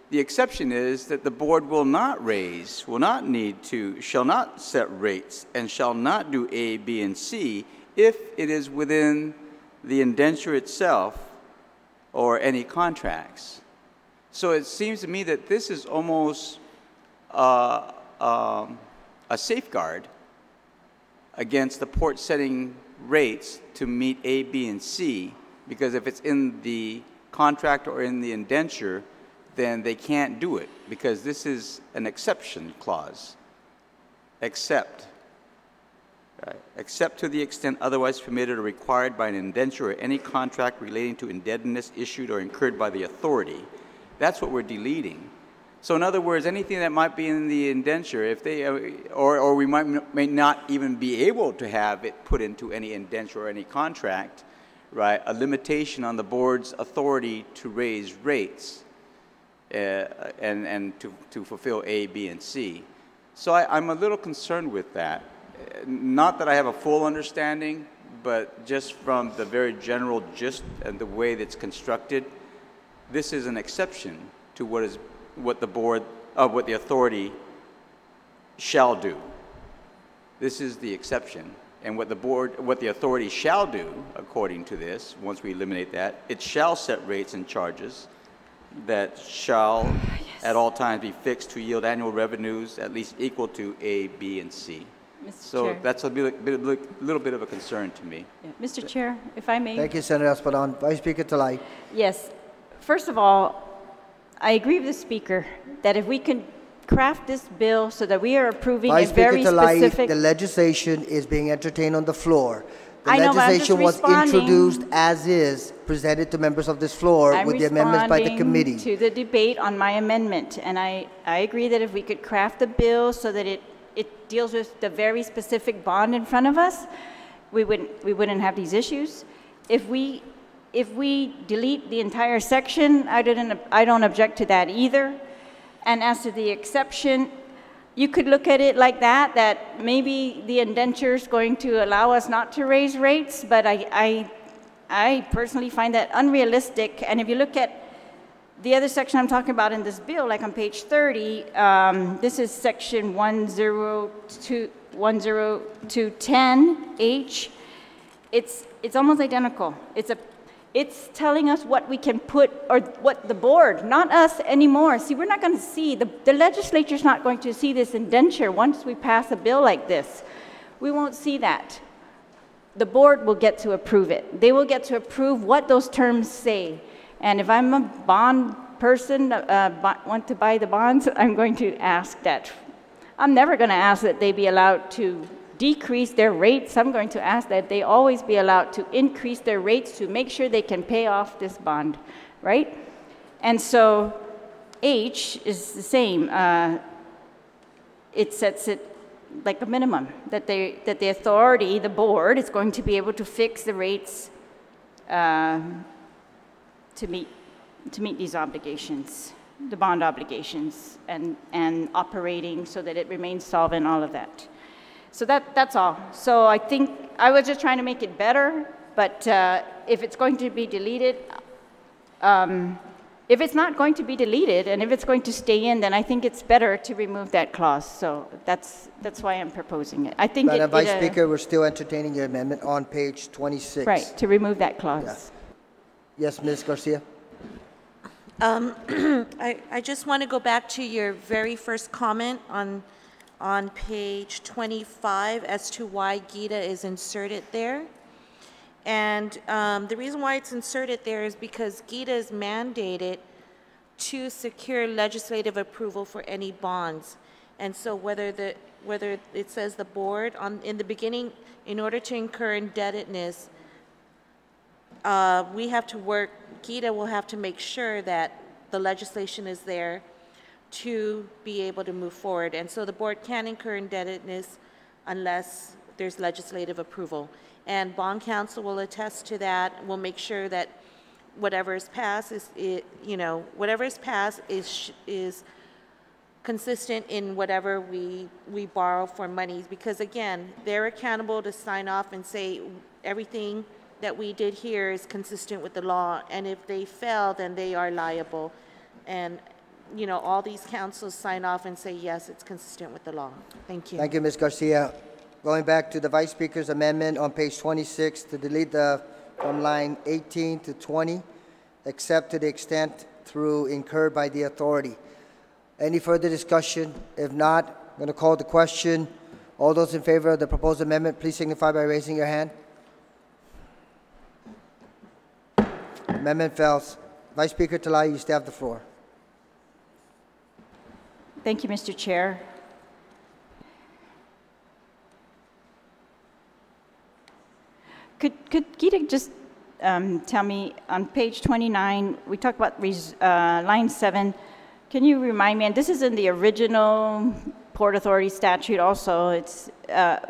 the exception is that the board will not raise, will not need to, shall not set rates, and shall not do A, B, and C if it is within the indenture itself or any contracts. So it seems to me that this is almost a safeguard against the port setting rates to meet A, B, and C, because if it's in the contract or in the indenture, then they can't do it, because this is an exception clause. Except. Right. Except to the extent otherwise permitted or required by an indenture or any contract relating to indebtedness issued or incurred by the authority. That's what we're deleting. So in other words, anything that might be in the indenture, if they, or we may not even be able to have it put into any indenture or any contract, right? A limitation on the board's authority to raise rates and to fulfill A, B, and C. So I'm a little concerned with that. Not that I have a full understanding, but just from the very general gist and the way that's constructed, this is an exception to what the authority shall do. This is the exception. And what the authority shall do, according to this, once we eliminate that, it shall set rates and charges that shall at all times be fixed to yield annual revenues at least equal to A, B, and C. Mr. So Chair. that's a little bit of a concern to me. Yeah. Mr. Chair, if I may. Thank you, Senator Espadon. Vice Speaker Talai. Yes. First of all, I agree with the Speaker that if we can craft this bill so that we are approving Vice a very Speaker Talai, specific... the legislation is being entertained on the floor. The I know, but I'm just legislation was responding. introduced as is, presented to members of this floor I'm with the amendments by the responding committee. to the debate on my amendment, and I agree that if we could craft the bill so that it deals with the very specific bond in front of us, we wouldn't have these issues. If we delete the entire section, I don't object to that either. And as to the exception, you could look at it like that maybe the indenture is going to allow us not to raise rates, but I personally find that unrealistic. And if you look at the other section I'm talking about in this bill, like on page 30, this is section 10210H. It's almost identical. It's telling us what we can put, or what the board, not us anymore. See, we're not going to see, the legislature's not going to see this indenture once we pass a bill like this. We won't see that. The board will get to approve it. They will get to approve what those terms say. And if I'm a bond person, want to buy the bonds, I'm going to ask that. I'm never going to ask that they be allowed to decrease their rates. I'm going to ask that they always be allowed to increase their rates to make sure they can pay off this bond, right? And so H is the same. It sets it like a minimum, that the authority, the board, is going to be able to fix the rates to meet these obligations, the bond obligations, and operating so that it remains solvent, all of that. So that's all. So I think I was just trying to make it better, but if it's going to be deleted, if it's not going to be deleted and if it's going to stay in, then I think it's better to remove that clause. So that's why I'm proposing it. I think Madam Vice Speaker, we're still entertaining your amendment on page 26. Right, to remove that clause. Yeah. Yes, Ms. Garcia. I just want to go back to your very first comment on page 25 as to why GITA is inserted there. And the reason why it's inserted there is because GITA is mandated to secure legislative approval for any bonds. And so whether it says the board in the beginning, in order to incur indebtedness, we have to work, GITA will have to make sure that the legislation is there to be able to move forward. And so the board can incur indebtedness unless there's legislative approval. And bond counsel will attest to that. We'll make sure that whatever is passed whatever is passed is consistent in whatever we borrow for monies. Because again, they're accountable to sign off and say everything that we did here is consistent with the law. And if they fail, then they are liable. And all these councils sign off and say, yes, it's consistent with the law. Thank you. Thank you, Ms. Garcia. Going back to the Vice Speaker's amendment on page 26 to delete from line 18 to 20, except to the extent through incurred by the authority. Any further discussion? If not, I'm going to call the question. All those in favor of the proposed amendment, please signify by raising your hand. Amendment fails. Vice Speaker Talai, you still have the floor. Thank you, Mr. Chair. Could GITA just tell me, on page 29, we talked about line 7. Can you remind me, and this is in the original Port Authority statute also, it's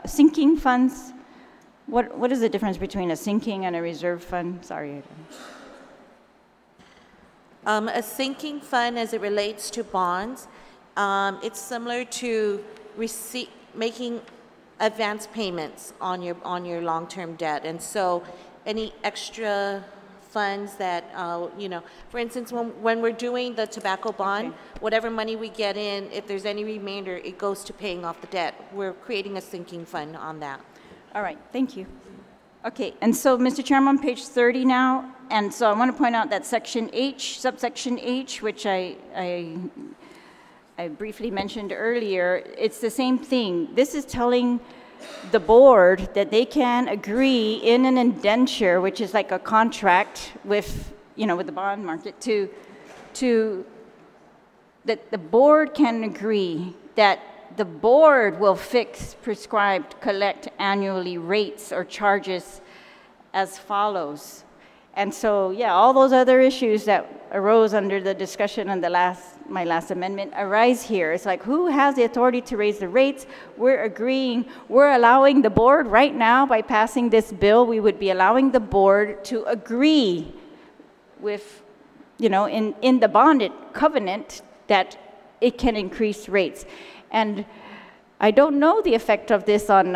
sinking funds. What is the difference between a sinking and a reserve fund? Sorry. A sinking fund, as it relates to bonds, it's similar to making advance payments on your long-term debt. And so any extra funds that, for instance, when we're doing the tobacco bond, whatever money we get in, if there's any remainder, it goes to paying off the debt. We're creating a sinking fund on that. All right, thank you. Okay, and so, Mr. Chairman, on page 30 now, and so I want to point out that section H, subsection H, which I briefly mentioned earlier, it's the same thing. This is telling the board that they can agree in an indenture, which is like a contract with, with the bond market, that the board can agree that the board will fix prescribed collect annually rates or charges as follows. And so, yeah, all those other issues that arose under the discussion on my last amendment arise here. It's like, who has the authority to raise the rates? We're agreeing, we're allowing the board right now, by passing this bill, we would be allowing the board to agree with, in the bonded covenant that it can increase rates. And I don't know the effect of this on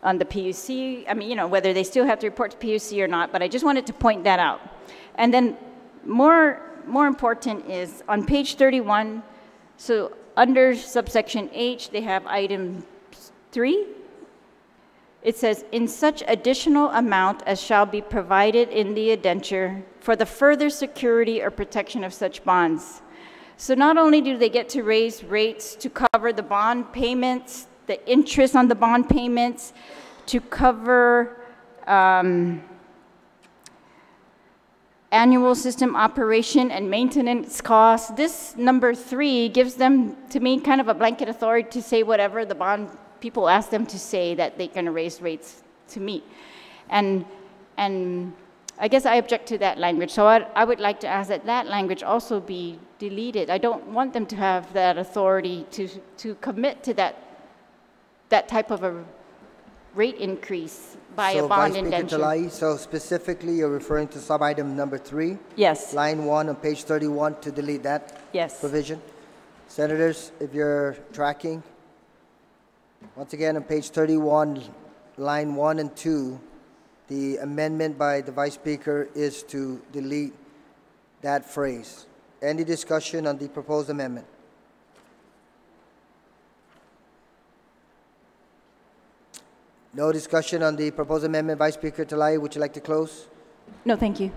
the PUC. I mean, whether they still have to report to PUC or not, but I just wanted to point that out. And then more important is on page 31, so under subsection H, they have item 3. It says, in such additional amount as shall be provided in the indenture for the further security or protection of such bonds. So not only do they get to raise rates to cover the bond payments, the interest on the bond payments, to cover annual system operation and maintenance costs. This number 3 gives them, to me, kind of a blanket authority to say whatever the bond people ask them to say that they're going to raise rates to meet. And I guess I object to that language. So I would like to ask that that language also be deleted. I don't want them to have that authority to commit to that type of a rate increase by a bond indenture. Talai, so specifically you're referring to sub-item number 3? Yes. Line 1 on page 31 to delete that provision? Senators, if you're tracking, once again on page 31, line 1 and 2, the amendment by the Vice Speaker is to delete that phrase. Any discussion on the proposed amendment? No discussion on the proposed amendment. Vice Speaker Talai, would you like to close? No, thank you.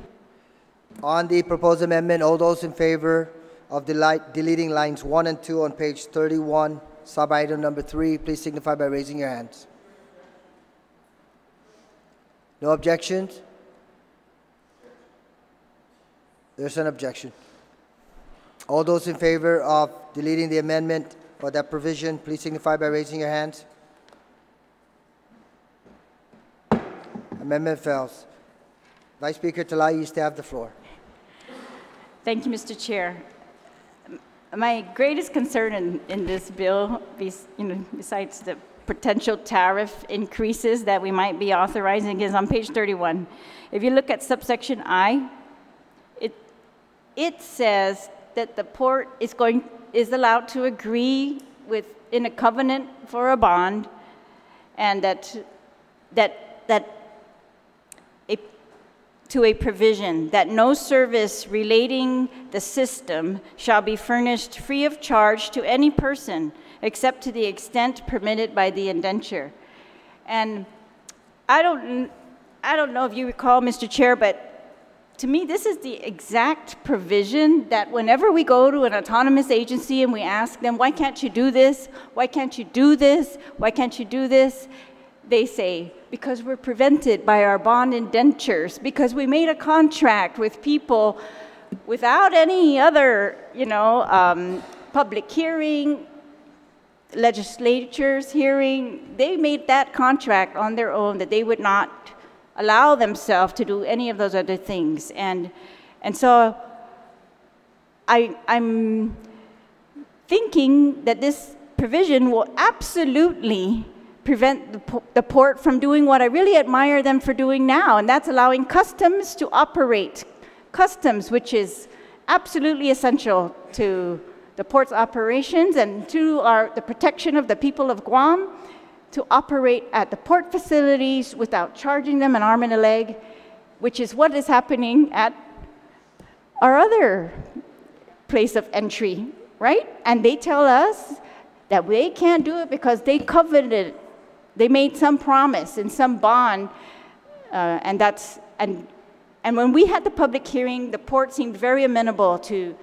On the proposed amendment, all those in favor of deleting lines 1 and 2 on page 31, sub-item number 3, please signify by raising your hands. No objections? There's an objection. All those in favor of deleting the amendment or that provision, please signify by raising your hands. Amendment fails. Vice Speaker Talai, you still have the floor. Thank you, Mr. Chair. My greatest concern in this bill, besides the potential tariff increases that we might be authorizing, is on page 31. If you look at subsection I, it says that the port is allowed to agree in a covenant for a bond, and to a provision that no service relating the system shall be furnished free of charge to any person except to the extent permitted by the indenture. And I don't know if you recall, Mr. Chair, but to me, this is the exact provision that whenever we go to an autonomous agency and we ask them, why can't you do this? Why can't you do this? Why can't you do this? They say, because we're prevented by our bond indentures, because we made a contract with people without any other, public hearing, legislatures hearing. They made that contract on their own, that they would not allow themselves to do any of those other things. And so I'm thinking that this provision will absolutely prevent the port from doing what I really admire them for doing now, and that's allowing customs to operate. Customs, which is absolutely essential to the port's operations and to the protection of the people of Guam, to operate at the port facilities without charging them an arm and a leg, which is what is happening at our other place of entry, right? And they tell us that they can't do it because they coveted, they made some promise and some bond, and when we had the public hearing, the port seemed very amenable to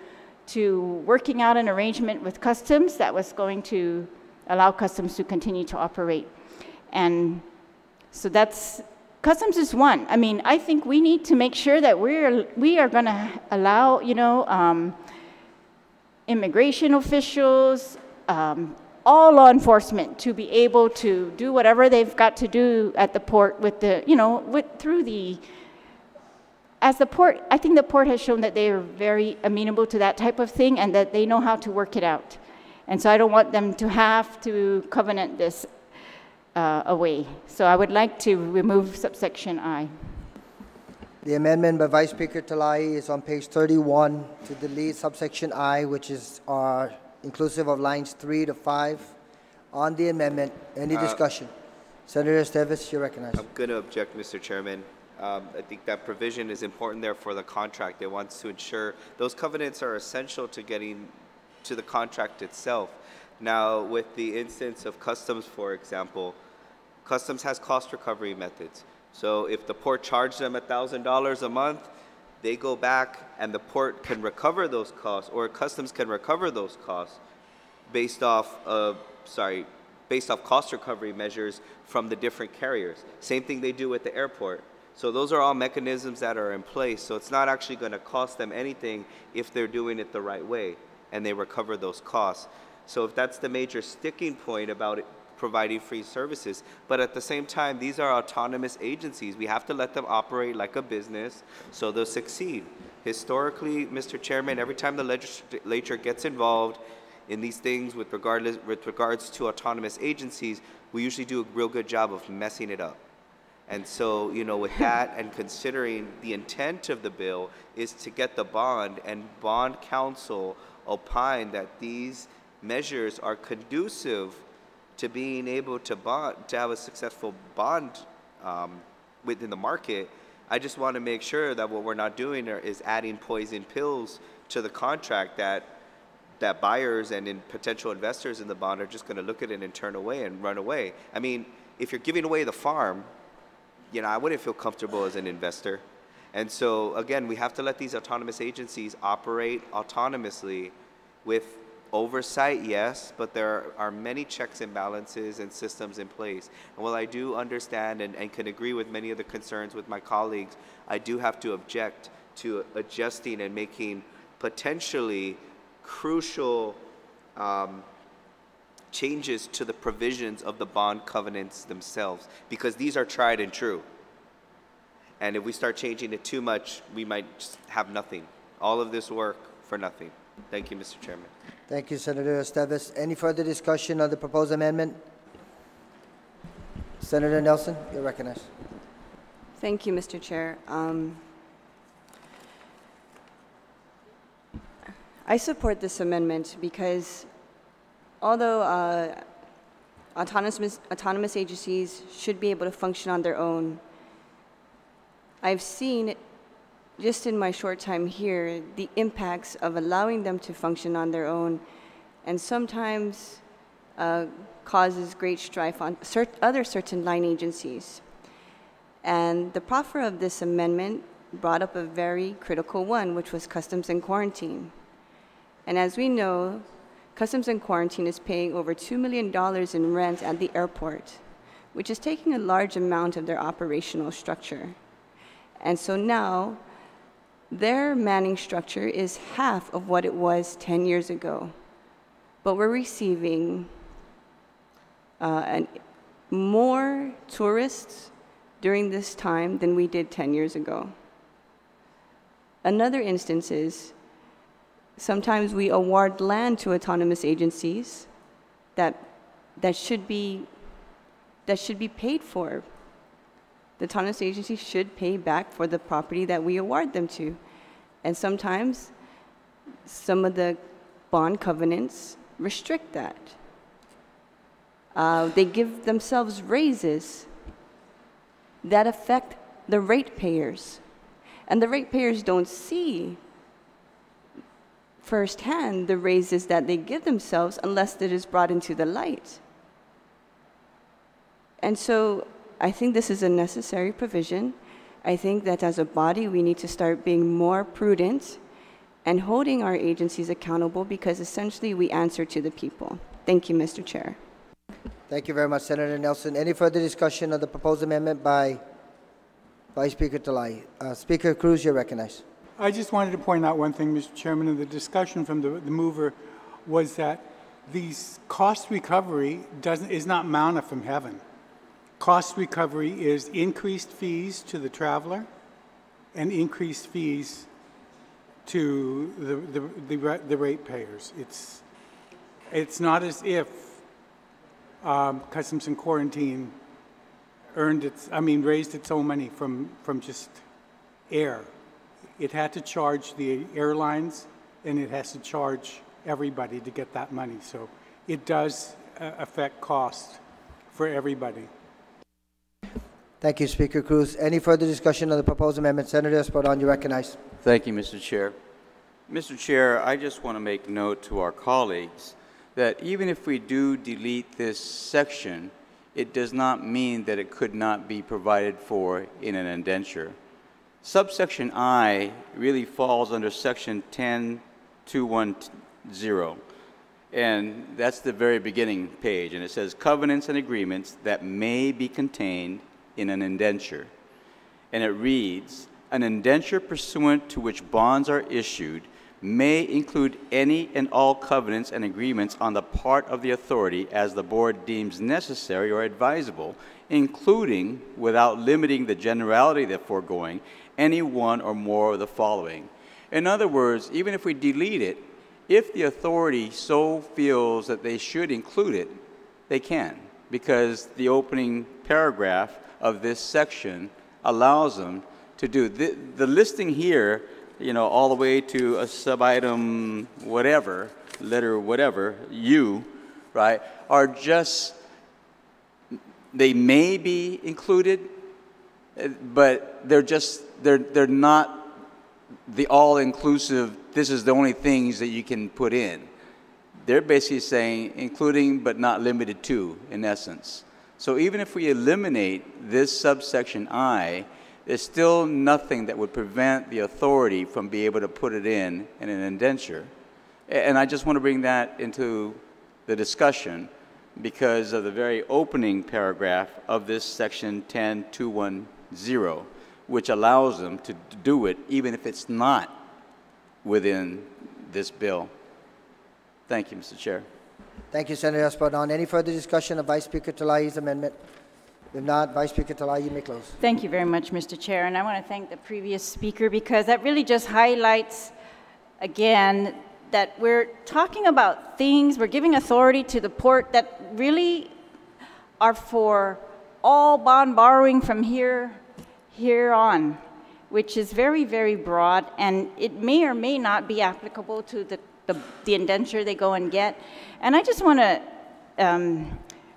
working out an arrangement with customs that was going to allow customs to continue to operate. And so customs is one. I mean, I think we need to make sure that we are going to allow, immigration officials, all law enforcement to be able to do whatever they've got to do at the port I think the port has shown that they are very amenable to that type of thing and that they know how to work it out. And so I don't want them to have to covenant this away. So I would like to remove subsection I. The amendment by Vice Speaker Talai is on page 31 to delete subsection I, which is inclusive of lines 3 to 5. On the amendment, any discussion? Senator Esteves, you're recognized. I'm going to object, Mr. Chairman. I think that provision is important there for the contract. It wants to ensure those covenants are essential to getting to the contract itself. Now, with the instance of customs, for example, customs has cost recovery methods. So if the port charged them $1,000 a month, they go back and the port can recover those costs, or customs can recover those costs based off cost recovery measures from the different carriers. Same thing they do with the airport. So those are all mechanisms that are in place. So it's not actually going to cost them anything if they're doing it the right way and they recover those costs. So if that's the major sticking point about it, providing free services, but at the same time, these are autonomous agencies. We have to let them operate like a business so they'll succeed. Historically, Mr. Chairman, every time the legislature gets involved in these things with regards to autonomous agencies, we usually do a real good job of messing it up. And so, with that and considering the intent of the bill is to get the bond, and bond counsel opine that these measures are conducive to being able to have a successful bond within the market, I just want to make sure that what we're not doing is adding poison pills to the contract that buyers and potential investors in the bond are just going to look at it and turn away and run away. I mean, if you're giving away the farm, I wouldn't feel comfortable as an investor. And so, again, we have to let these autonomous agencies operate autonomously with oversight, yes, but there are many checks and balances and systems in place. And while I do understand and can agree with many of the concerns with my colleagues, I do have to object to adjusting and making potentially crucial changes to the provisions of the bond covenants themselves, because these are tried and true. And if we start changing it too much, we might just have nothing. All of this work for nothing. Thank you, Mr. Chairman. Thank you, Senator Esteves. Any further discussion on the proposed amendment? Senator Nelson, you're recognized. Thank you, Mr. Chair. I support this amendment because although autonomous agencies should be able to function on their own, I've seen, just in my short time here, the impacts of allowing them to function on their own, and sometimes causes great strife on other certain line agencies. And the proffer of this amendment brought up a very critical one, which was customs and quarantine. And as we know, Customs and Quarantine is paying over $2 million in rent at the airport, which is taking a large amount of their operational structure. And so now, their manning structure is half of what it was 10 years ago. But we're receiving more tourists during this time than we did 10 years ago. Another instance is, sometimes we award land to autonomous agencies that should be paid for. The autonomous agency should pay back for the property that we award them to. And sometimes some of the bond covenants restrict that. They give themselves raises that affect the ratepayers. And the ratepayers don't see firsthand the raises that they give themselves unless it is brought into the light. And so I think this is a necessary provision. I think that as a body, we need to start being more prudent and holding our agencies accountable, because essentially we answer to the people. Thank you, Mr. Chair. Thank you very much, Senator Nelson. Any further discussion of the proposed amendment by Vice Speaker Talai? Speaker Cruz, you're recognized. I just wanted to point out one thing, Mr. Chairman, and the discussion from the mover was that these cost recovery is not manna from heaven. Cost recovery is increased fees to the traveler and increased fees to the ratepayers. It's not as if Customs and Quarantine raised its own money from just air. It had to charge the airlines, and it has to charge everybody to get that money. So it does affect cost for everybody. Thank you, Speaker Cruz. Any further discussion on the proposed amendment? Senator Espadon, you recognize. Thank you, Mr. Chair. Mr. Chair, I just want to make note to our colleagues that even if we do delete this section, it does not mean that it could not be provided for in an indenture. Subsection I really falls under section 10210, and that's the very beginning page, and it says covenants and agreements that may be contained in an indenture. And it reads, an indenture pursuant to which bonds are issued may include any and all covenants and agreements on the part of the authority as the board deems necessary or advisable, including, without limiting the generality of the foregoing, any one or more of the following. In other words, even if we delete it, if the authority so feels that they should include it, they can, because the opening paragraph of this section allows them to do. The listing here, all the way to a sub-item whatever, letter whatever, U, right, are just, they may be included, But they're not the all-inclusive, this is the only things that you can put in. They're basically saying including but not limited to, in essence. So even if we eliminate this subsection I, there's still nothing that would prevent the authority from being able to put it in an indenture. And I just want to bring that into the discussion because of the very opening paragraph of this section 10210, which allows them to do it even if it's not within this bill. Thank you, Mr. Chair. Thank you, Senator Espadon. Any further discussion of Vice Speaker Talai's amendment? If not, Vice Speaker Talai, you may close. Thank you very much, Mr. Chair. And I want to thank the previous speaker because that really just highlights, again, that we're talking about things, we're giving authority to the port that really are for all bond borrowing from here on, which is very, very broad, and it may or may not be applicable to the indenture they go and get. And I just want to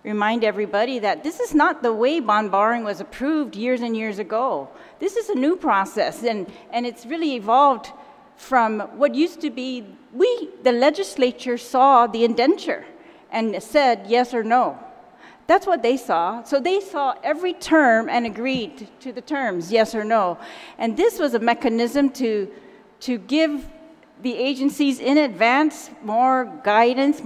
remind everybody that this is not the way bond borrowing was approved years and years ago. This is a new process, and it's really evolved from what used to be, the legislature saw the indenture and said yes or no. That's what they saw. So they saw every term and agreed to the terms, yes or no. And this was a mechanism to give the agencies in advance more guidance,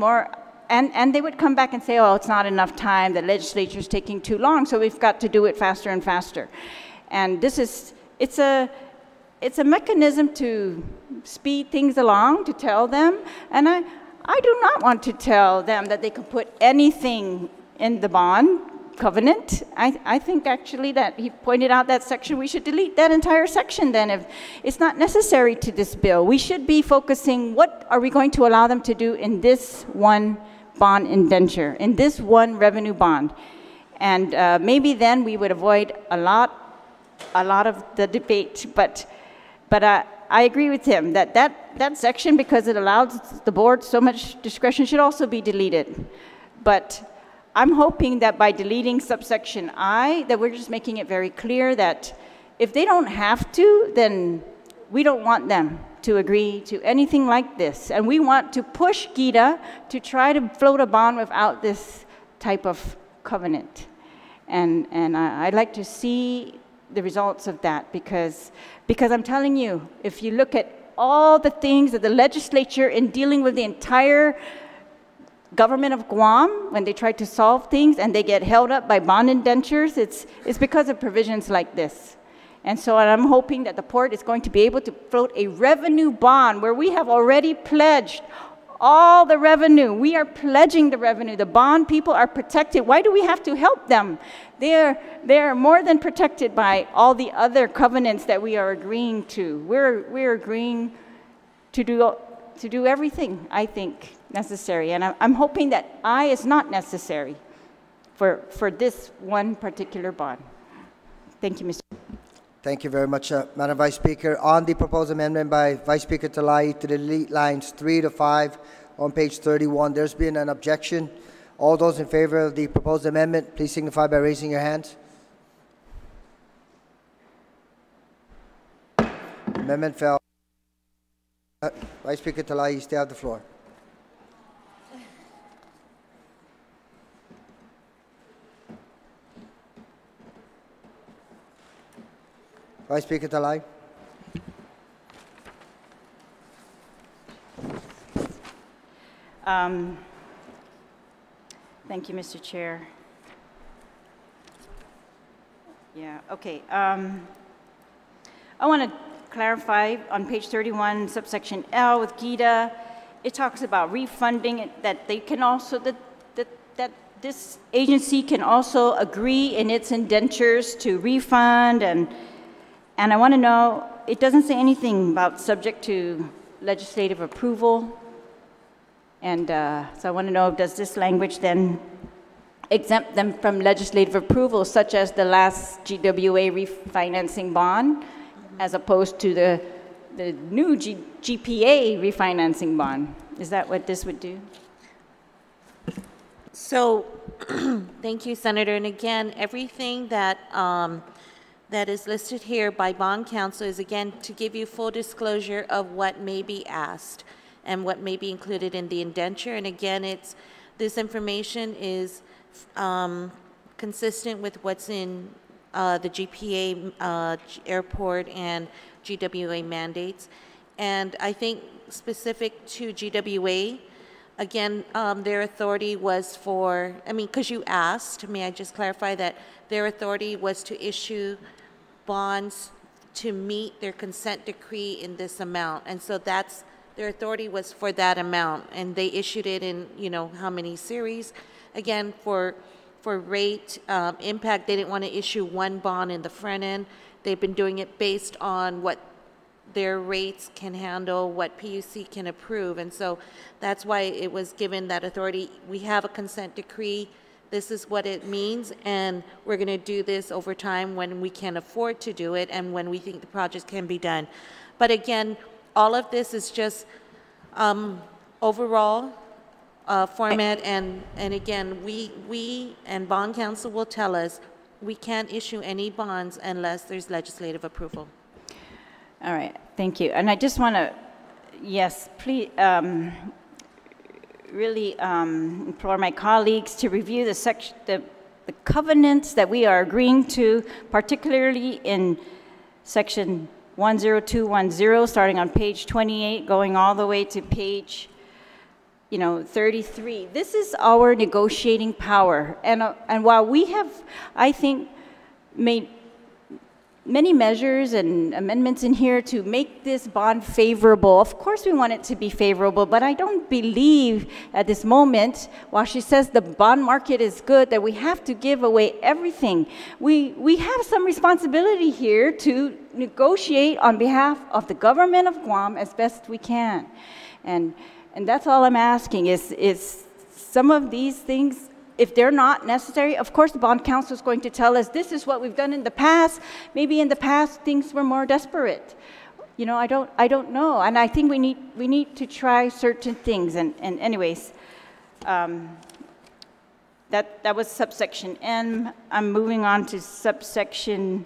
and they would come back and say, oh, it's not enough time, the legislature's taking too long, so we've got to do it faster and faster. And it's a mechanism to speed things along, to tell them, and I do not want to tell them that they can put anything in the bond covenant. I think actually that he pointed out that section, we should delete that entire section then if it's not necessary to this bill. We should be focusing, what are we going to allow them to do in this one bond indenture, in this one revenue bond? And maybe then we would avoid a lot of the debate, but I agree with him that section, because it allows the board so much discretion, should also be deleted. But I'm hoping that by deleting subsection I, that we're just making it very clear that if they don't have to, then we don't want them to agree to anything like this. And we want to push GITA to try to float a bond without this type of covenant. And I'd like to see the results of that, because I'm telling you, if you look at all the things that the legislature, in dealing with the entire government of Guam, when they try to solve things and they get held up by bond indentures, it's because of provisions like this. And so I'm hoping that the port is going to be able to float a revenue bond where we have already pledged all the revenue. We are pledging the revenue. The bond people are protected. Why do we have to help them? They're more than protected by all the other covenants that we are agreeing to. We're agreeing to do everything, I think, necessary. And I'm hoping that I is not necessary for this one particular bond. Thank you, Mr. Thank you very much, Madam Vice Speaker. On the proposed amendment by Vice Speaker Talai to delete lines 3 to 5 on page 31, there's been an objection. All those in favor of the proposed amendment, please signify by raising your hands. Amendment fell. Vice Speaker Talai, you still have the floor. Vice Speaker Talai. Thank you, Mr. Chair. Yeah, okay. I want to clarify on page 31, subsection L with GITA, it talks about refunding it, that they can also, that this agency can also agree in its indentures to refund, and I want to know, it doesn't say anything about subject to legislative approval. And so I want to know, does this language then exempt them from legislative approval, such as the last GWA refinancing bond, as opposed to the new GPA refinancing bond? Is that what this would do? So, thank you, Senator. And again, everything that that is listed here by bond counsel is, again, to give you full disclosure of what may be asked and what may be included in the indenture. And again, this information is consistent with what's in the GPA airport and GWA mandates. And I think specific to GWA, again, their authority was for, because you asked, may I just clarify that their authority was to issue bonds to meet their consent decree in this amount. And so their authority was for that amount. And they issued it in, how many series? Again, for rate impact, they didn't want to issue one bond in the front end. They've been doing it based on what their rates can handle, what PUC can approve. And so that's why it was given that authority. We have a consent decree. This is what it means, and we're going to do this over time when we can afford to do it and when we think the project can be done. But again, all of this is just overall format, and again, we and bond counsel will tell us we can't issue any bonds unless there's legislative approval. All right, thank you. And I just want to, yes, please, really implore my colleagues to review the covenants that we are agreeing to, particularly in section 10210, starting on page 28, going all the way to page 33. This is our negotiating power. And while we have, I think, made many measures and amendments in here to make this bond favorable, of course we want it to be favorable, but I don't believe at this moment, while she says the bond market is good, that we have to give away everything. We have some responsibility here to negotiate on behalf of the government of Guam as best we can. And that's all I'm asking is some of these things, if they're not necessary, of course the bond counsel is going to tell us this is what we've done in the past. Maybe in the past things were more desperate. I don't know. And I think we need to try certain things. And anyways, that was subsection M. I'm moving on to subsection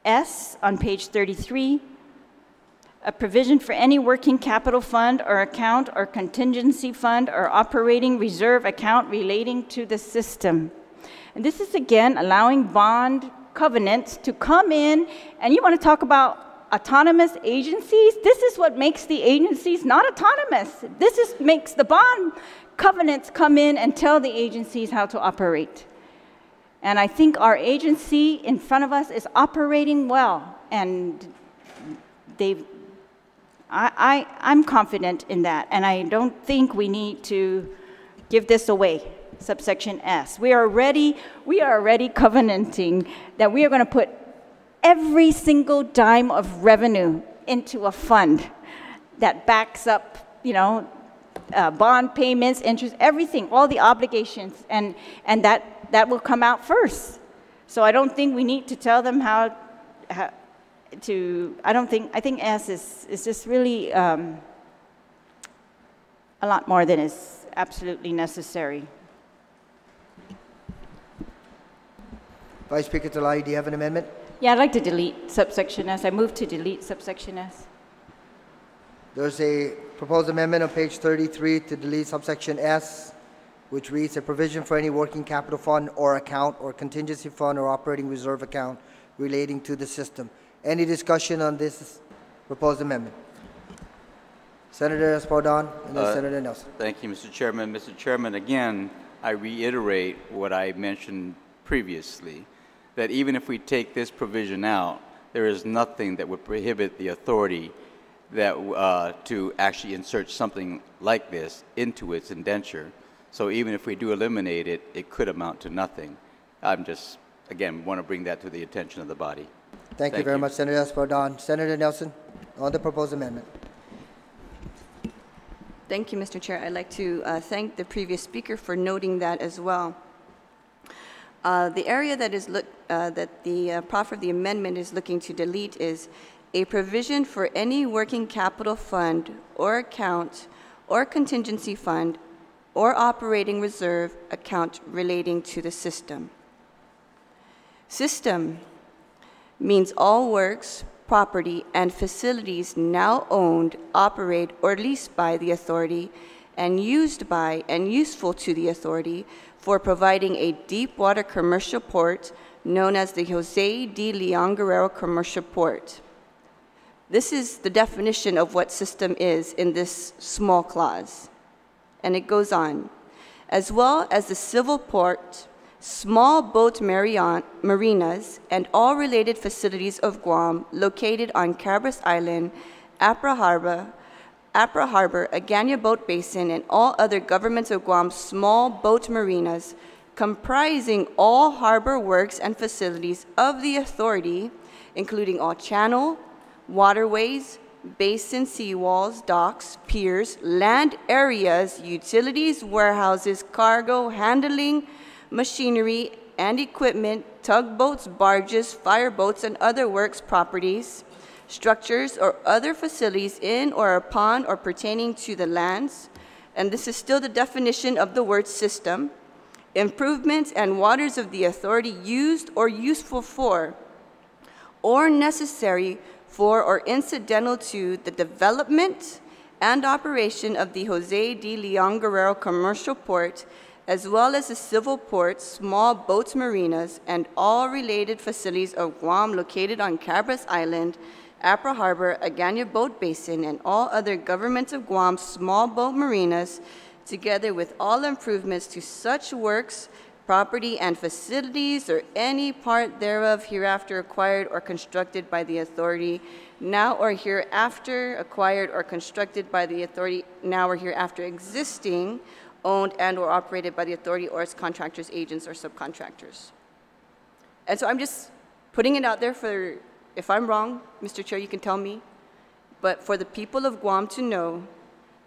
S on page 33. A provision for any working capital fund or account or contingency fund or operating reserve account relating to the system. And this is, again, allowing bond covenants to come in, and you want to talk about autonomous agencies? This is what makes the agencies not autonomous. Makes the bond covenants come in and tell the agencies how to operate. And I think our agency in front of us is operating well, and I'm confident in that, and I don't think we need to give this away, subsection S. We are already covenanting that we are going to put every single dime of revenue into a fund that backs up, bond payments, interest, everything, all the obligations, and that will come out first. So I don't think we need to tell them how I think S is just really a lot more than is absolutely necessary. Vice Speaker Talai, do you have an amendment? Yeah, I'd like to delete subsection S. I move to delete subsection S. There's a proposed amendment on page 33 to delete subsection S, which reads, a provision for any working capital fund or account or contingency fund or operating reserve account relating to the system. Any discussion on this proposed amendment? Senator Espadon and then Senator Nelson. Thank you, Mr. Chairman. Mr. Chairman, again, I reiterate what I mentioned previously, that even if we take this provision out, there is nothing that would prohibit the authority that to actually insert something like this into its indenture. So even if we do eliminate it, it could amount to nothing. I'm just, again, want to bring that to the attention of the body. Thank you very much, Senator Espadon. Senator Nelson, on the proposed amendment. Thank you, Mr. Chair. I'd like to thank the previous speaker for noting that as well. The area that the proffer of the amendment is looking to delete is a provision for any working capital fund or account or contingency fund or operating reserve account relating to the system. System. means all works, property, and facilities now owned, operate, or leased by the authority and used by and useful to the authority for providing a deep water commercial port known as the Jose D. Leon Guerrero Commercial Port. This is the definition of what system is in this small clause. And it goes on, as well as the civil port, small boat marinas, and all related facilities of Guam located on Cabras Island, Apra Harbor, Agana Boat Basin, and all other governments of Guam's small boat marinas, comprising all harbor works and facilities of the authority, including all channel, waterways, basin seawalls, docks, piers, land areas, utilities, warehouses, cargo, handling, machinery and equipment, tugboats, barges, fireboats, and other works properties, structures, or other facilities in or upon or pertaining to the lands, and this is still the definition of the word system, improvements and waters of the authority used or useful for, or necessary for or incidental to the development and operation of the Jose D. Leon Guerrero Commercial Port, as well as the civil ports, small boats marinas, and all related facilities of Guam located on Cabras Island, Apra Harbor, Agana Boat Basin, and all other governments of Guam's small boat marinas, together with all improvements to such works, property, and facilities, or any part thereof hereafter acquired or constructed by the authority, now or hereafter acquired or constructed by the authority, now or hereafter existing, owned and or operated by the authority or its contractors, agents, or subcontractors. And so I'm just putting it out there for, if I'm wrong, Mr. Chair, you can tell me, but for the people of Guam to know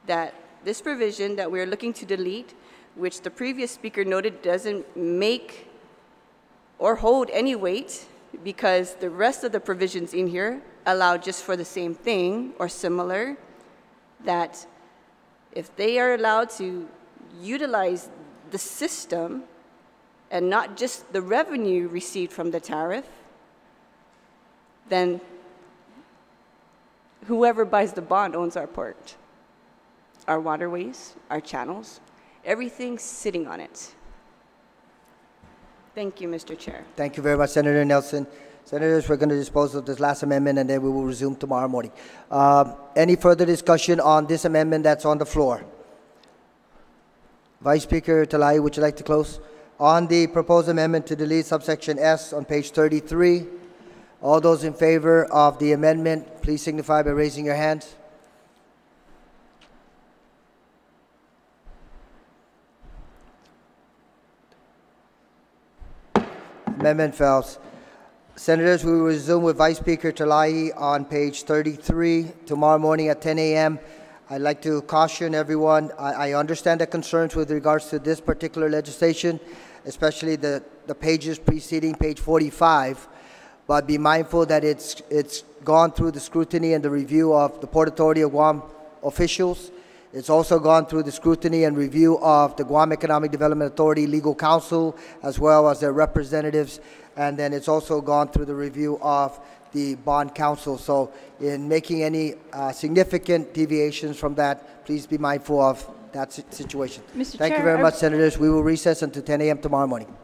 that this provision that we're looking to delete, which the previous speaker noted doesn't make or hold any weight because the rest of the provisions in here allow just for the same thing or similar, that if they are allowed to utilize the system and not just the revenue received from the tariff, then whoever buys the bond owns our port, our waterways, our channels, everything sitting on it. Thank you, Mr. Chair. Thank you very much, Senator Nelson. Senators, we're going to dispose of this last amendment, and then we will resume tomorrow morning. Any further discussion on this amendment that's on the floor? Vice Speaker Talai, would you like to close? On the proposed amendment to delete subsection S on page 33, all those in favor of the amendment, please signify by raising your hands. Amendment fails. Senators, we will resume with Vice Speaker Talai on page 33 tomorrow morning at 10 a.m. I'd like to caution everyone, I understand the concerns with regards to this particular legislation, especially the pages preceding page 45, but be mindful that it's gone through the scrutiny and the review of the Port Authority of Guam officials. It's also gone through the scrutiny and review of the Guam Economic Development Authority legal counsel, as well as their representatives, and then it's also gone through the review of the bond counsel. So in making any significant deviations from that, please be mindful of that situation. Mr. Thank Chair, you very much, Senators. We will recess until 10 a.m. tomorrow morning.